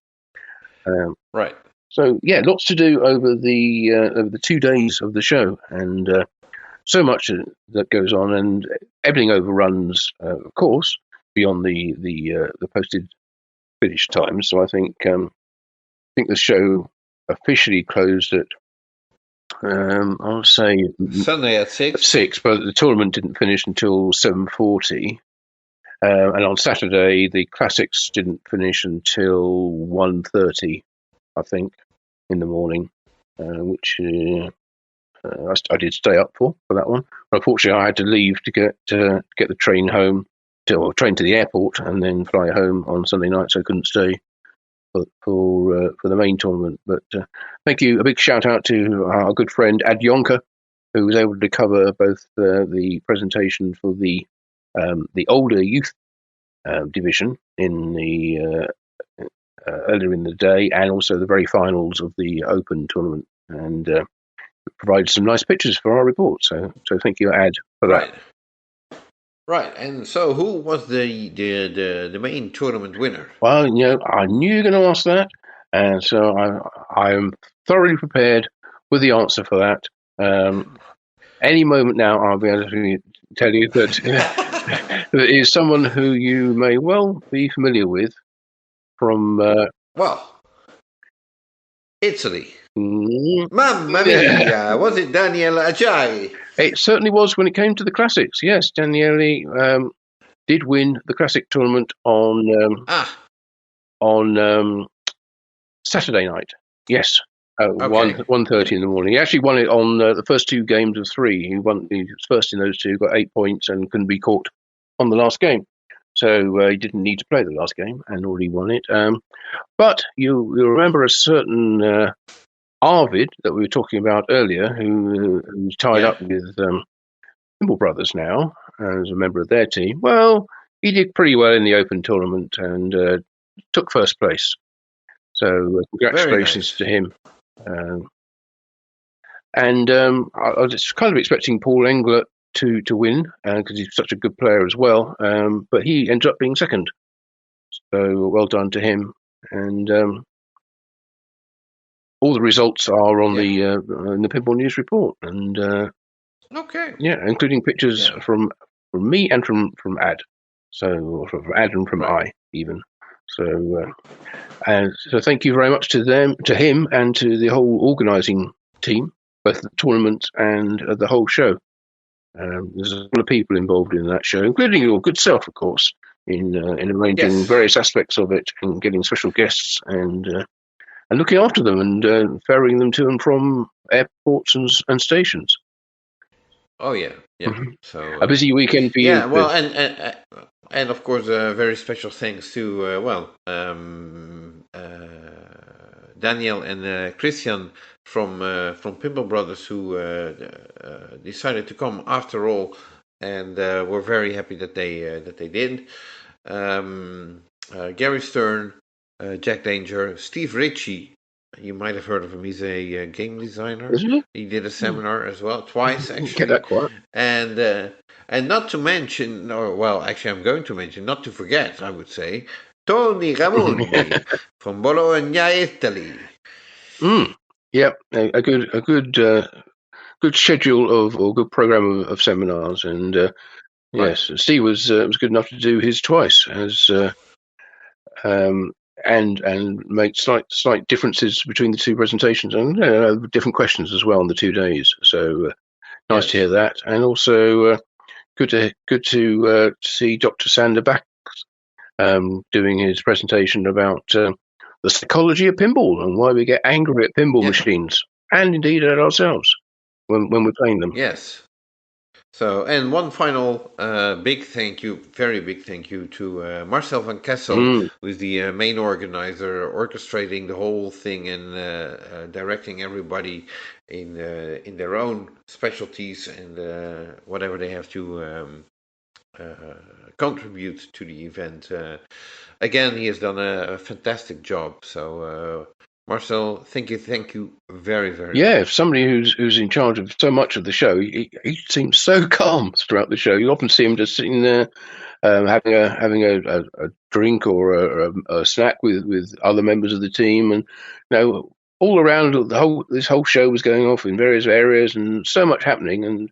right. So yeah, lots to do over the 2 days of the show, and so much that goes on, and everything overruns, of course, beyond the posted finish time. So I think the show officially closed at I'll say Sunday at 6, but the tournament didn't finish until 7:40, and on Saturday the classics didn't finish until 1:30, I think, in the morning, which I did stay up for that one. But unfortunately, I had to leave to get the train home, train to the airport, and then fly home on Sunday night, so I couldn't stay for the main tournament. But thank you, a big shout out to our good friend Ad Yonka, who was able to cover both the presentation for the older youth division in the earlier in the day, and also the very finals of the Open tournament, and provided some nice pictures for our report. So thank you, Ad, for that. Right, and so who was the main tournament winner? Well, I knew you were going to ask that, and so I am thoroughly prepared with the answer for that. Any moment now, I'll be able to tell you that that is someone who you may well be familiar with from Italy. Mamma mia! Was it Daniele Ajay? It certainly was when it came to the classics. Yes, Daniele did win the classic tournament on Saturday night. Yes, 1:30 in the morning. He actually won it on the first 2 games of 3. He was first in those 2, got 8 points, and couldn't be caught on the last game. So he didn't need to play the last game and already won it. But you'll remember a certain Arvid that we were talking about earlier, who's tied up with Pinball Brothers now as a member of their team. Well, he did pretty well in the Open tournament and took first place. So congratulations to him. And I was kind of expecting Paul Englert to win because he's such a good player as well. But he ended up being second. So well done to him. And all the results are on in the Pinball News report, and including pictures from me and from Ad, so from Ad and from I even. So thank you very much to him, and to the whole organising team, both the tournament and the whole show. There's a lot of people involved in that show, including your good self, of course, in arranging various aspects of it, and getting special guests and looking after them and ferrying them to and from airports and stations. Oh yeah. Mm-hmm. So a busy weekend for you. Yeah, well, and of course, very special thanks to Daniel and Christian from Pinball Brothers, who decided to come after all, and we're very happy that they did. Gary Stern, Jack Danger, Steve Ritchie. You might have heard of him. He's a game designer. Isn't he did a seminar as well, twice actually. Get that quiet. And not to mention, actually I'm going to mention, not to forget, I would say, Tony Ramundi from Bologna, Italy. Yep, a good schedule or good program of seminars, and yes, Steve was good enough to do his twice as. And make slight differences between the 2 presentations, and different questions as well on the 2 days. So nice to hear that, and also good to see Dr. Sander back doing his presentation about the the psychology of pinball and why we get angry at pinball machines and indeed at ourselves when we're playing them. Yes. So, and one final big thank you, very big thank you to Marcel van Kessel, who is the main organizer, orchestrating the whole thing and directing everybody in their own specialties and whatever they have to contribute to the event. Again, he has done a fantastic job. So, Marcel, thank you very, very much. Yeah, if somebody who's in charge of so much of the show, he seems so calm throughout the show. You often see him just sitting there having a drink or a snack with other members of the team, and all around this whole show was going off in various areas and so much happening, and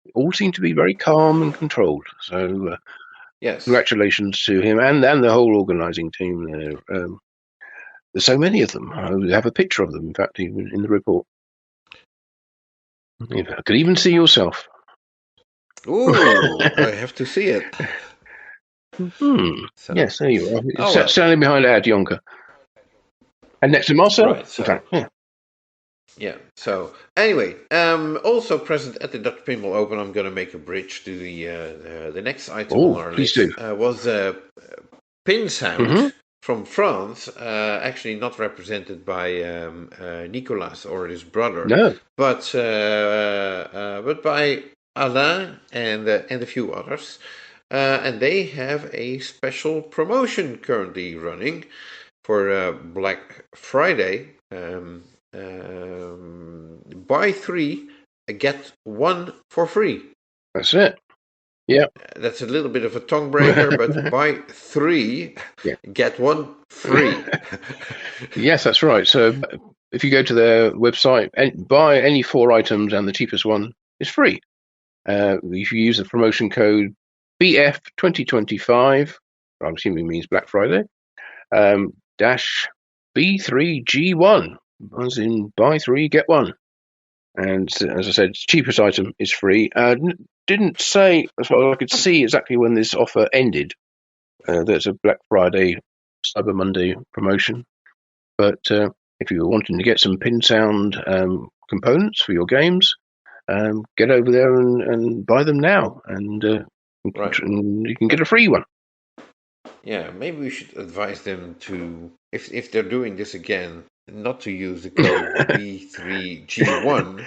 it all seemed to be very calm and controlled. So yes, congratulations to him and the whole organising team there. There's so many of them. I have a picture of them, in fact, even in the report. I could even see yourself. Ooh, I have to see it. So, yes, there you are. Standing behind Ad Jonker. And next to Marcel. Right, so, yeah. So, anyway, also present at the Dutch Pinball Open, I'm going to make a bridge to the next item on our list. Was Pin Sound. From France, actually not represented by Nicolas or his brother, but by Alain and a few others, and they have a special promotion currently running for Black Friday. Buy 3, get 1 for free. That's it. Yeah, that's a little bit of a tongue breaker, but buy 3, get 1 free. Yes, that's right. So if you go to their website and buy any 4 items, and the cheapest one is free. If you use the promotion code BF2025, I'm assuming it means Black Friday, dash B3G1, as in buy 3, get 1. And as I said, cheapest item is free. Didn't say, as far as I could see, exactly when this offer ended. There's a Black Friday, Cyber Monday promotion. But if you were wanting to get some pin sound components for your games, get over there and buy them now, and you can get a free one. Yeah, maybe we should advise them to, if they're doing this again, not to use the code B3G1,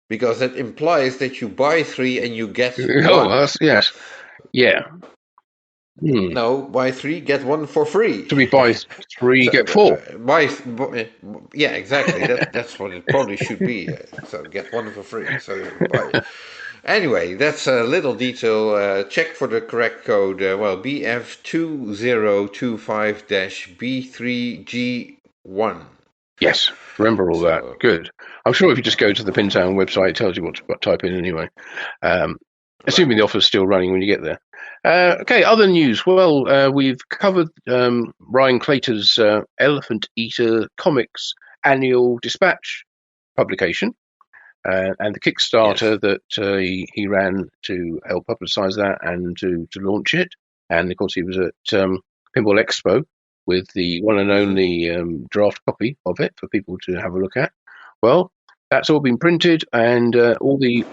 because that implies that you buy 3 and you get 1. Yes. Yeah. No, buy 3, get 1 for free. So we buy 3, get 4. Yeah, exactly. That's what it probably should be. So get 1 for free. So buy. Anyway, that's a little detail. Check for the correct code. BF2025-B3G1. Yes, remember all that. Good. I'm sure if you just go to the Pintown website, it tells you what to type in anyway. Assuming the offer's still running when you get there. Okay, other news. Well, we've covered Ryan Claytor's Elephant Eater Comics annual dispatch publication and the Kickstarter that he ran to help publicise that and to launch it. And, of course, he was at Pinball Expo with the one and only draft copy of it for people to have a look at. Well, that's all been printed, and all the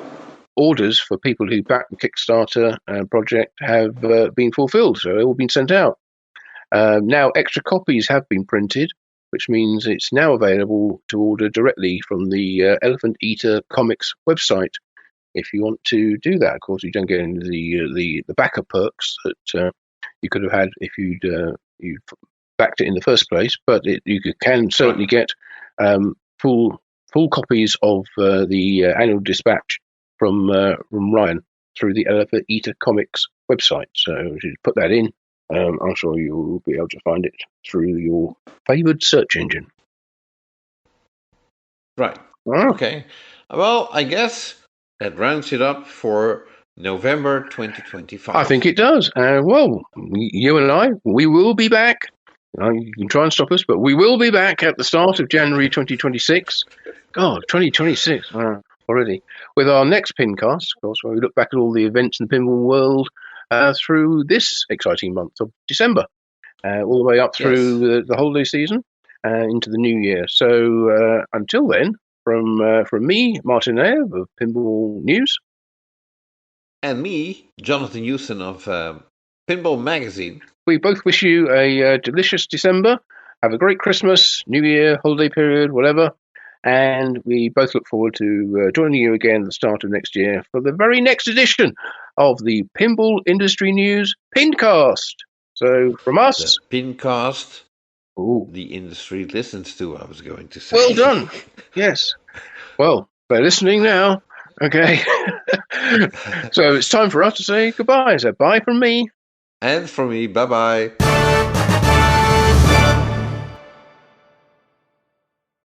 orders for people who backed the Kickstarter project have been fulfilled, so they've all been sent out. Now, extra copies have been printed, which means it's now available to order directly from the Elephant Eater Comics website. If you want to do that, of course, you don't get into the backer perks that you could have had if you'd backed it in the first place, but you can certainly get full copies of the annual dispatch from Ryan through the Elephant Eater Comics website. So if you put that in, I'm sure you'll be able to find it through your favoured search engine. Right. Okay. Well, I guess that rounds it up for November 2025. I think it does. Well, you and I, we will be back. You can try and stop us, but we will be back at the start of January 2026. God, 2026 already. With our next PINcast, of course, where we look back at all the events in the pinball world through this exciting month of December, all the way up through the holiday season. into the new year. So until then, from me, Martin Ayer of Pinball News. And me, Jonathan Houston of Pinball Magazine. We both wish you a delicious December. Have a great Christmas, New Year, holiday period, whatever. And we both look forward to joining you again at the start of next year for the very next edition of the Pinball Industry News PINcast. So from us... The PINcast the industry listens to, I was going to say. Well done. Yes. Well, they're listening now. Okay. So it's time for us to say goodbye. So bye from me. And from me, bye-bye.